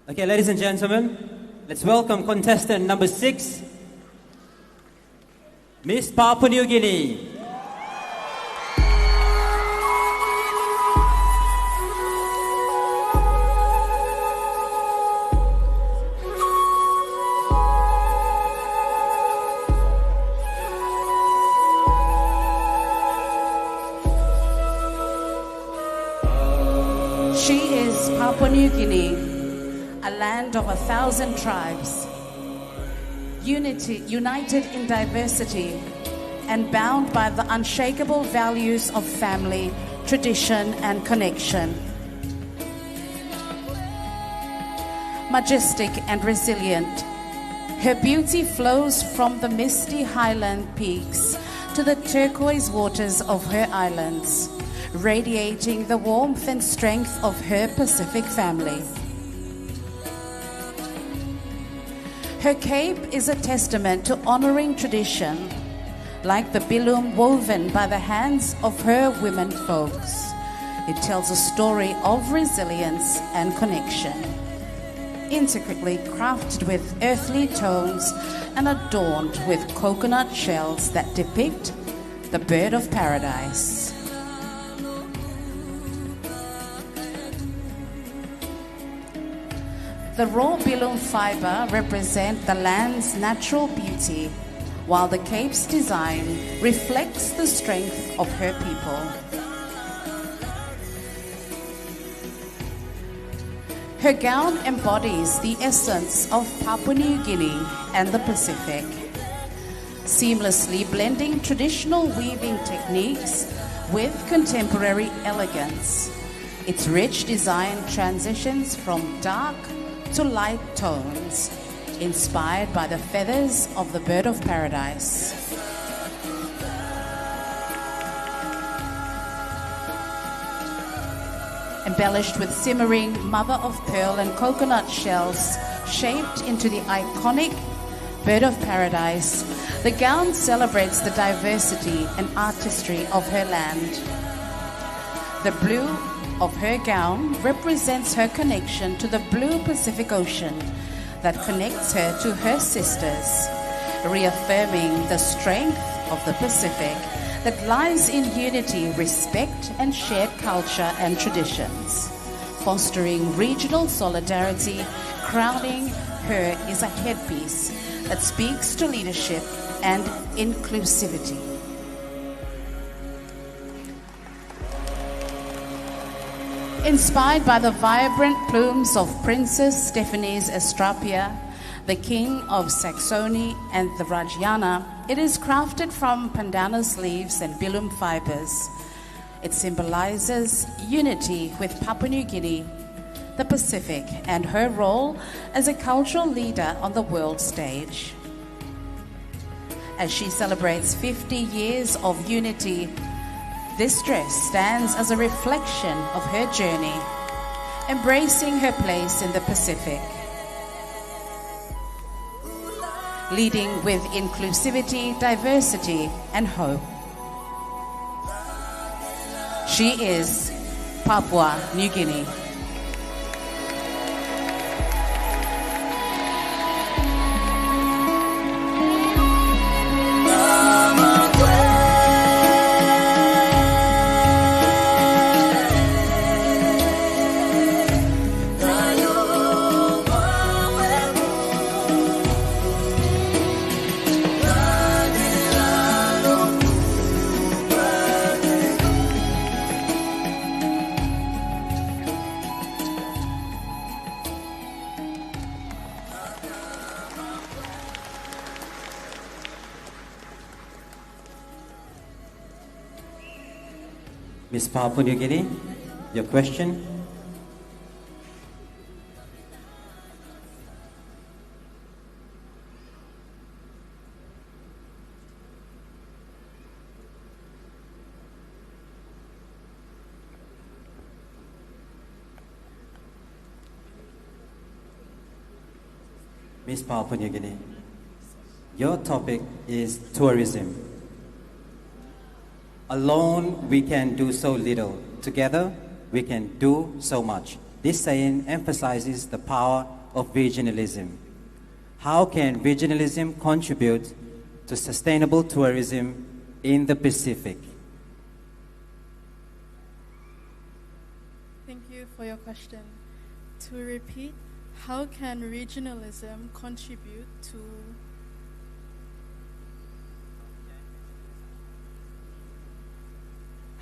Okay, ladies and gentlemen, let's welcome contestant number 6, Miss Papua New Guinea. She is Papua New Guinea, a land of 1,000 tribes, united in diversity and bound by the unshakable values of family, tradition and connection. Majestic and resilient, her beauty flows from the misty highland peaks to the turquoise waters of her islands, radiating the warmth and strength of her Pacific family. Her cape is a testament to honoring tradition, like the bilum woven by the hands of her women folks. It tells a story of resilience and connection, intricately crafted with earthly tones and adorned with coconut shells that depict the bird of paradise. The raw bilum fiber represents the land's natural beauty, while the cape's design reflects the strength of her people. Her gown embodies the essence of Papua New Guinea and the Pacific, seamlessly blending traditional weaving techniques with contemporary elegance. Its rich design transitions from dark to light tones, inspired by the feathers of the bird of paradise. Embellished with simmering mother-of-pearl and coconut shells shaped into the iconic bird of paradise, the gown celebrates the diversity and artistry of her land. The blue of her gown represents her connection to the blue Pacific Ocean that connects her to her sisters, reaffirming the strength of the Pacific that lies in unity, respect, and shared culture and traditions. Fostering regional solidarity, crowning her is a headpiece that speaks to leadership and inclusivity. Inspired by the vibrant plumes of Princess Stephanie's Estrapia, the King of Saxony and the Rajana, it is crafted from pandanus leaves and bilum fibers. It symbolizes unity with Papua New Guinea, the Pacific, and her role as a cultural leader on the world stage. As she celebrates 50 years of unity, this dress stands as a reflection of her journey, embracing her place in the Pacific, leading with inclusivity, diversity, and hope. She is Papua New Guinea. Miss Papua New Guinea, your question? Miss Papua New Guinea, your topic is tourism. Alone, we can do so little. Together, we can do so much. This saying emphasizes the power of regionalism. How can regionalism contribute to sustainable tourism in the Pacific? Thank you for your question. To repeat, how can regionalism contribute to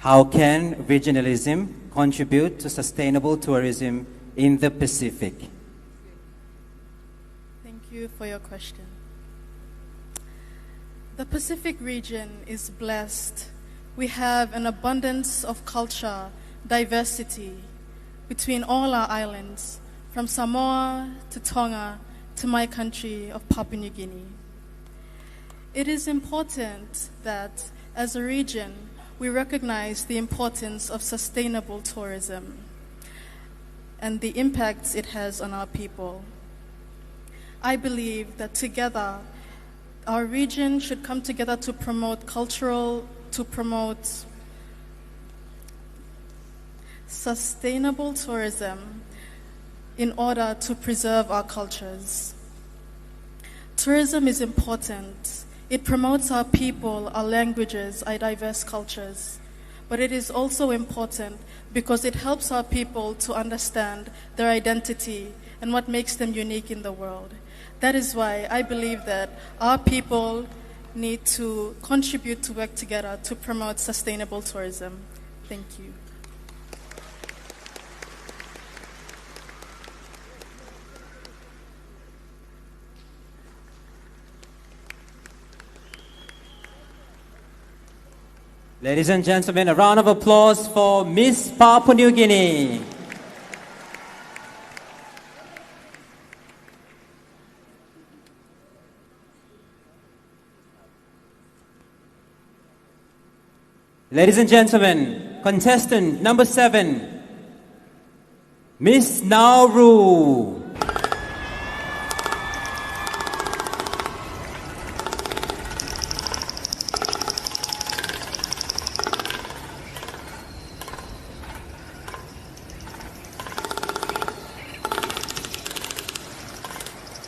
How can regionalism contribute to sustainable tourism in the Pacific? Thank you for your question. The Pacific region is blessed. We have an abundance of culture, diversity between all our islands, from Samoa to Tonga to my country of Papua New Guinea. It is important that, as a region, we recognize the importance of sustainable tourism and the impacts it has on our people. I believe that together, our region should come together to promote sustainable tourism in order to preserve our cultures. Tourism is important. It promotes our people, our languages, our diverse cultures. But it is also important because it helps our people to understand their identity and what makes them unique in the world. That is why I believe that our people need to contribute to work together to promote sustainable tourism. Thank you. Ladies and gentlemen, a round of applause for Miss Papua New Guinea. Ladies and gentlemen, contestant number 7, Miss Nauru.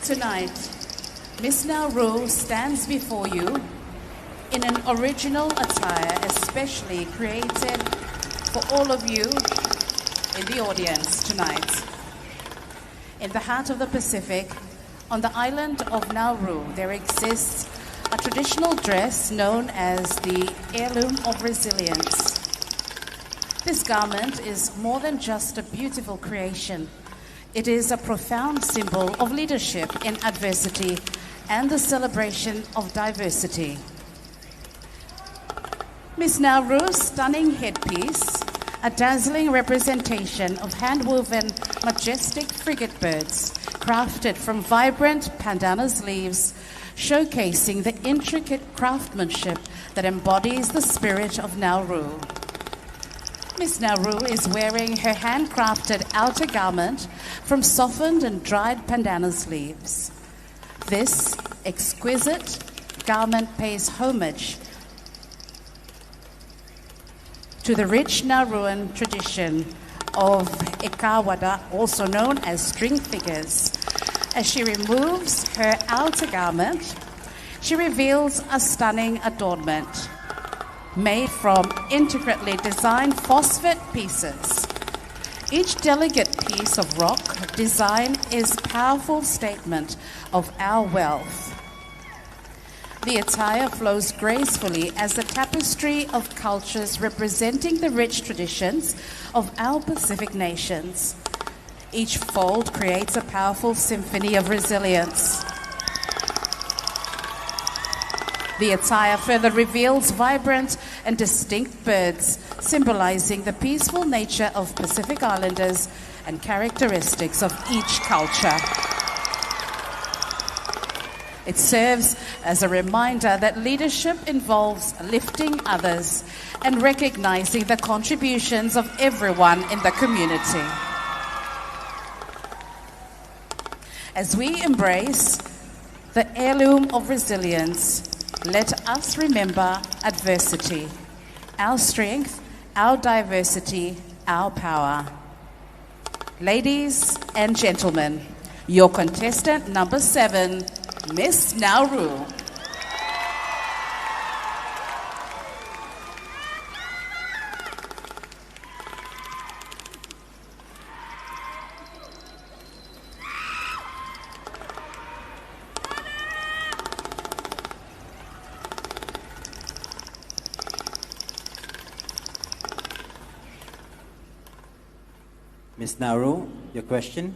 Tonight, Miss Nauru stands before you in an original attire especially created for all of you in the audience tonight. In the heart of the Pacific, on the island of Nauru, there exists a traditional dress known as the Heirloom of Resilience. This garment is more than just a beautiful creation. It is a profound symbol of leadership in adversity and the celebration of diversity. Miss Nauru's stunning headpiece, a dazzling representation of hand-woven majestic frigate birds crafted from vibrant pandanus leaves, showcasing the intricate craftsmanship that embodies the spirit of Nauru. Miss Nauru is wearing her handcrafted outer garment from softened and dried pandanus leaves. This exquisite garment pays homage to the rich Nauruan tradition of ekawada, also known as string figures. As she removes her outer garment, she reveals a stunning adornment made from intricately designed phosphate pieces. Each delicate piece of rock design is a powerful statement of our wealth. The attire flows gracefully as a tapestry of cultures representing the rich traditions of our Pacific nations. Each fold creates a powerful symphony of resilience. The attire further reveals vibrant and distinct birds symbolizing the peaceful nature of Pacific Islanders and characteristics of each culture. It serves as a reminder that leadership involves lifting others and recognizing the contributions of everyone in the community. As we embrace the heirloom of resilience, let us remember adversity, our strength, our diversity, our power. Ladies and gentlemen, your contestant number 7, Miss Nauru. Ms. Nauru, your question?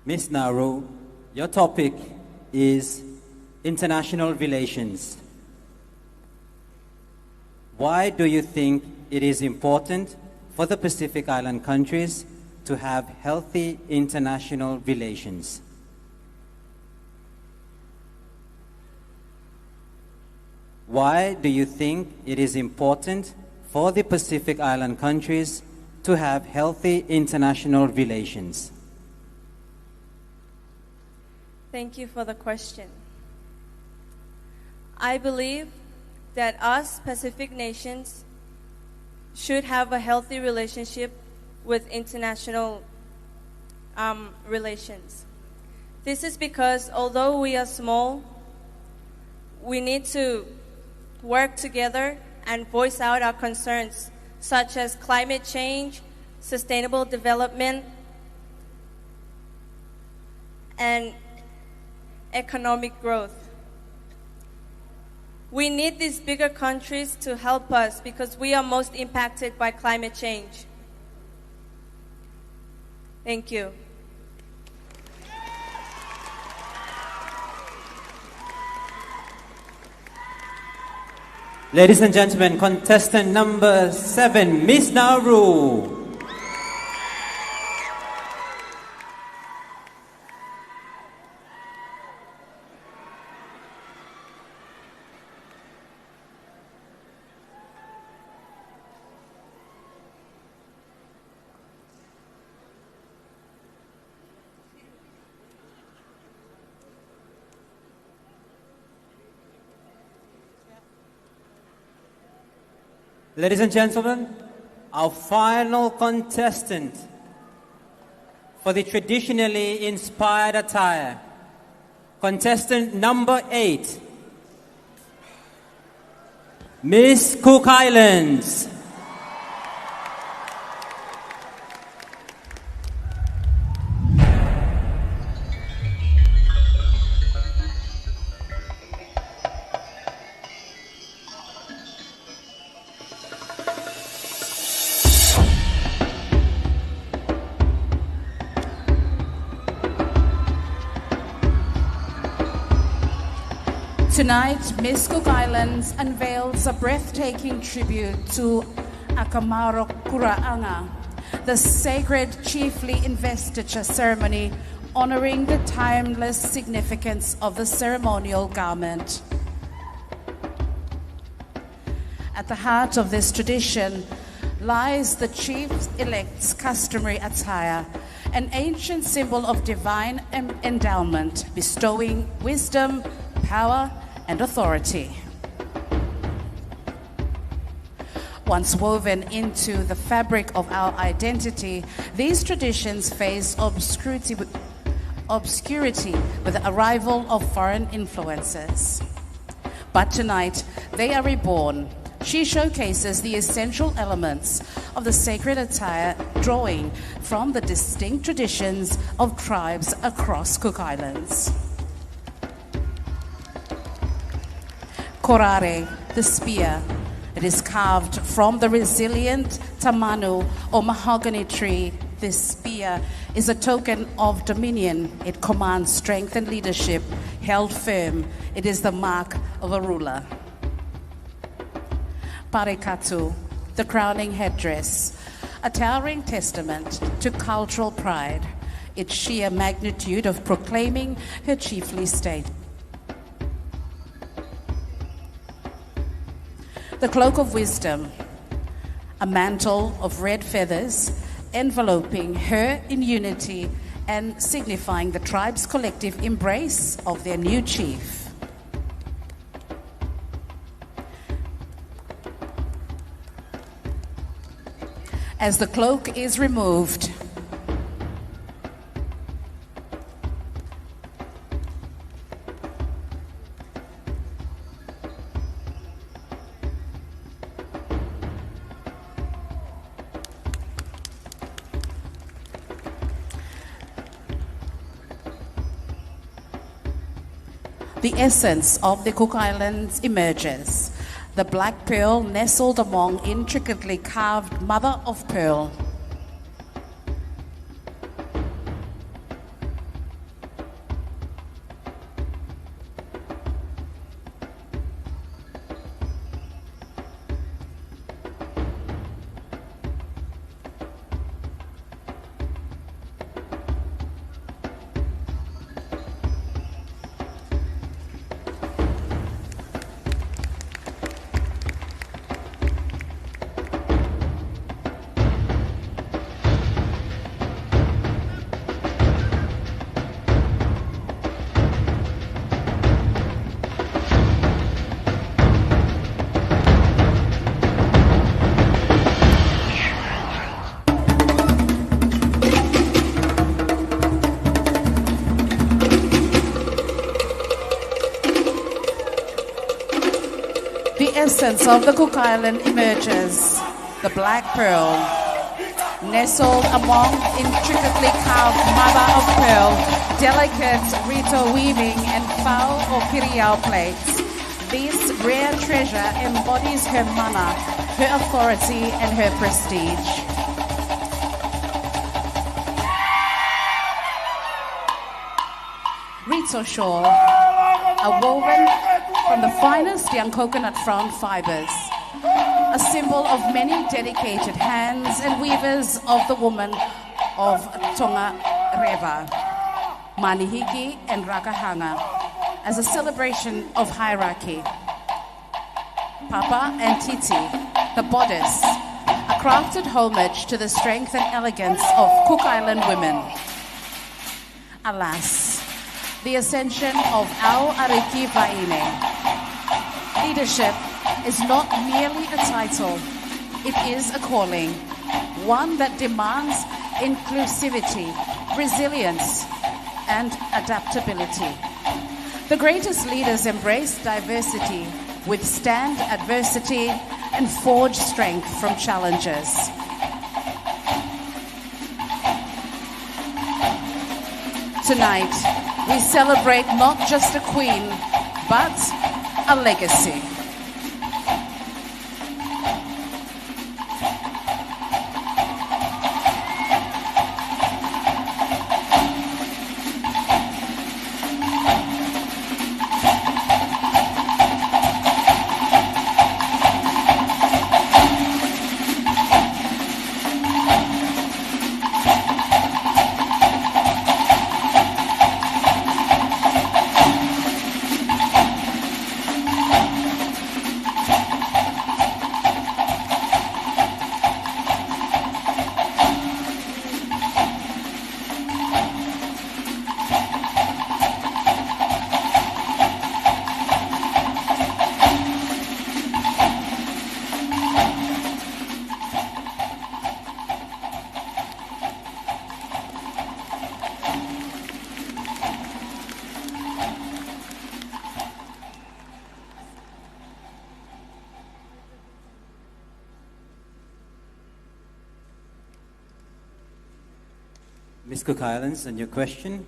Ms. Nauru, your topic is international relations. Why do you think it is important for the Pacific Island countries to have healthy international relations? Why do you think it is important for the Pacific Island countries to have healthy international relations? Thank you for the question. I believe that us Pacific nations should have a healthy relationship with international relations. This is because although we are small, we need to work together and voice out our concerns, such as climate change, sustainable development, and economic growth. We need these bigger countries to help us because we are most impacted by climate change. Thank you. Ladies and gentlemen, contestant number 7, Miss Nauru. Ladies and gentlemen, our final contestant for the traditionally inspired attire, contestant number 8, Miss Cook Islands. Tonight, Miss Cook Islands unveils a breathtaking tribute to Akamaro Kuraanga, the sacred chiefly investiture ceremony honoring the timeless significance of the ceremonial garment. At the heart of this tradition lies the chief-elect's customary attire, an ancient symbol of divine endowment, bestowing wisdom, power, and authority. Once woven into the fabric of our identity, these traditions face obscurity with the arrival of foreign influences. But tonight, they are reborn. She showcases the essential elements of the sacred attire, drawing from the distinct traditions of tribes across Cook Islands. Korare, the spear, It is carved from the resilient tamanu or mahogany tree. This spear is a token of dominion. It commands strength and leadership. Held firm, it is the mark of a ruler. Parekatu, the crowning headdress, a towering testament to cultural pride, its sheer magnitude of proclaiming her chiefly state. The cloak of wisdom, a mantle of red feathers, enveloping her in unity and signifying the tribe's collective embrace of their new chief. As the cloak is removed, the essence of the Cook Islands emerges. The black pearl nestled among intricately carved mother of pearl. The essence of the Cook Island emerges, the black pearl, nestled among intricately carved mother of pearl, delicate rito weaving and foul or piriao plates. This rare treasure embodies her mana, her authority and her prestige. Rito shawl, a woven from the finest young coconut frond fibers, a symbol of many dedicated hands and weavers of the woman of Tonga Reva, Manihiki and Rakahanga, as a celebration of hierarchy. Papa and Titi, the bodice, a crafted homage to the strength and elegance of Cook Island women. Alas, the ascension of Au Ariki Vaine. Leadership is not merely a title, it is a calling, one that demands inclusivity, resilience, and adaptability. The greatest leaders embrace diversity, withstand adversity, and forge strength from challenges. Tonight, we celebrate not just a queen, but a legacy. Miss Cook Islands, and your question?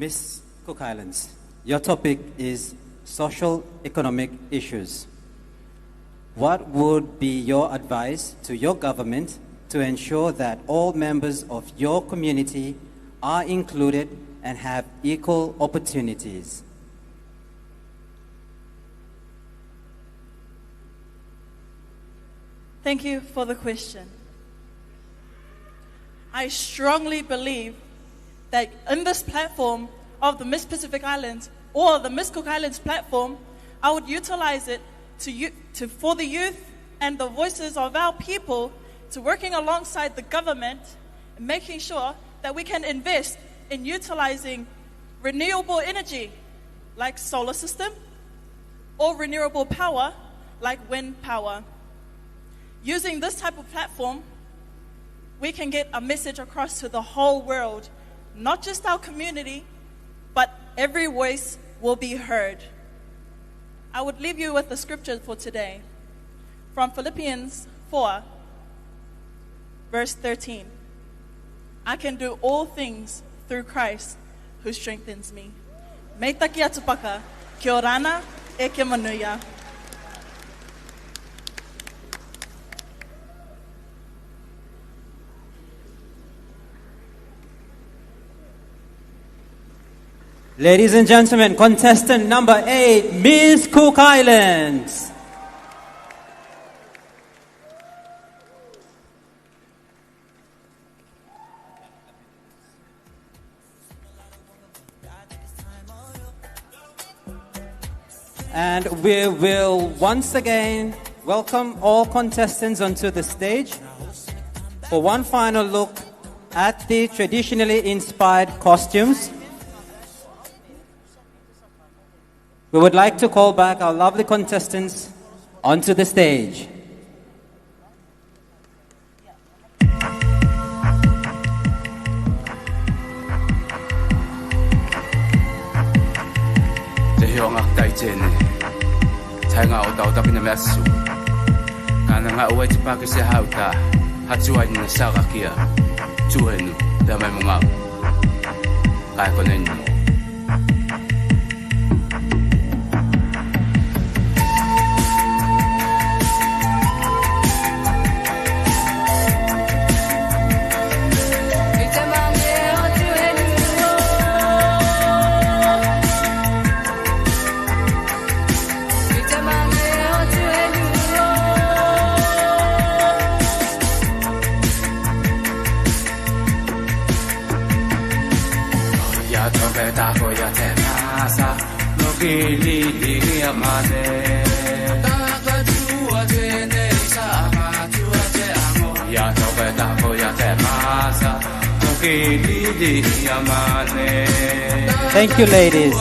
Miss Cook Islands, your topic is social economic issues. What would be your advice to your government to ensure that all members of your community are included and have equal opportunities? Thank you for the question. I strongly believe that in this platform of the Miss Pacific Islands or the Miss Cook Islands platform, I would utilize it for the youth and the voices of our people to working alongside the government and making sure that we can invest in utilizing renewable energy like solar system or renewable power like wind power. Using this type of platform, we can get a message across to the whole world, not just our community, but every voice will be heard. I would leave you with the scripture for today from Philippians 4, verse 13. I can do all things through Christ who strengthens me. Me taki atu paka, kia orana e ke manuia. Ladies and gentlemen, contestant number 8, Miss Cook Islands. And we will once again welcome all contestants onto the stage for one final look at the traditionally inspired costumes. We would like to call back our lovely contestants onto the stage. Thank you, ladies.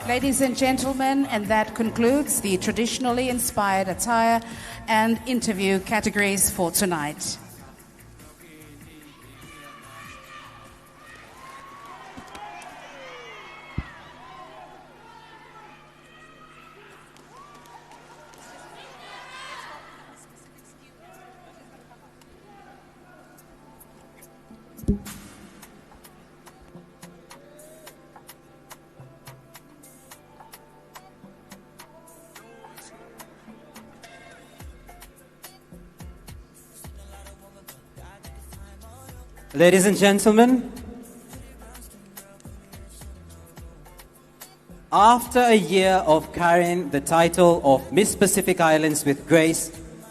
Ladies and gentlemen, and that concludes the traditionally inspired attire and interview categories for tonight. Ladies and gentlemen, after a year of carrying the title of Miss Pacific Islands with grace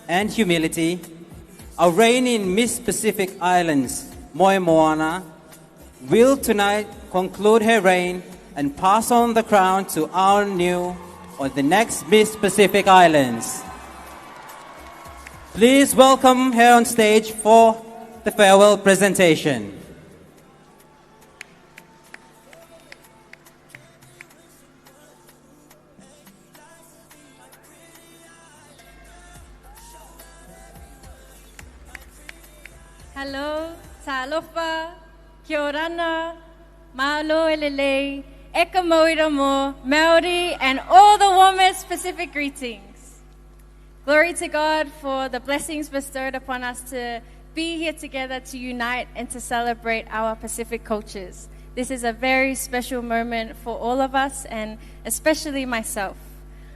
and humility, our reigning Miss Pacific Islands, Moe Moana, will tonight conclude her reign and pass on the crown to our new or the next Miss Pacific Islands. Please welcome her on stage for the farewell presentation. Hello, talofa, kia orana, Malo elele, eka moiramo, Maori, and all the warmest Pacific greetings. Glory to God for the blessings bestowed upon us to be here together to unite and to celebrate our Pacific cultures. This is a very special moment for all of us, and especially myself.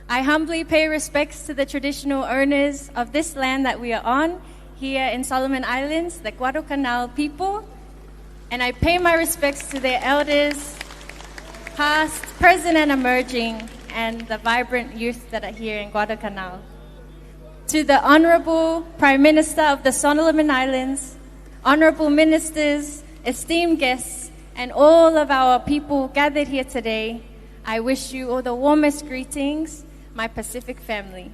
I humbly pay respects to the traditional owners of this land that we are on, here in Solomon Islands, the Guadalcanal people, and I pay my respects to their elders, past, present, and emerging, and the vibrant youth that are here in Guadalcanal. To the Honorable Prime Minister of the Solomon Islands, honorable ministers, esteemed guests, and all of our people gathered here today, I wish you all the warmest greetings, my Pacific family.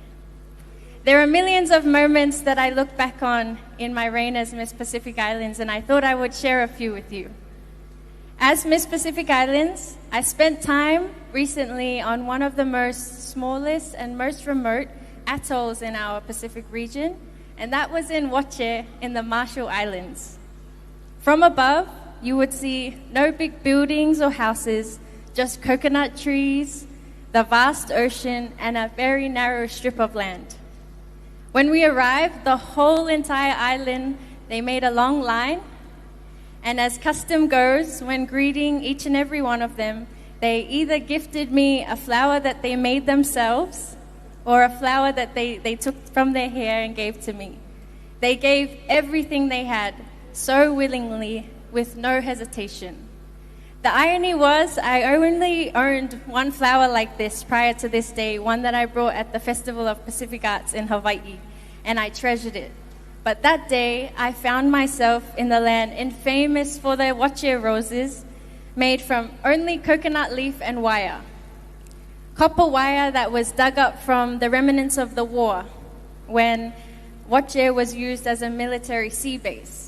There are millions of moments that I look back on in my reign as Miss Pacific Islands, and I thought I would share a few with you. As Miss Pacific Islands, I spent time recently on one of the most smallest and most remote atolls in our Pacific region, and that was in Wache in the Marshall Islands. From above, you would see no big buildings or houses, just coconut trees, the vast ocean, and a very narrow strip of land. When we arrived, the whole entire island, they made a long line, and as custom goes, when greeting each and every one of them, they either gifted me a flower that they made themselves or a flower that they took from their hair and gave to me. They gave everything they had so willingly, with no hesitation. The irony was I only owned one flower like this prior to this day, one that I brought at the Festival of Pacific Arts in Hawaii, and I treasured it. But that day, I found myself in the land infamous for their Wache roses, made from only coconut leaf and wire. Copper wire that was dug up from the remnants of the war, when Wache was used as a military sea base.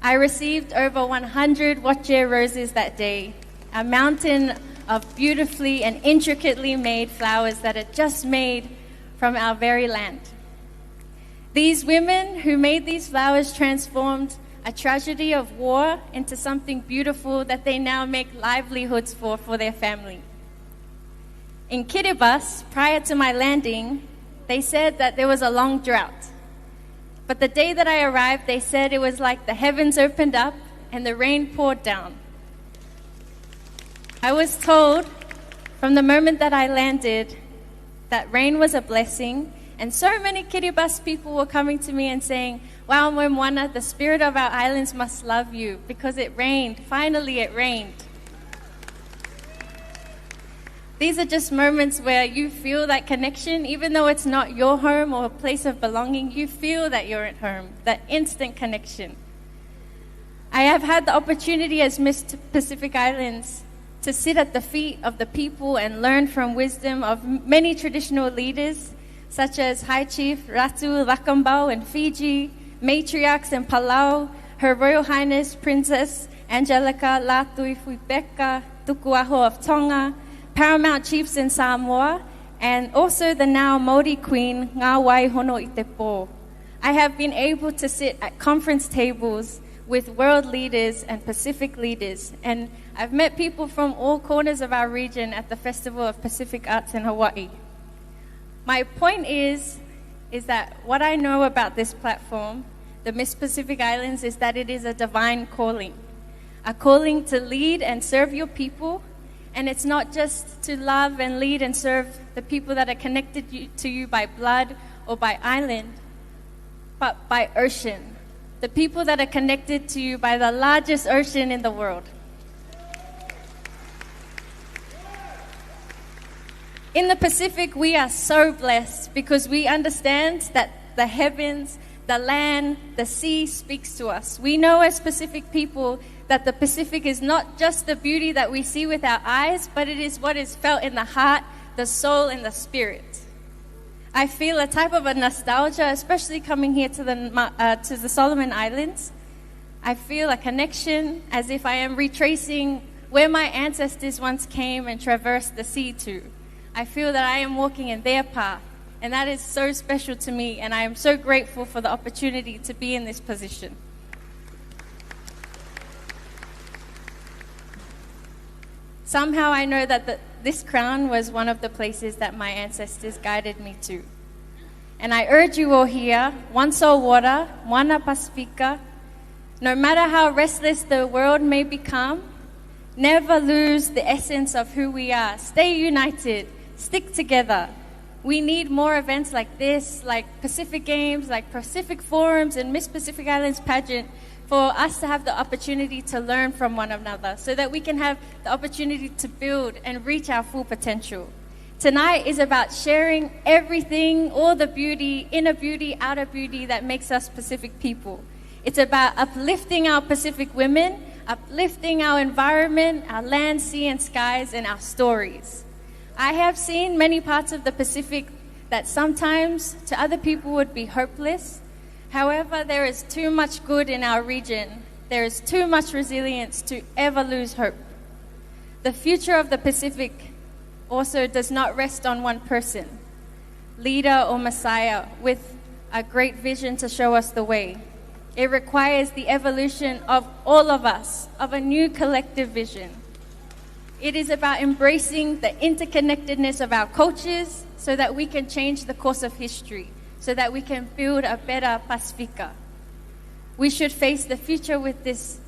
I received over 100 Wache roses that day, a mountain of beautifully and intricately made flowers that are just made from our very land. These women who made these flowers transformed a tragedy of war into something beautiful that they now make livelihoods for their family. In Kiribati, prior to my landing, they said that there was a long drought. But the day that I arrived, they said it was like the heavens opened up and the rain poured down. I was told from the moment that I landed that rain was a blessing, and so many Kiribati people were coming to me and saying, "Wow, Moana, the spirit of our islands must love you because it rained. Finally, it rained." These are just moments where you feel that connection, even though it's not your home or a place of belonging, you feel that you're at home, that instant connection. I have had the opportunity as Miss Pacific Islands to sit at the feet of the people and learn from wisdom of many traditional leaders, such as High Chief Ratu Rakambau in Fiji, matriarchs in Palau, Her Royal Highness Princess Angelica Latui Fuibeka Tukuaho of Tonga, paramount chiefs in Samoa, and also the now Māori Queen, Ngā Waihono i te Pō. I have been able to sit at conference tables with world leaders and Pacific leaders, and I've met people from all corners of our region at the Festival of Pacific Arts in Hawaii. My point is that what I know about this platform, the Miss Pacific Islands, is that it is a divine calling, a calling to lead and serve your people. And it's not just to love and lead and serve the people that are connected to you by blood or by island, but by ocean. The people that are connected to you by the largest ocean in the world. In the Pacific, we are so blessed because we understand that the heavens, the land, the sea speaks to us. We know as Pacific people that the Pacific is not just the beauty that we see with our eyes, but it is what is felt in the heart, the soul, and the spirit. I feel a type of a nostalgia, especially coming here to the Solomon Islands. I feel a connection as if I am retracing where my ancestors once came and traversed the sea to. I feel that I am walking in their path, and that is so special to me, and I am so grateful for the opportunity to be in this position. Somehow I know that this crown was one of the places that my ancestors guided me to. And I urge you all here, one soul water, Moana Pacifica, no matter how restless the world may become, never lose the essence of who we are. Stay united, stick together. We need more events like this, like Pacific Games, like Pacific Forums and Miss Pacific Islands Pageant, for us to have the opportunity to learn from one another so that we can have the opportunity to build and reach our full potential. Tonight is about sharing everything, all the beauty, inner beauty, outer beauty that makes us Pacific people. It's about uplifting our Pacific women, uplifting our environment, our land, sea, and skies, and our stories. I have seen many parts of the Pacific that sometimes to other people would be hopeless. However, there is too much good in our region. There is too much resilience to ever lose hope. The future of the Pacific also does not rest on one person, leader or messiah, with a great vision to show us the way. It requires the evolution of all of us, of a new collective vision. It is about embracing the interconnectedness of our cultures so that we can change the course of history, so that we can build a better Pacifica. We should face the future with this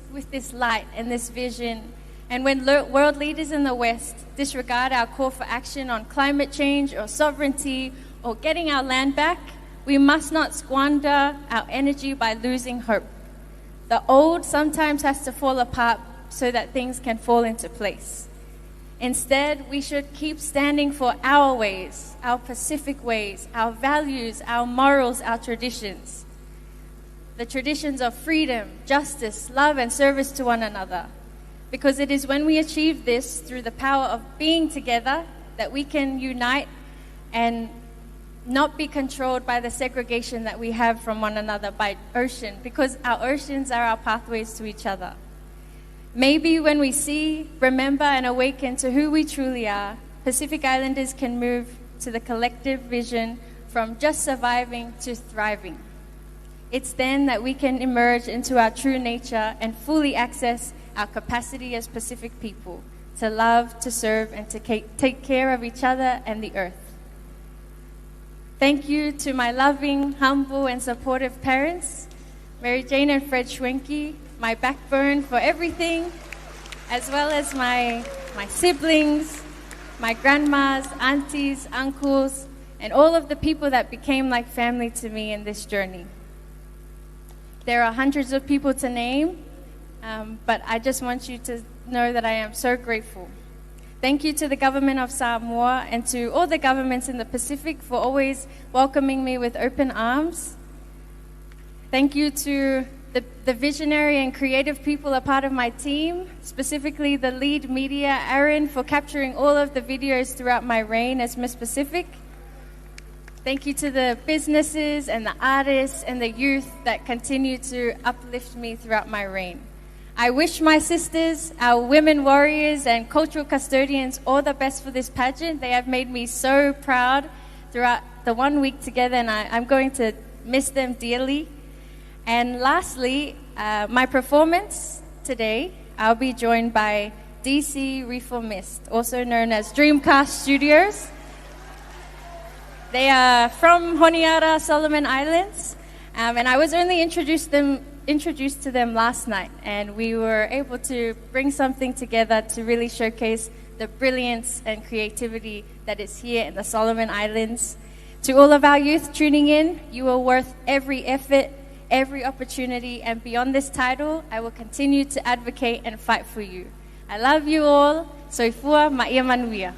light and this vision. And when world leaders in the West disregard our call for action on climate change or sovereignty or getting our land back, we must not squander our energy by losing hope. The old sometimes has to fall apart so that things can fall into place. Instead, we should keep standing for our ways, our Pacific ways, our values, our morals, our traditions. The traditions of freedom, justice, love, and service to one another. Because it is when we achieve this through the power of being together that we can unite and not be controlled by the segregation that we have from one another by ocean, because our oceans are our pathways to each other. Maybe when we see, remember, and awaken to who we truly are, Pacific Islanders can move to the collective vision from just surviving to thriving. It's then that we can emerge into our true nature and fully access our capacity as Pacific people to love, to serve, and to take care of each other and the earth. Thank you to my loving, humble, and supportive parents, Mary Jane and Fred Schwenke, my backbone for everything, as well as my siblings, my grandmas, aunties, uncles, and all of the people that became like family to me in this journey. There are hundreds of people to name, but I just want you to know that I am so grateful. Thank you to the government of Samoa and to all the governments in the Pacific for always welcoming me with open arms. Thank you to the visionary and creative people a part of my team, specifically the lead media, Aaron, for capturing all of the videos throughout my reign as Miss Pacific. Thank you to the businesses and the artists and the youth that continue to uplift me throughout my reign. I wish my sisters, our women warriors and cultural custodians all the best for this pageant. They have made me so proud throughout the 1 week together, and I'm going to miss them dearly. And lastly, my performance today, I'll be joined by DC Reformist, also known as Dreamcast Studios. They are from Honiara, Solomon Islands, and I was only introduced to them last night, and we were able to bring something together to really showcase the brilliance and creativity that is here in the Solomon Islands. To all of our youth tuning in, you are worth every effort, every opportunity, and beyond this title, I will continue to advocate and fight for you. I love you all. Soifua ma'ia manuia.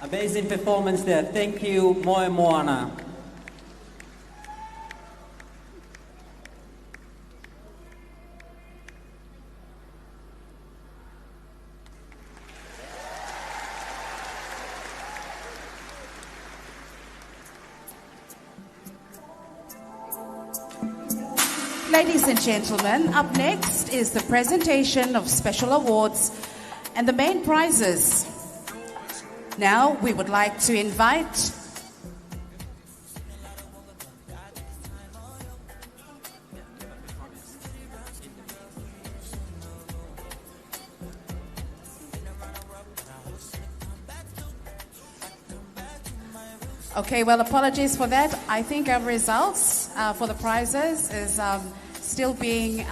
Amazing performance there. Thank you, Moe Moana. Ladies and gentlemen, up next is the presentation of special awards and the main prizes. Now we would like to invite Okay, well, apologies for that. I think our results for the prizes is still being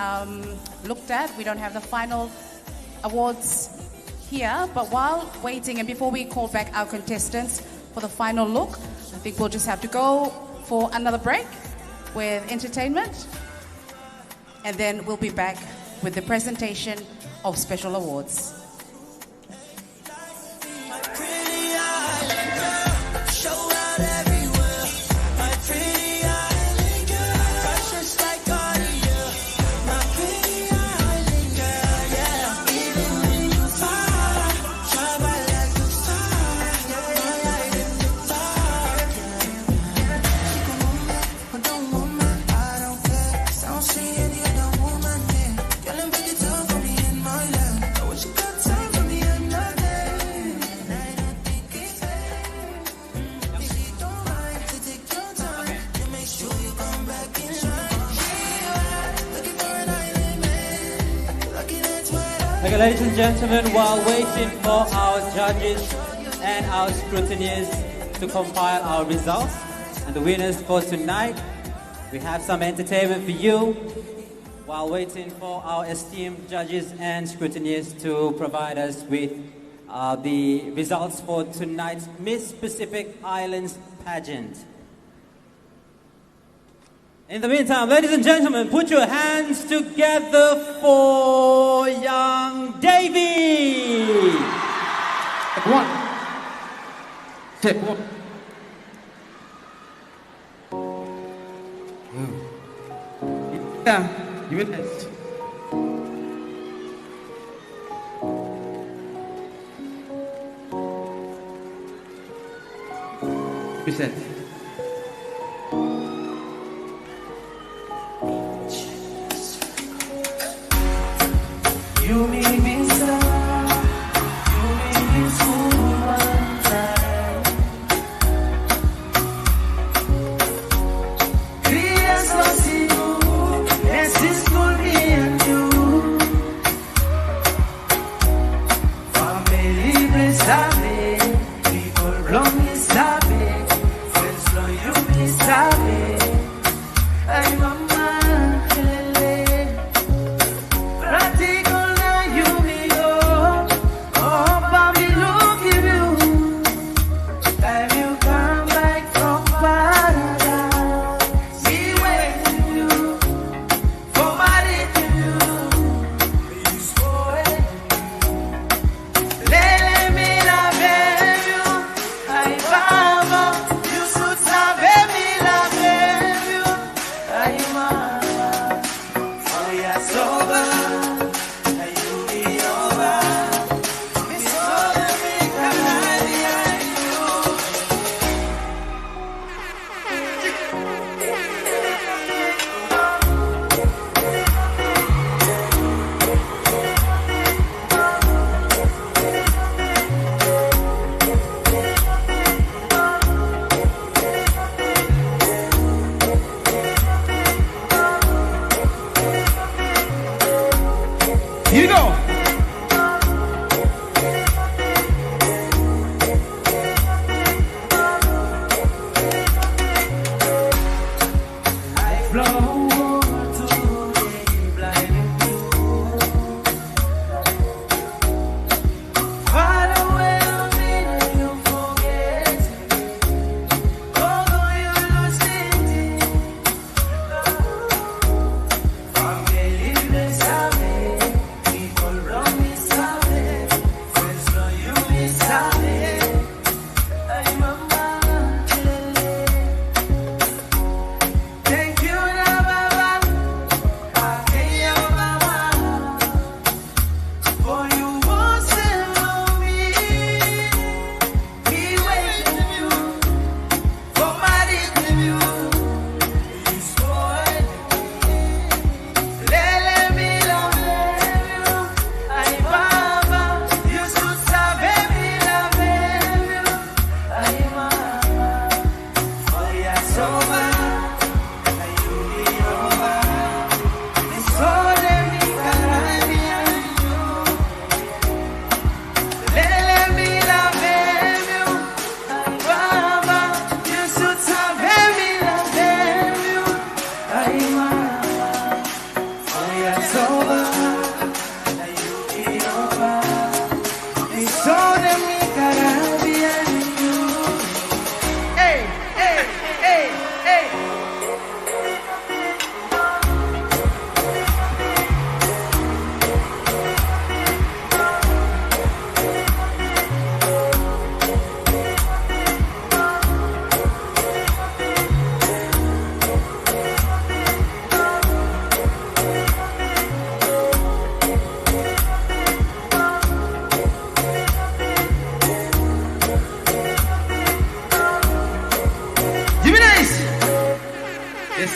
looked at. We don't have the final awards here, but while waiting and before we call back our contestants for the final look, I think we'll just have to go for another break with entertainment, and then we'll be back with the presentation of special awards. Okay, ladies and gentlemen, while waiting for our judges and our scrutineers to compile our results and the winners for tonight, we have some entertainment for you. While waiting for our esteemed judges and scrutineers to provide us with the results for tonight's Miss Pacific Islands pageant. In the meantime, ladies and gentlemen, put your hands together for young Davy. Take one. Take one. Yeah, you in this. Be set. You made me sad, you made me smooth one time. 3 years lost in you, yes, this could be a new family blessed, people wrong is savage,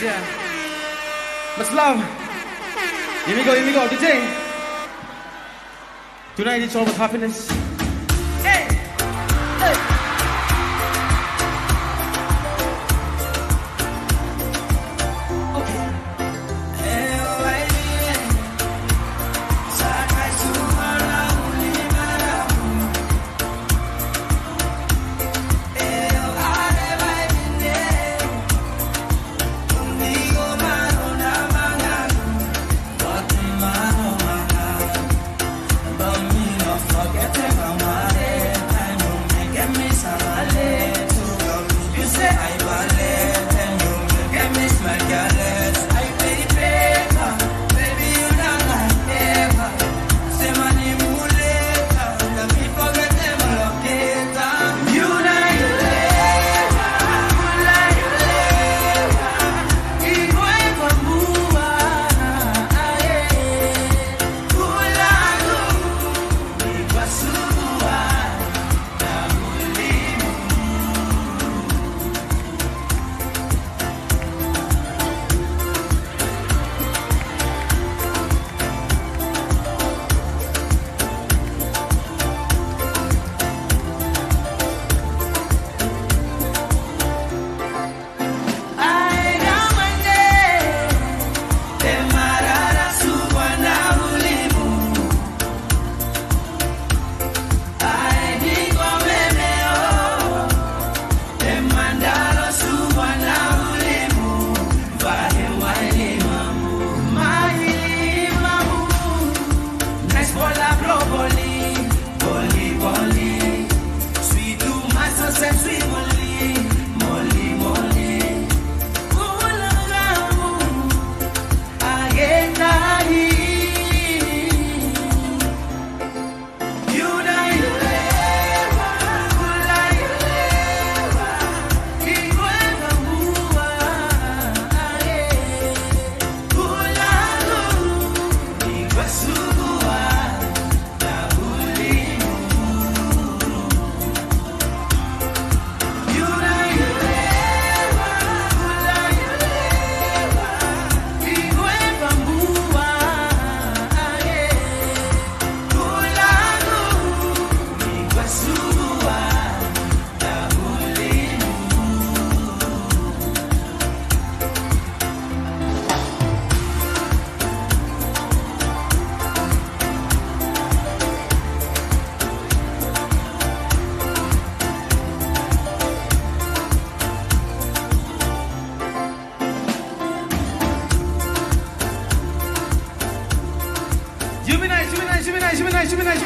Yes, yeah. Much love. Here we go, DJ. Tonight it's all about happiness. Hey! Hey!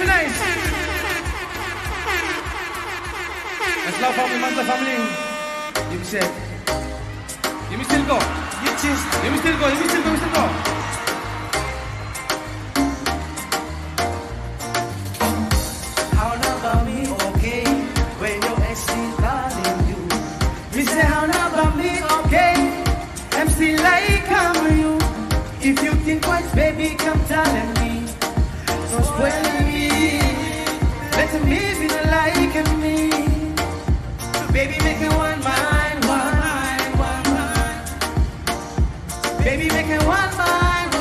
Nice. Let's love family, Manta family. You me say. You me still go. You choose. You me still go. You me still go. How now about me, okay? When your ex still calling you. Me say how now about me, okay? I'm still like I'm you. If you think twice, baby, come telling me. Don't spoil me. Let me be like me. Baby, make it one mind. Baby, make it one mind.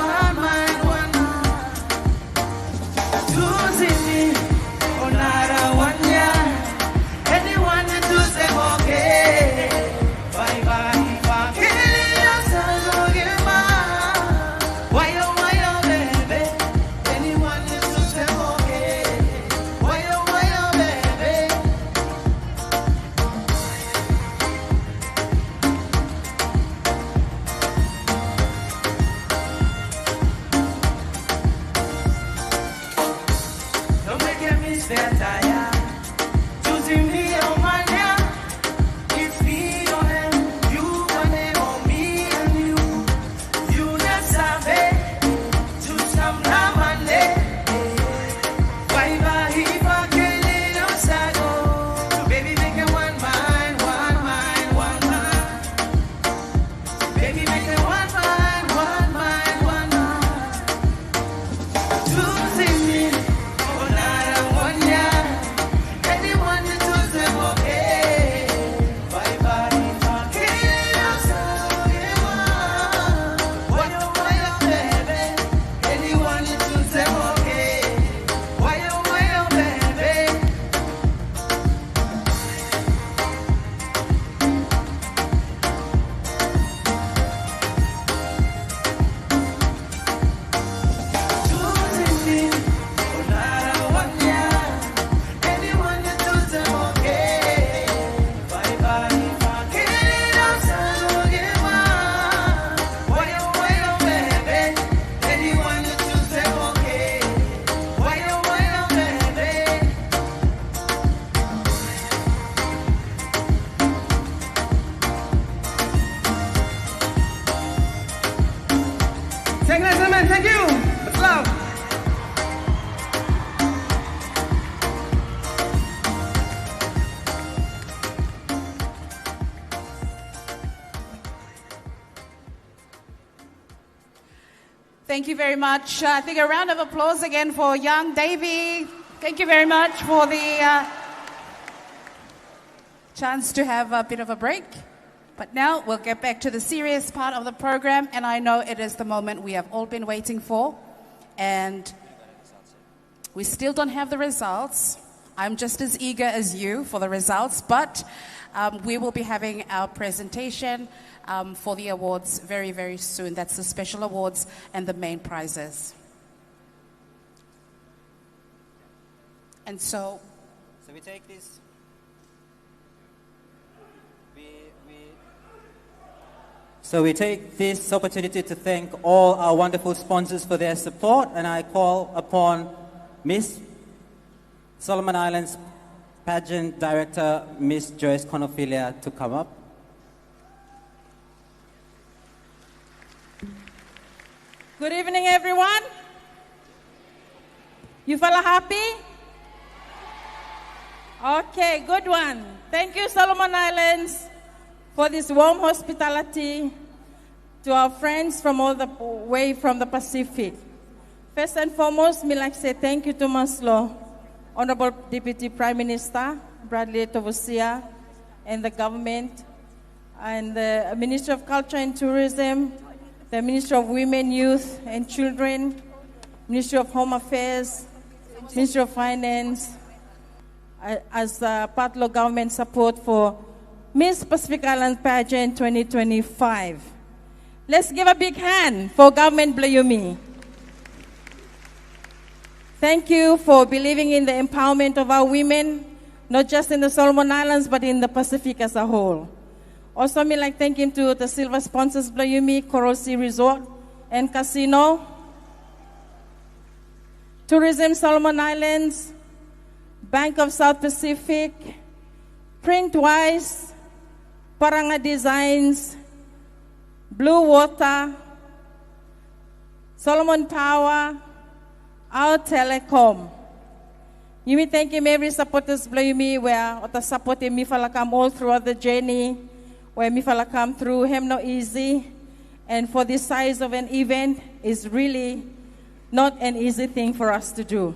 Choosing me, onara one year. Anyone that do say okay. Bye bye. Killing yourself, don't give up. Why oh baby? Anyone that do say okay. Why oh baby? Don't make a mistake, tire. Choosing me on my neck. It's me or him. You and him or me and you. You not sabe. Choose some ramande. Why he fucking no sago. So baby make it one mind. Baby make it one mind. Choosing me. Anyone that chooses Thank you. Much love. Thank you very much. I think a round of applause again for young Davy. Thank you very much for the chance to have a bit of a break. But now we'll get back to the serious part of the program, and I know it is the moment we have all been waiting for. And we still don't have the results. I'm just as eager as you for the results, but we will be having our presentation for the awards very, very soon. That's the special awards and the main prizes. And so we take this. So we take this opportunity to thank all our wonderful sponsors for their support, and I call upon Miss Solomon Islands Pageant Director, Miss Joyce Konophilia, to come up. Good evening, everyone. You fella happy? Okay, good one. Thank you, Solomon Islands, for this warm hospitality to our friends from all the way from the Pacific. First and foremost, me like to say thank you to Maslow, Honorable Deputy Prime Minister Bradley Tovosia, and the government, and the Ministry of Culture and Tourism, the Ministry of Women, Youth and Children, Ministry of Home Affairs, Ministry of Finance, as part of government support for Miss Pacific Islands Pageant 2025. Let's give a big hand for Government Blayumi. Thank you for believing in the empowerment of our women, not just in the Solomon Islands, but in the Pacific as a whole. Also, me like thanking to the silver sponsors Blayumi, Korosi Resort and Casino, Tourism Solomon Islands, Bank of South Pacific, Printwise, Paranga Designs, Blue Water, Solomon Power, our Telecom. You may thank him every supporters blame me where the supporting me fala come all throughout the journey, where me fala come through him no easy. And for this size of an event is really not an easy thing for us to do.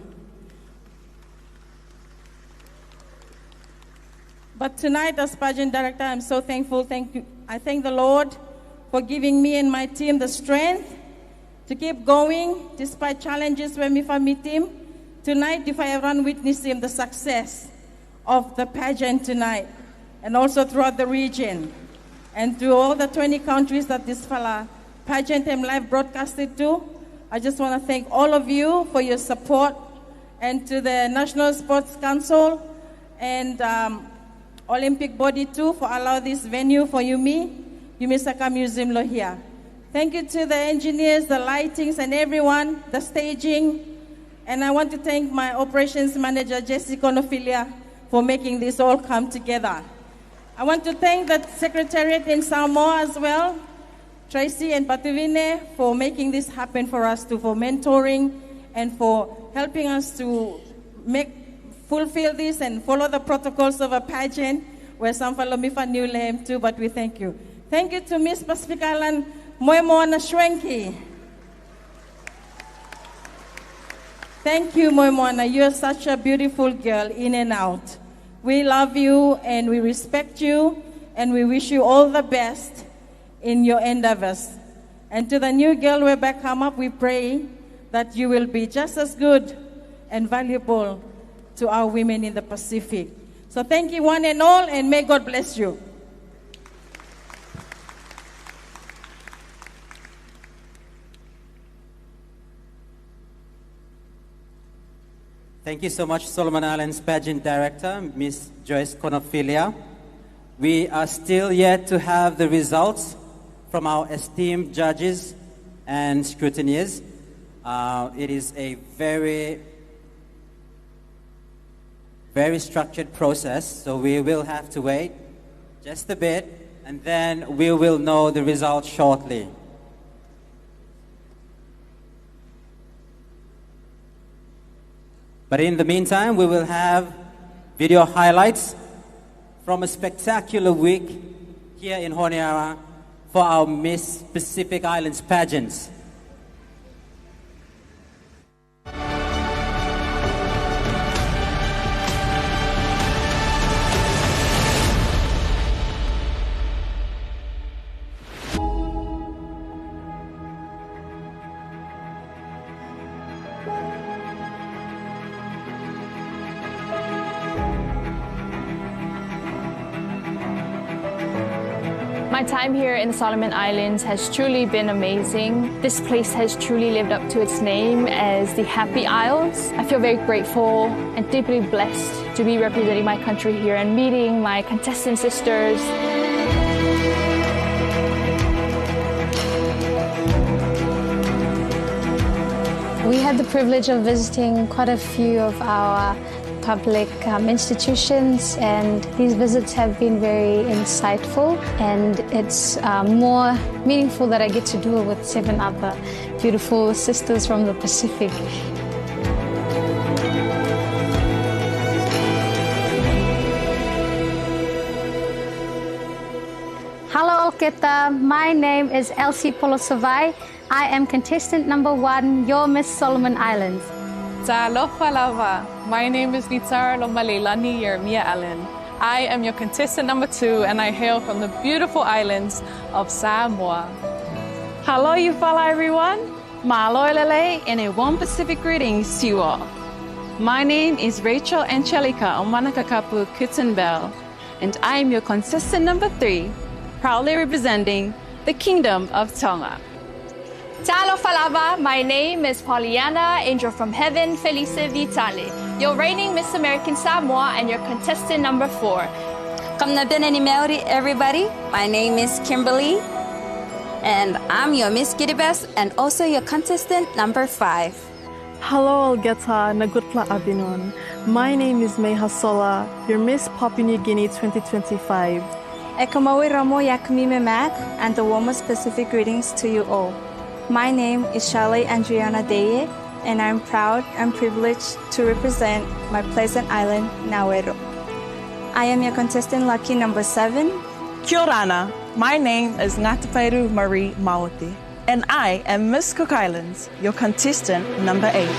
But tonight, as pageant director, I'm so thankful. Thank you. I thank the Lord for giving me and my team the strength to keep going despite challenges when we meet him. Tonight, if I everyone witness him, the success of the pageant tonight, and also throughout the region, and to all the 20 countries that this fella pageant and live broadcasted to. I just want to thank all of you for your support, and to the National Sports Council and Olympic body too for allow this venue for Yumi Saka Museum lo here. Thank you to the engineers, the lightings and everyone, the staging. And I want to thank my operations manager, Jessica Konophilia, for making this all come together. I want to thank the Secretariat in Samoa as well, Tracy and Patuvine, for making this happen for us too, for mentoring and for helping us to fulfill this and follow the protocols of a pageant, where some follow me for new name too, but we thank you. Thank you to Miss Pacific Island, Moimoana Shwenki. Thank you, Moimoana. You're such a beautiful girl, in and out. We love you and we respect you, and we wish you all the best in your endeavors. And to the new girl we're back come up, we pray that you will be just as good and valuable to our women in the Pacific. So thank you one and all, and may God bless you. Thank you so much, Solomon Islands Pageant Director, Ms. Joyce Konophilia. We are still yet to have the results from our esteemed judges and scrutineers. It is a very structured process, so we will have to wait just a bit, and then we will know the results shortly. But in the meantime, we will have video highlights from a spectacular week here in Honiara for our Miss Pacific Islands pageants. My time here in the Solomon Islands has truly been amazing. This place has truly lived up to its name as the Happy Isles. I feel very grateful and deeply blessed to be representing my country here and meeting my contestant sisters. We had the privilege of visiting quite a few of our public institutions, and these visits have been very insightful, and it's more meaningful that I get to do it with 7 other beautiful sisters from the Pacific. Hello, Olketa. My name is Elsie Polosavai. I am contestant number 1, your Miss Solomon Islands. Talofa lava. My name is Nitzar Lomalelani Yermia Allen. I am your contestant number 2, and I hail from the beautiful islands of Samoa. Hello, Yufala everyone. Mahalo Lele, and a warm Pacific greetings to you all. My name is Rachel Angelica Omanakakapu Kutenbell, and I am your contestant number 3, proudly representing the Kingdom of Tonga. Talo falava, my name is Pollyanna, angel from heaven, Felice Vitale, your reigning Miss American Samoa and your contestant number 4. Kamnabineni Maori, everybody. My name is Kimberly, and I'm your Miss Kiribati and also your contestant number 5. Hello, Olgeta Nagutla Abinon. My name is Meha Sola, your Miss Papua New Guinea 2025. Ekamawi Ramo Yakamime Mac, and the warmest Pacific greetings to you all. My name is Charlotte Andriana Deye, and I'm proud and privileged to represent my pleasant island, Nauero. I am your contestant lucky number 7. Kia orana. My name is Ngataperu Marie Maoti, and I am Miss Cook Islands, your contestant number 8.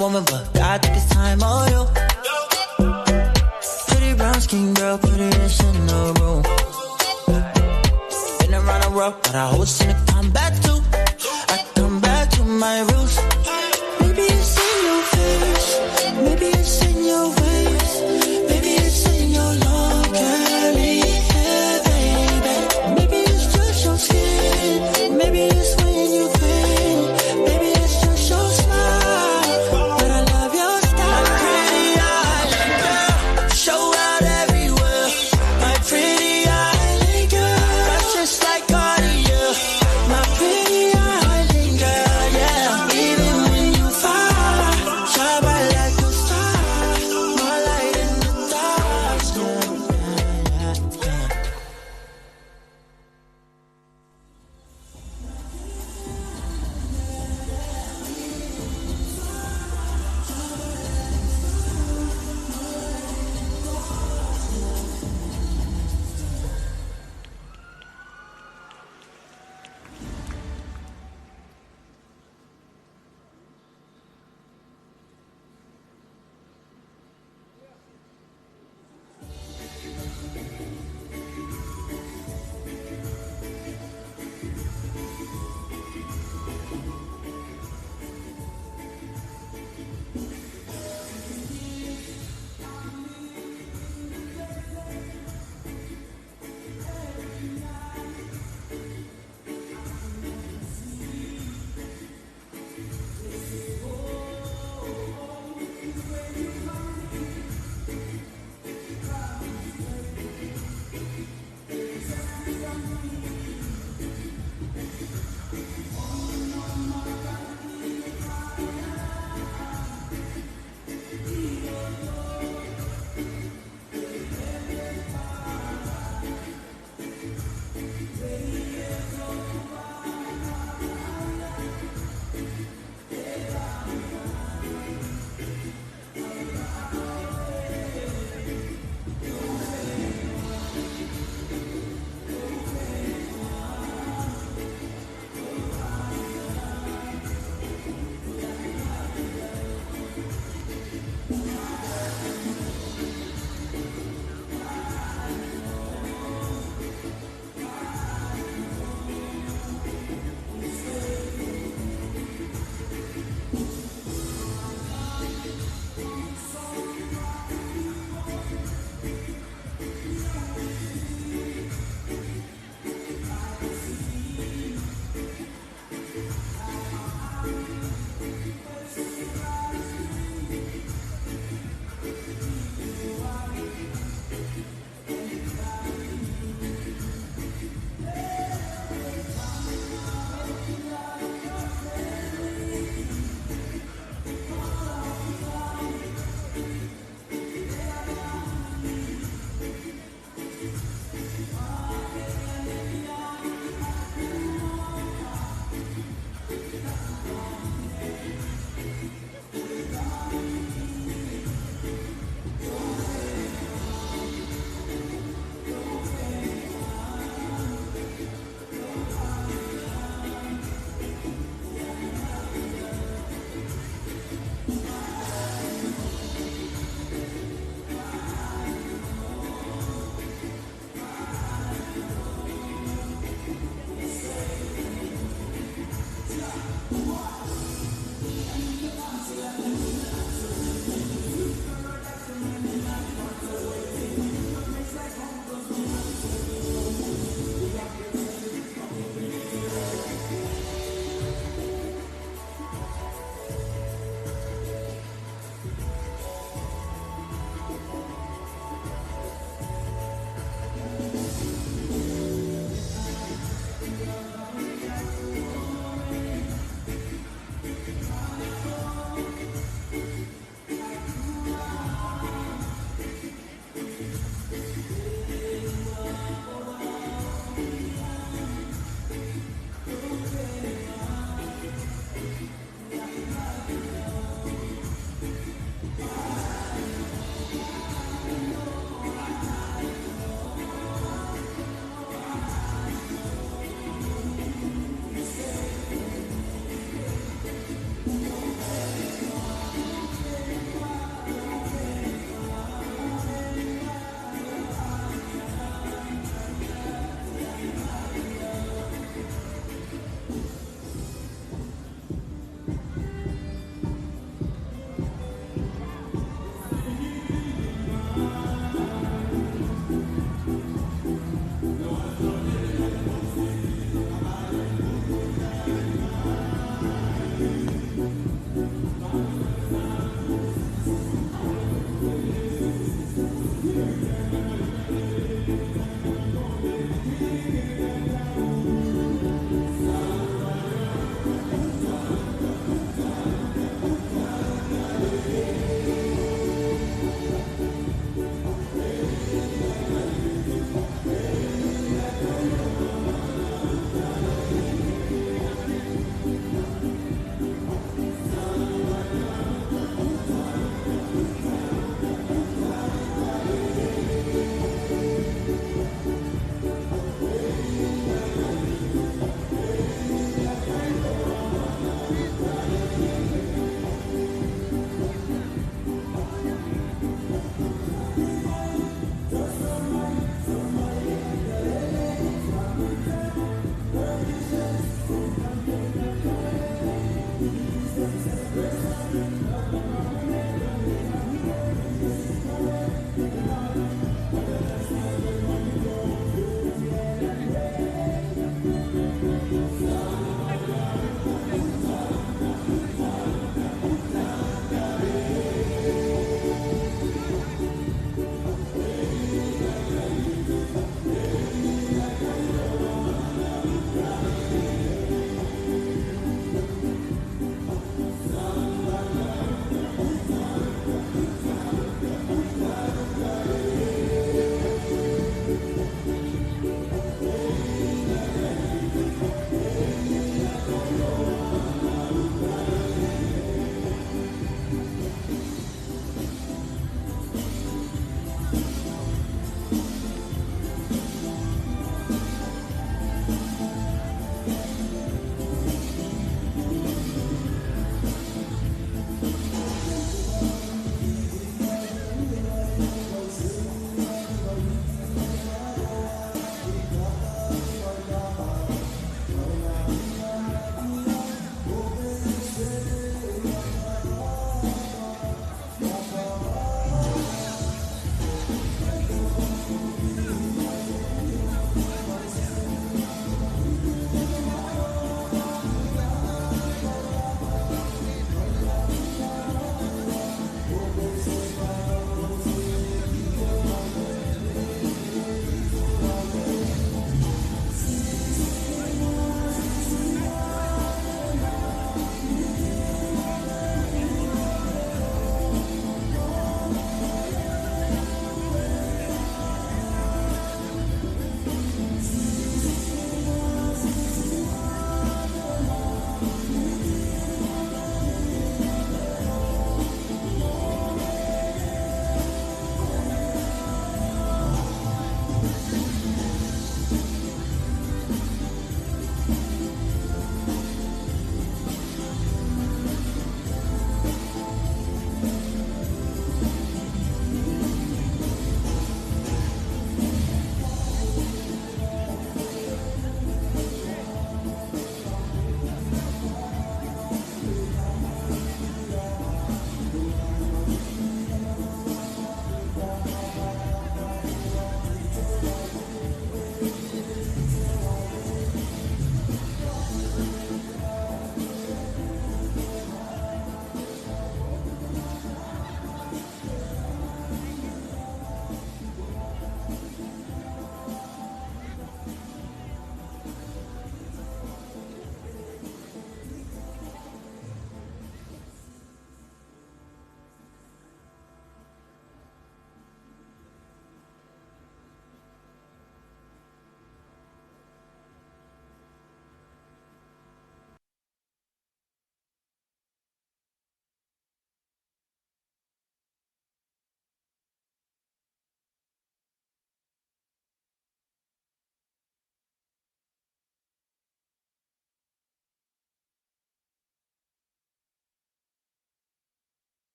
woman, but God took his time on you. Pretty brown skin girl, prettiest in the room. Been around the world, but I always seem to come back to. I come back to my roots. Maybe it's in your face, maybe it's in your ways, maybe it's in your long curly hair, baby. Maybe it's just your skin, maybe it's when you think, maybe it's just your smile. But I love your style. My pretty island girl, show out everywhere. My pretty island girl, that's just like Cartier. My pretty island girl, yeah.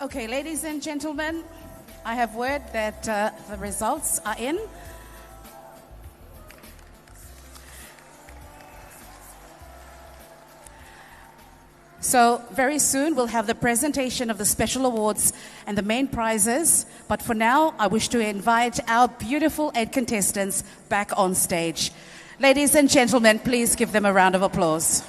Okay, ladies and gentlemen, I have word that the results are in. So very soon we'll have the presentation of the special awards and the main prizes. But for now, I wish to invite our beautiful 8 contestants back on stage. Ladies and gentlemen, please give them a round of applause.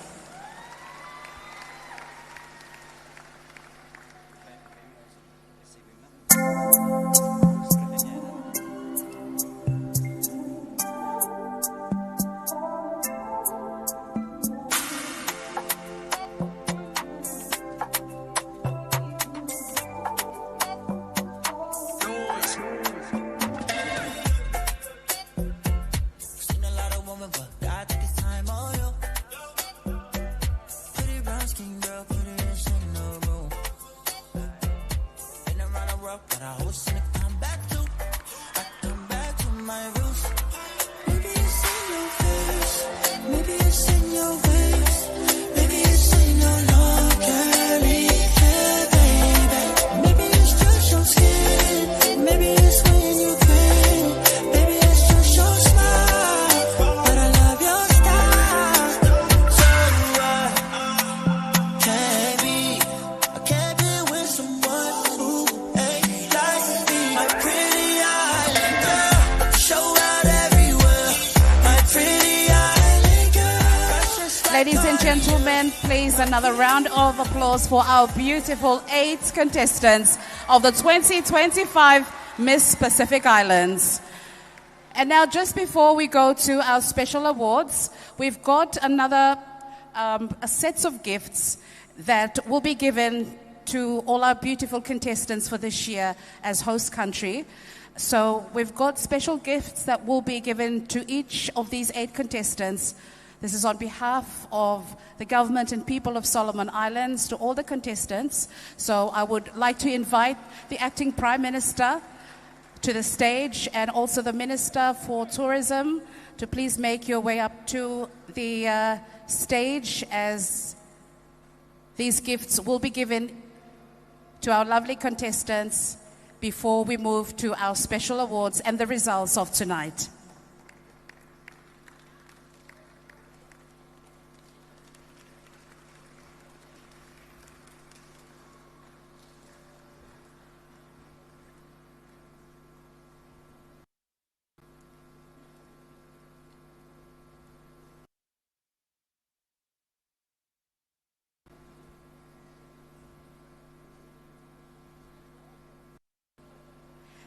Ladies and gentlemen, please another round of applause for our beautiful 8 contestants of the 2025 Miss Pacific Islands. And now just before we go to our special awards, we've got another a set of gifts that will be given to all our beautiful contestants for this year as host country. So we've got special gifts that will be given to each of these 8 contestants. This is on behalf of the government and people of Solomon Islands to all the contestants. So I would like to invite the acting Prime Minister to the stage and also the Minister for Tourism to please make your way up to the stage as these gifts will be given to our lovely contestants before we move to our special awards and the results of tonight.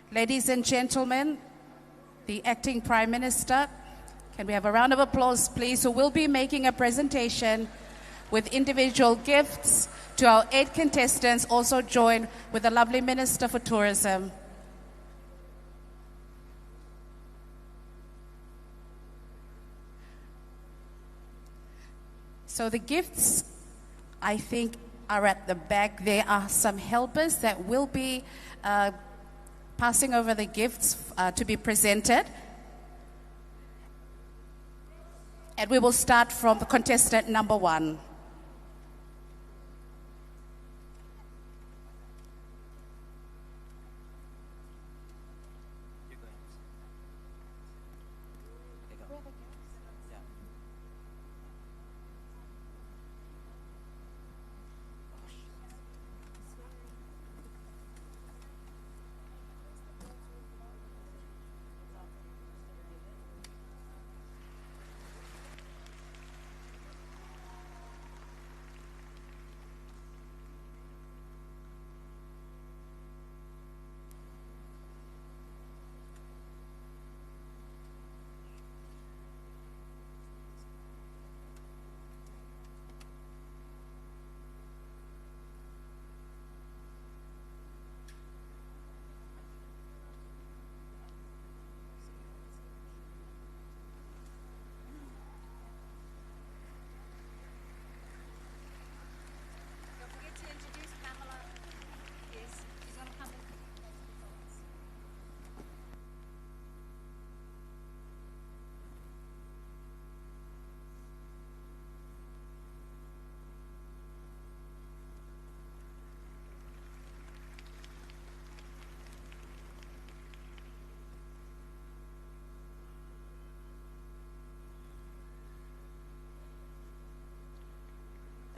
Ladies and gentlemen, the acting Prime Minister, can we have a round of applause, please, who will be making a presentation with individual gifts to our 8 contestants, also joined with the lovely Minister for Tourism. So the gifts, I think, are at the back. There are some helpers that will be passing over the gifts to be presented. And we will start from contestant number 1.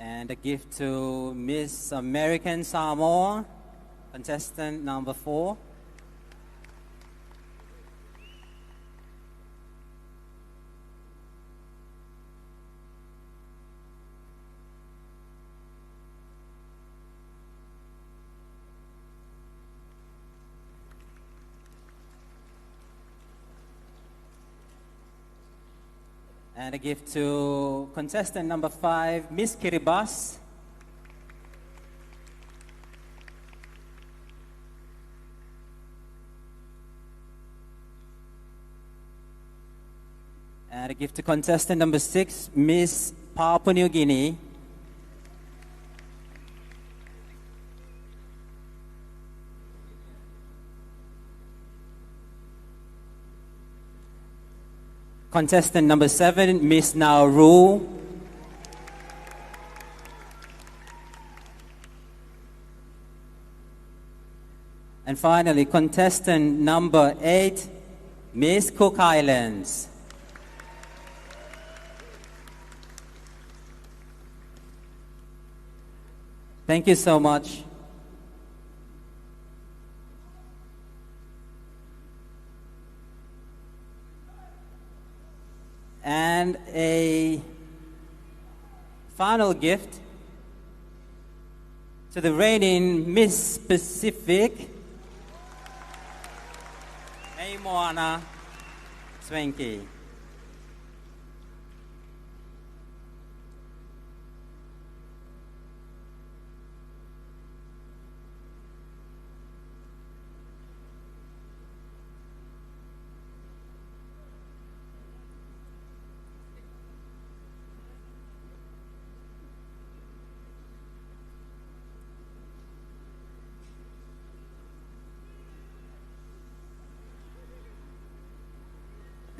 And a gift to Miss American Samoa, contestant number 4. And a gift to contestant number 5, Miss Kiribati. And a gift to contestant number 6, Miss Papua New Guinea. Contestant number 7, Miss Nauru. And finally, contestant number 8, Miss Cook Islands. Thank you so much. And a final gift to the reigning Miss Pacific, May Moana Swanky.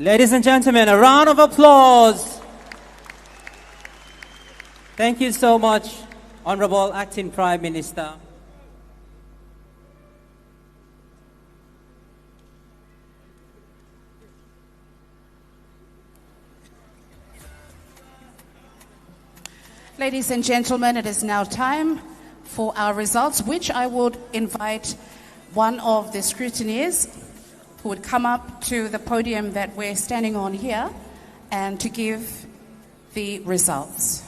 Ladies and gentlemen, a round of applause. Thank you so much, Honorable Acting Prime Minister. Ladies and gentlemen, it is now time for our results, which I would invite one of the scrutineers who would come up to the podium that we're standing on here and to give the results.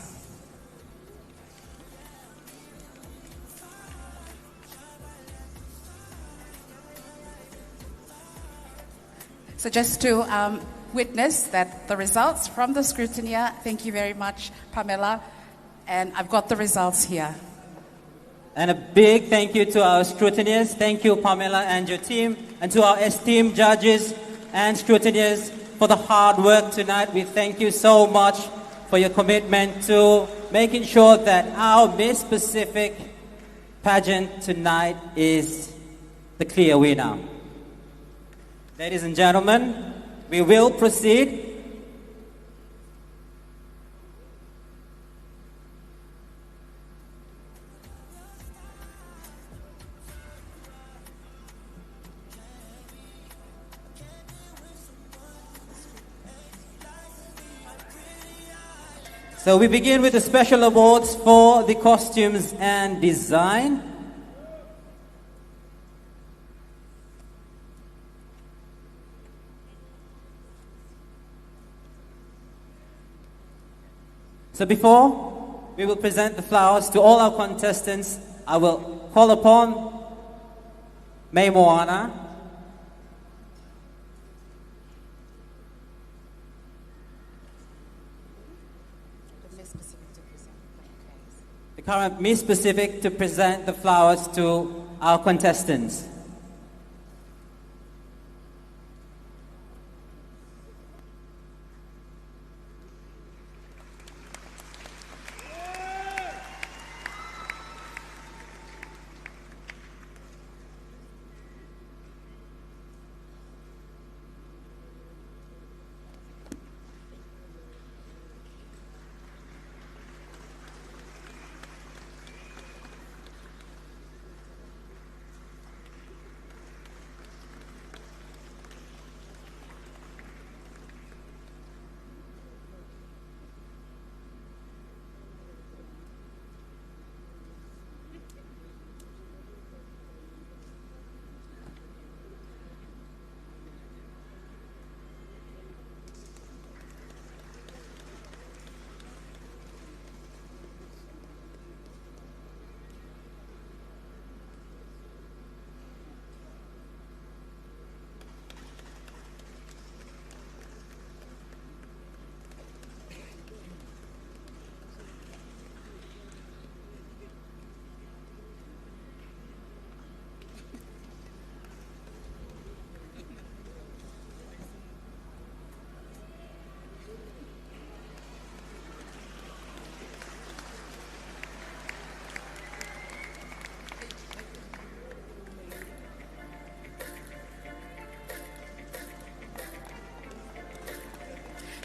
So just to witness that the results from the scrutineer, thank you very much, Pamela, and I've got the results here. And a big thank you to our scrutineers. Thank you, Pamela and your team. And to our esteemed judges and scrutineers for the hard work tonight. We thank you so much for your commitment to making sure that our Miss Pacific pageant tonight is the clear winner. Ladies and gentlemen, we will proceed. So we begin with the special awards for the costumes and design. So before we will present the flowers to all our contestants, I will call upon May Moana, the current Miss Pacific, to present the flowers to our contestants.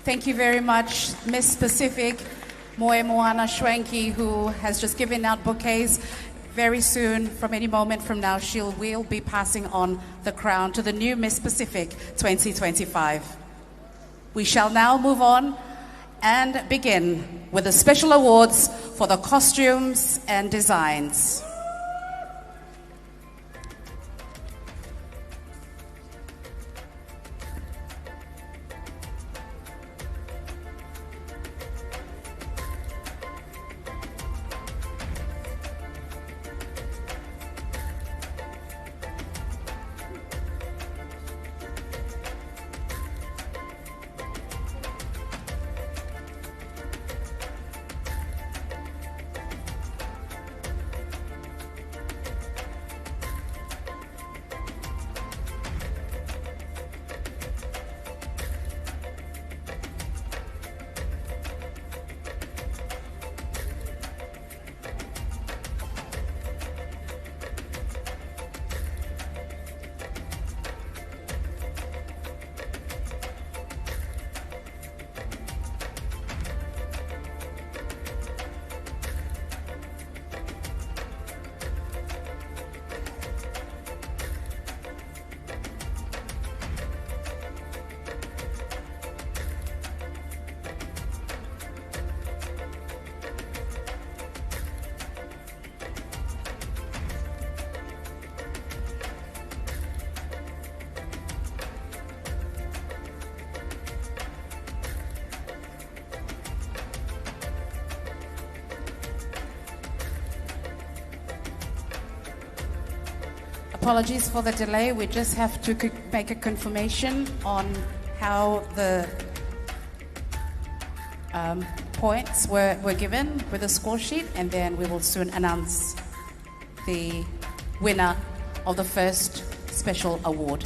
Thank you very much, Miss Pacific Moe Moana Shwanki, who has just given out bouquets. Very soon, from any moment from now, will be passing on the crown to the new Miss Pacific 2025. We shall now move on and begin with the special awards for the costumes and designs. Apologies for the delay. We just have to make a confirmation on how the points were given with the score sheet, and then we will soon announce the winner of the first special award.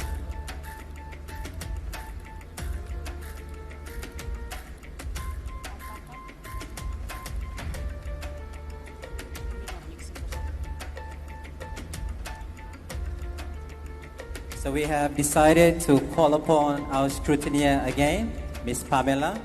So we have decided to call upon our scrutineer again, Ms. Pamela.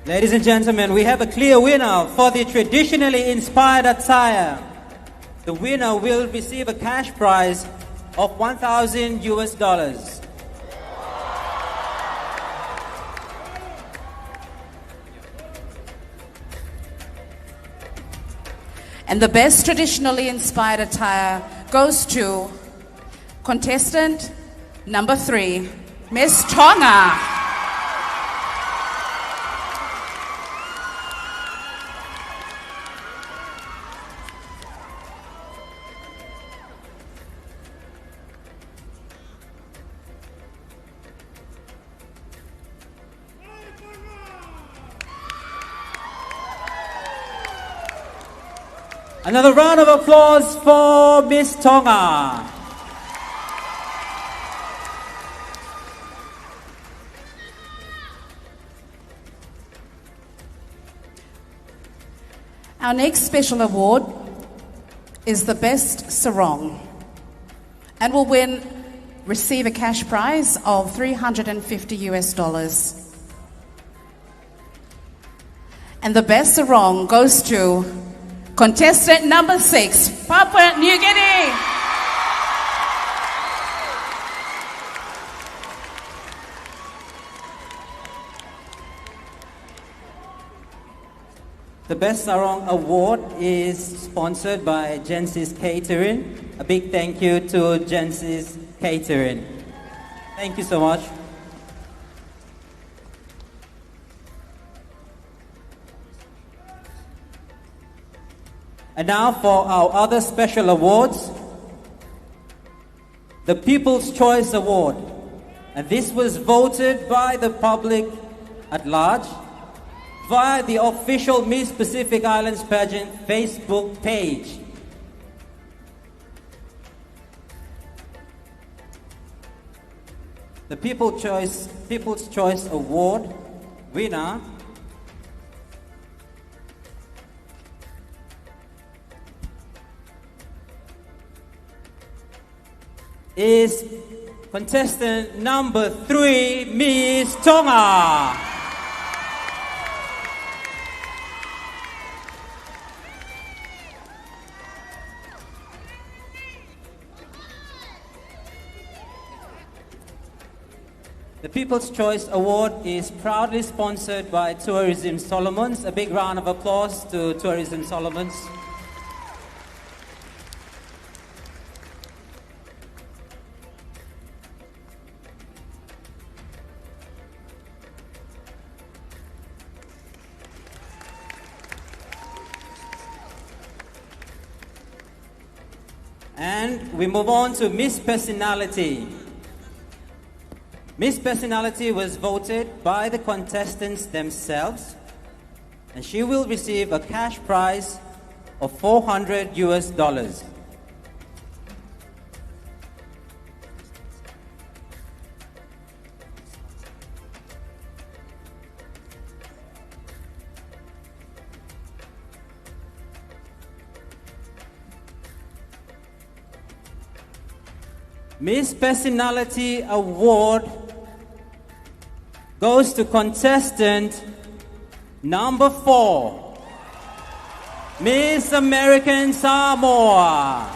Ladies and gentlemen, we have a clear winner for the traditionally inspired attire. The winner will receive a cash prize of $1,000. And the best traditionally inspired attire goes to contestant number 3, Miss Tonga. Another round of applause for Miss Tonga. Our next special award is the best sarong, and will receive a cash prize of $350. And the best sarong goes to contestant number 6, Papua New Guinea. The Best Sarong Award is sponsored by Genesis Catering. A big thank you to Jensis Catering. Thank you so much. And now for our other special awards, the People's Choice Award. And this was voted by the public at large via the official Miss Pacific Islands Pageant Facebook page. The People's Choice Award winner is contestant number 3, Miss Tonga. The People's Choice Award is proudly sponsored by Tourism Solomons. A big round of applause to Tourism Solomons. And we move on to Miss Personality. Miss Personality was voted by the contestants themselves, and she will receive a cash prize of $400. Miss Personality Award goes to contestant number 4, Miss American Samoa.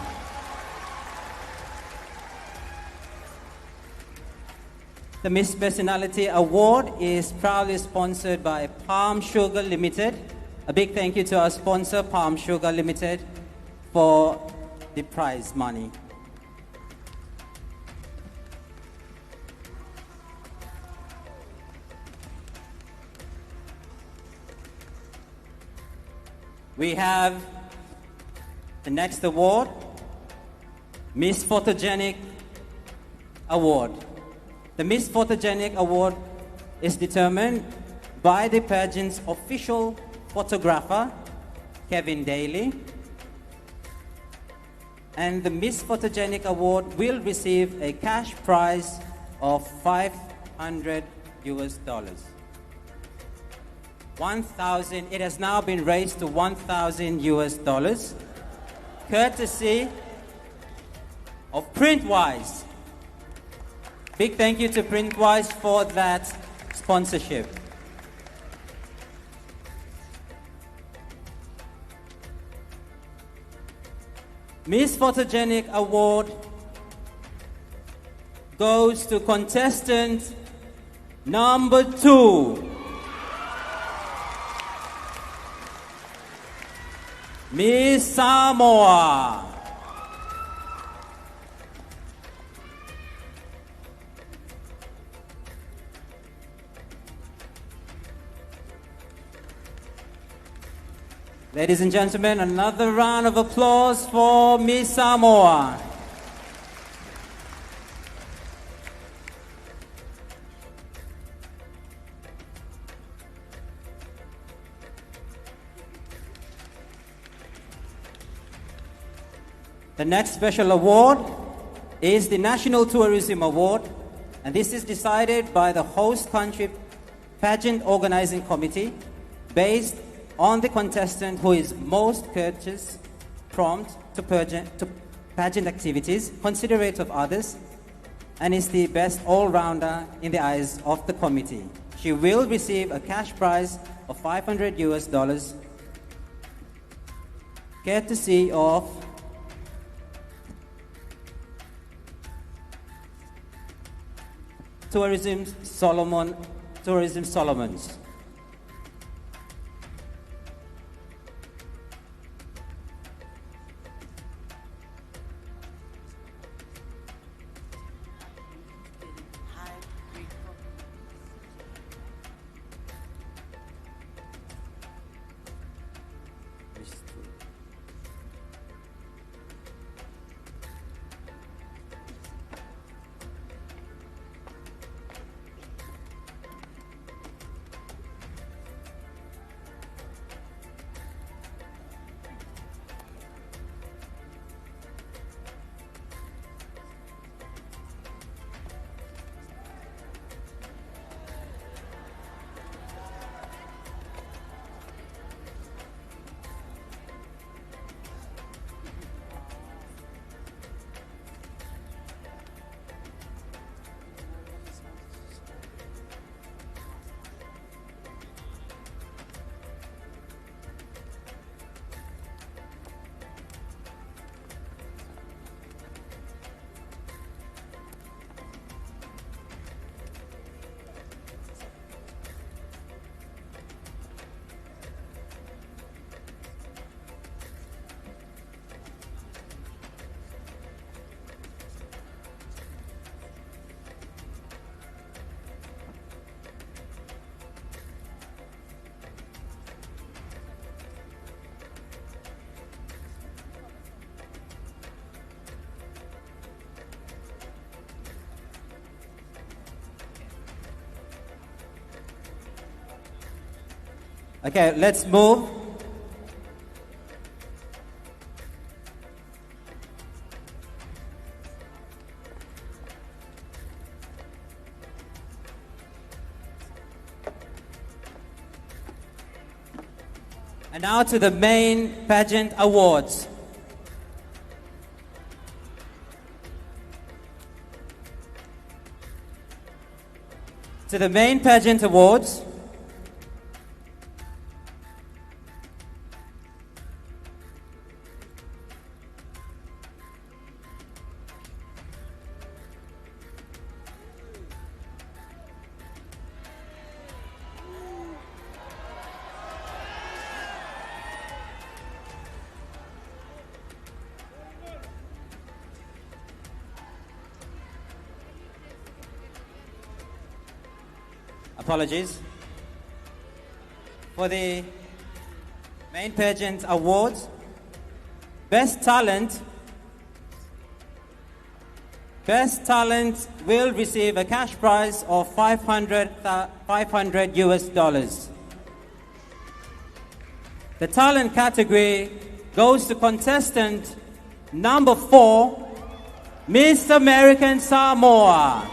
The Miss Personality Award is proudly sponsored by Palm Sugar Limited. A big thank you to our sponsor, Palm Sugar Limited, for the prize money. We have the next award, Miss Photogenic Award. The Miss Photogenic Award is determined by the pageant's official photographer, Kevin Daly. And the Miss Photogenic Award will receive a cash prize of $500. 1,000. It has now been raised to $1,000, courtesy of Printwise. Big thank you to Printwise for that sponsorship. Miss Photogenic Award goes to contestant number 2, Miss Samoa. Ladies and gentlemen, another round of applause for Miss Samoa. The next special award is the National Tourism Award, and this is decided by the host country pageant organizing committee based on the contestant who is most courteous, prompt to pageant activities, considerate of others, and is the best all-rounder in the eyes of the committee. She will receive a cash prize of $500, courtesy of Tourism Solomons. Okay, let's move. And now to the main pageant awards. To the main pageant awards. Apologies. For the main pageant awards, Best Talent will receive a cash prize of 500 US dollars. The talent category goes to contestant number 4, Miss American Samoa.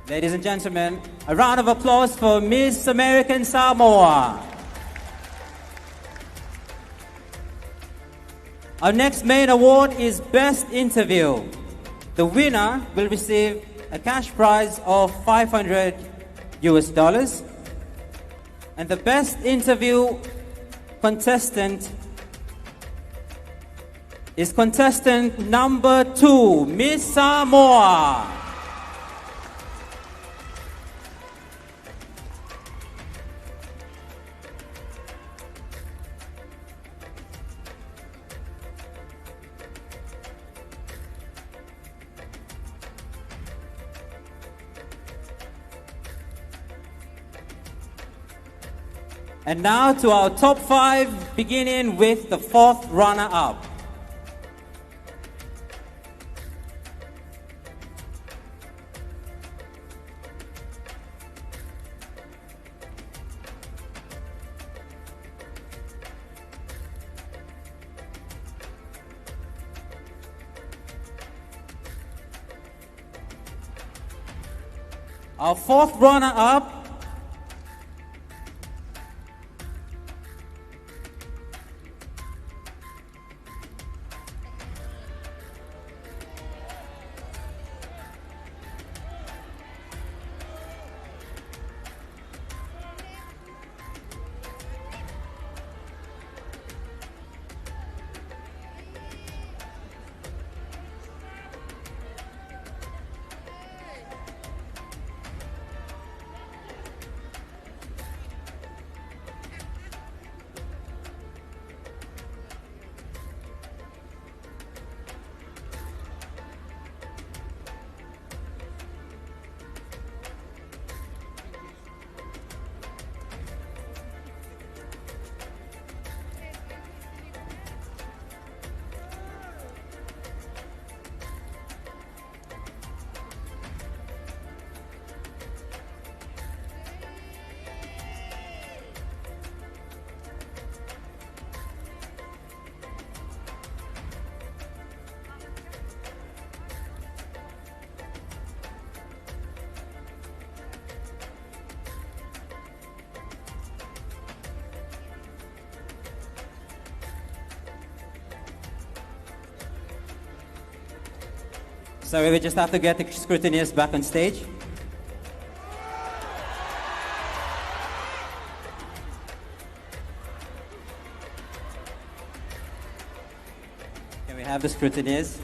Ladies and gentlemen, a round of applause for Miss American Samoa. Our next main award is Best Interview. The winner will receive a cash prize of 500 US dollars. And the Best Interview contestant is contestant number 2, Miss Samoa. And now to our top 5, beginning with the 4th runner-up. Our 4th runner-up So we just have to get the scrutineers back on stage. Can we have the scrutineers?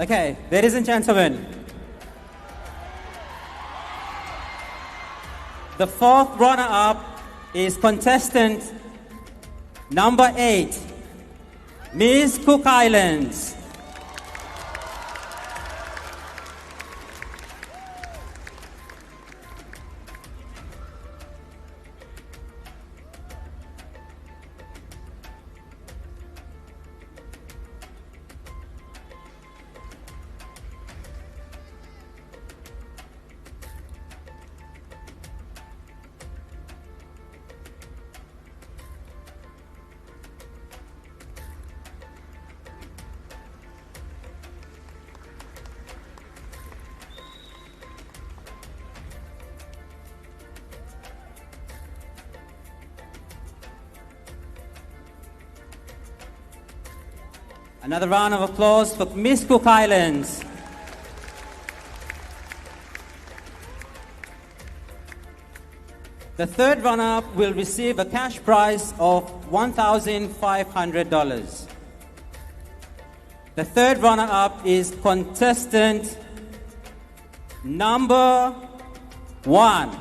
Okay, ladies and gentlemen, the fourth runner-up is contestant number 8, Miss Cook Islands. Another round of applause for Miss Cook Islands. The third runner-up will receive a cash prize of $1,500. The third runner-up is contestant number 1.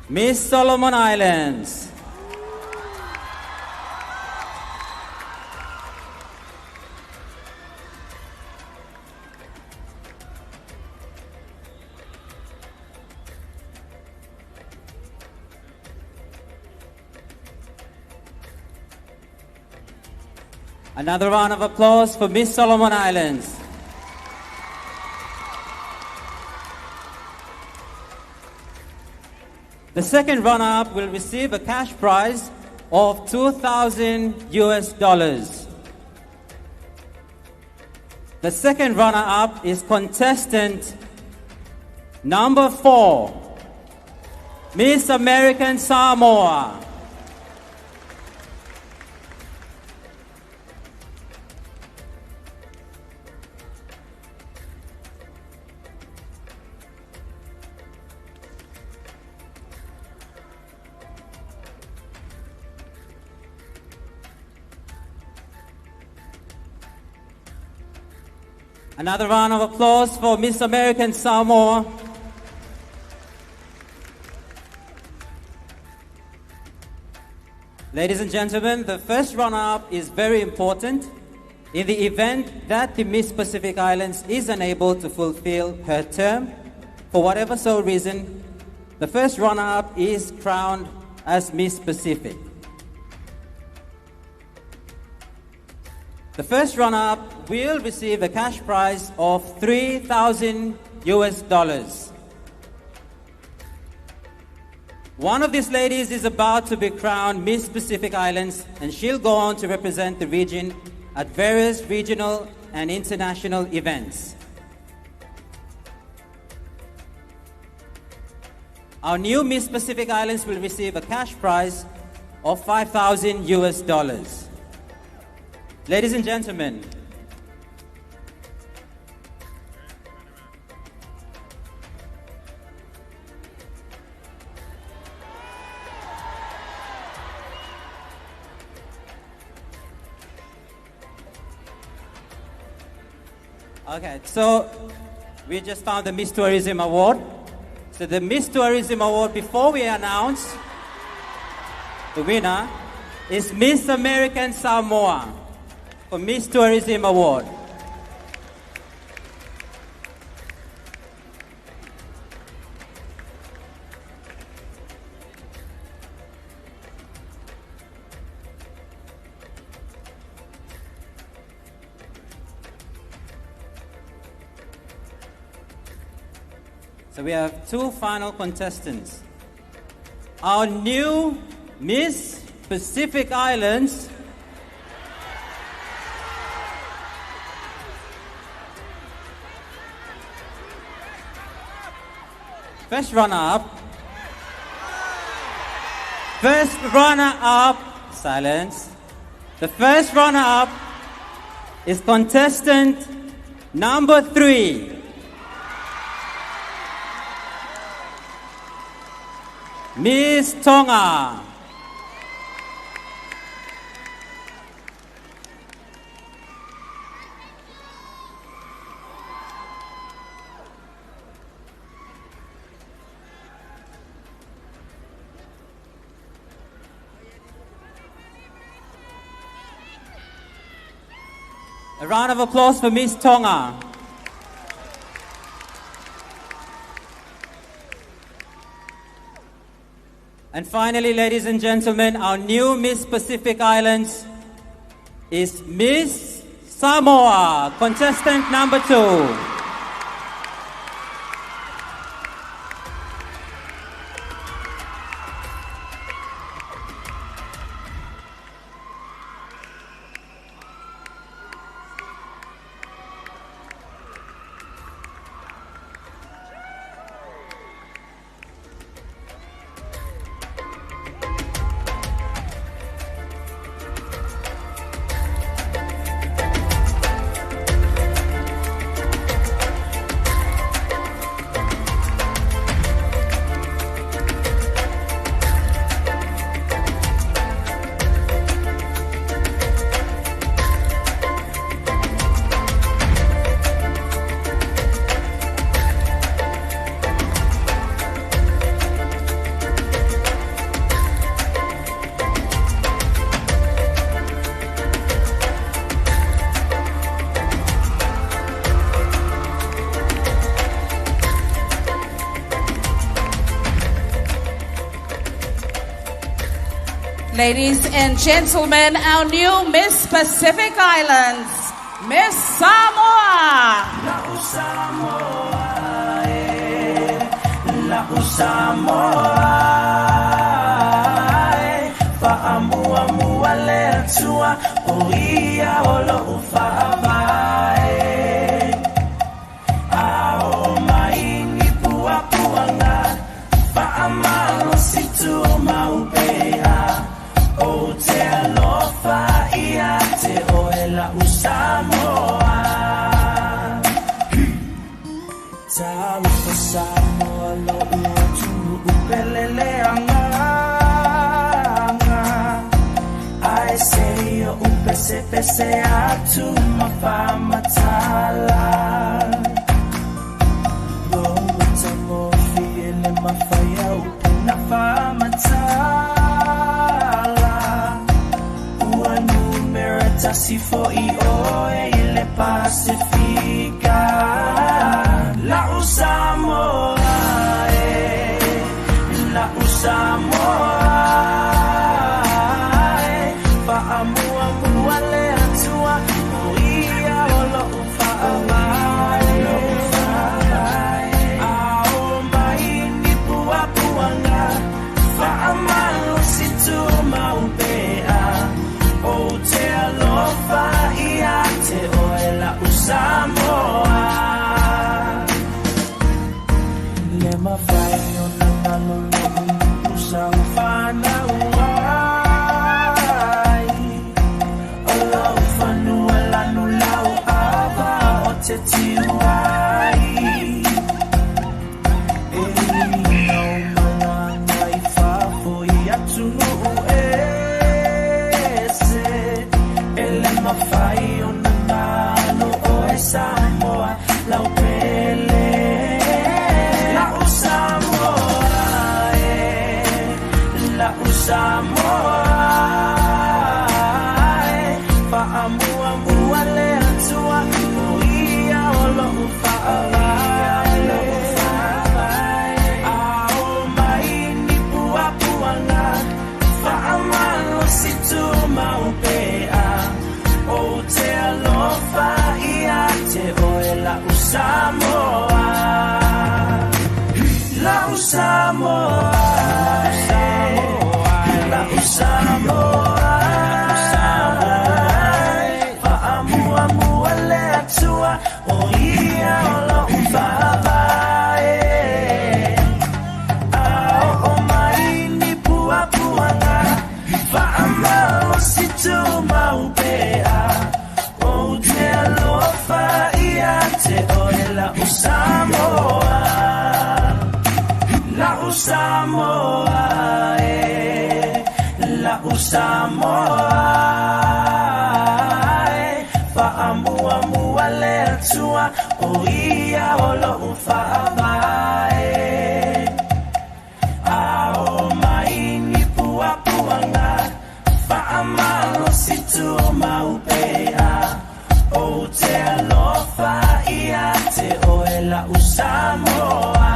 Miss Solomon Islands. Another round of applause for Miss Solomon Islands. The second runner-up will receive a cash prize of $2,000. The second runner-up is contestant number 4, Miss American Samoa. Another round of applause for Miss American Samoa. Ladies and gentlemen, the first runner-up is very important. In the event that the Miss Pacific Islands is unable to fulfill her term, for whatever so reason, the first runner-up is crowned as Miss Pacific. The first runner-up will receive a cash prize of $3,000. One of these ladies is about to be crowned Miss Pacific Islands, and she'll go on to represent the region at various regional and international events. Our new Miss Pacific Islands will receive a cash prize of $5,000. Ladies and gentlemen, okay, so we just found the Miss Tourism Award. So the Miss Tourism Award, before we announce the winner, is Miss American Samoa for Miss Tourism Award. So we have 2 final contestants. Our new Miss Pacific Islands first runner-up. First runner-up. Silence. The first runner-up is contestant number 3. Miss Tonga. A round of applause for Miss Tonga. And finally, ladies and gentlemen, our new Miss Pacific Islands is Miss Samoa, contestant number 2. Ladies and gentlemen, our new Miss Pacific Islands, Miss Samoa. Pese atu mafamatala Roma mo fiele mafaya upena famatala Ua numerata si fo I oe ile Pacifica La Samoa La Samoa Fa'amua le atua o ia olo ufa'avae a o mai ni pua puanga fa'amalo situ maupea o te alofa ia te oela usamoa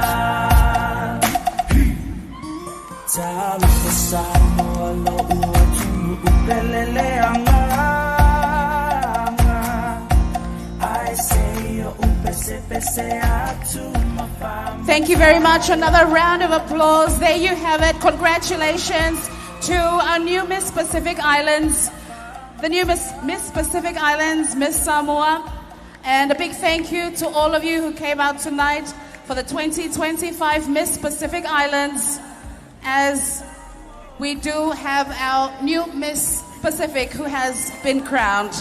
Talu Samoa lo uotu upelele anga Thank you very much. Another round of applause. There you have it. Congratulations to our new Miss Pacific Islands, the new Miss Pacific Islands, Miss Samoa. And a big thank you to all of you who came out tonight for the 2025 Miss Pacific Islands, as we do have our new Miss Pacific who has been crowned.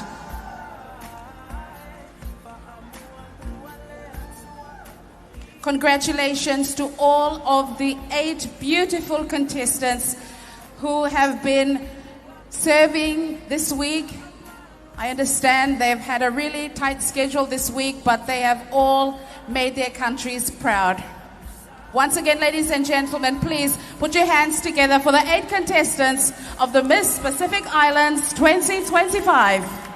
Congratulations to all of the 8 beautiful contestants who have been serving this week. I understand they've had a really tight schedule this week, but they have all made their countries proud. Once again, ladies and gentlemen, please put your hands together for the 8 contestants of the Miss Pacific Islands 2025.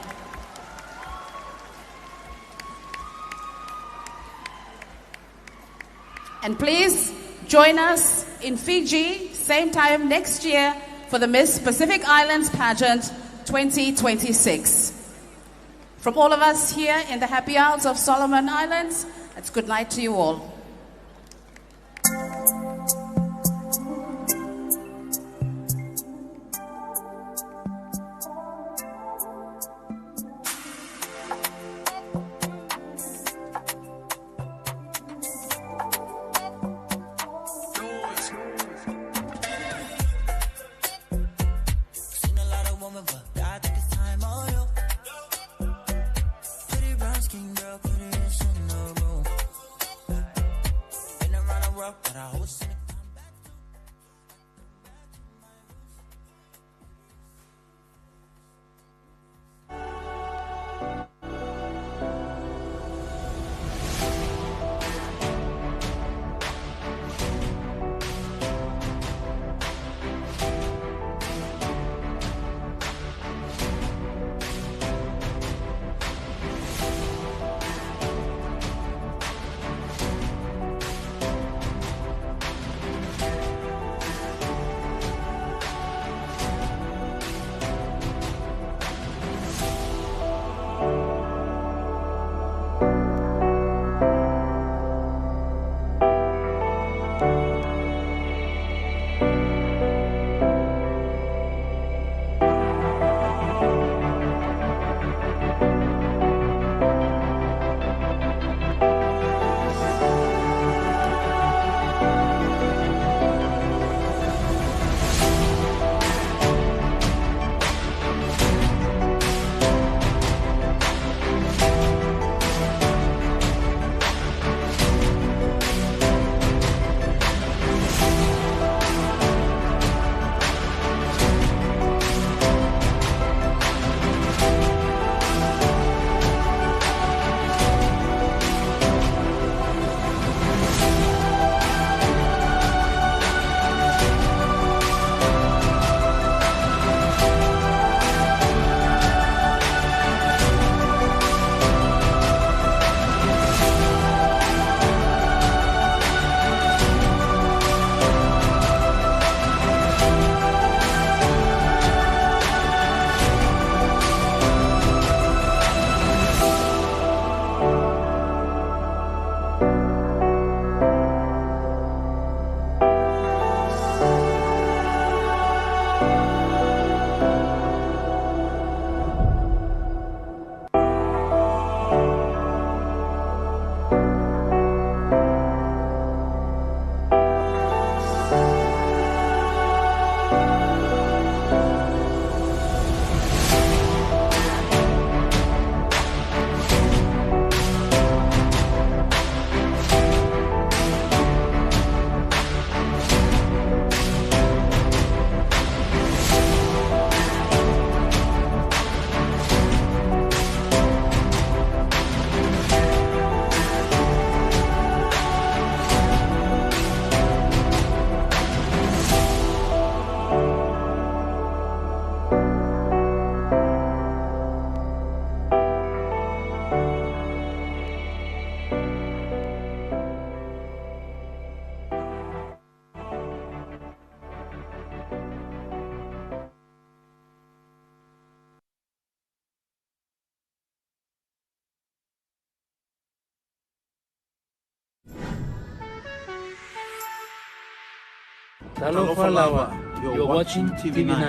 And please join us in Fiji, same time next year, for the Miss Pacific Islands Pageant 2026. From all of us here in the Happy Isles of Solomon Islands, it's good night to you all. Talofa Lava. You're watching TV9.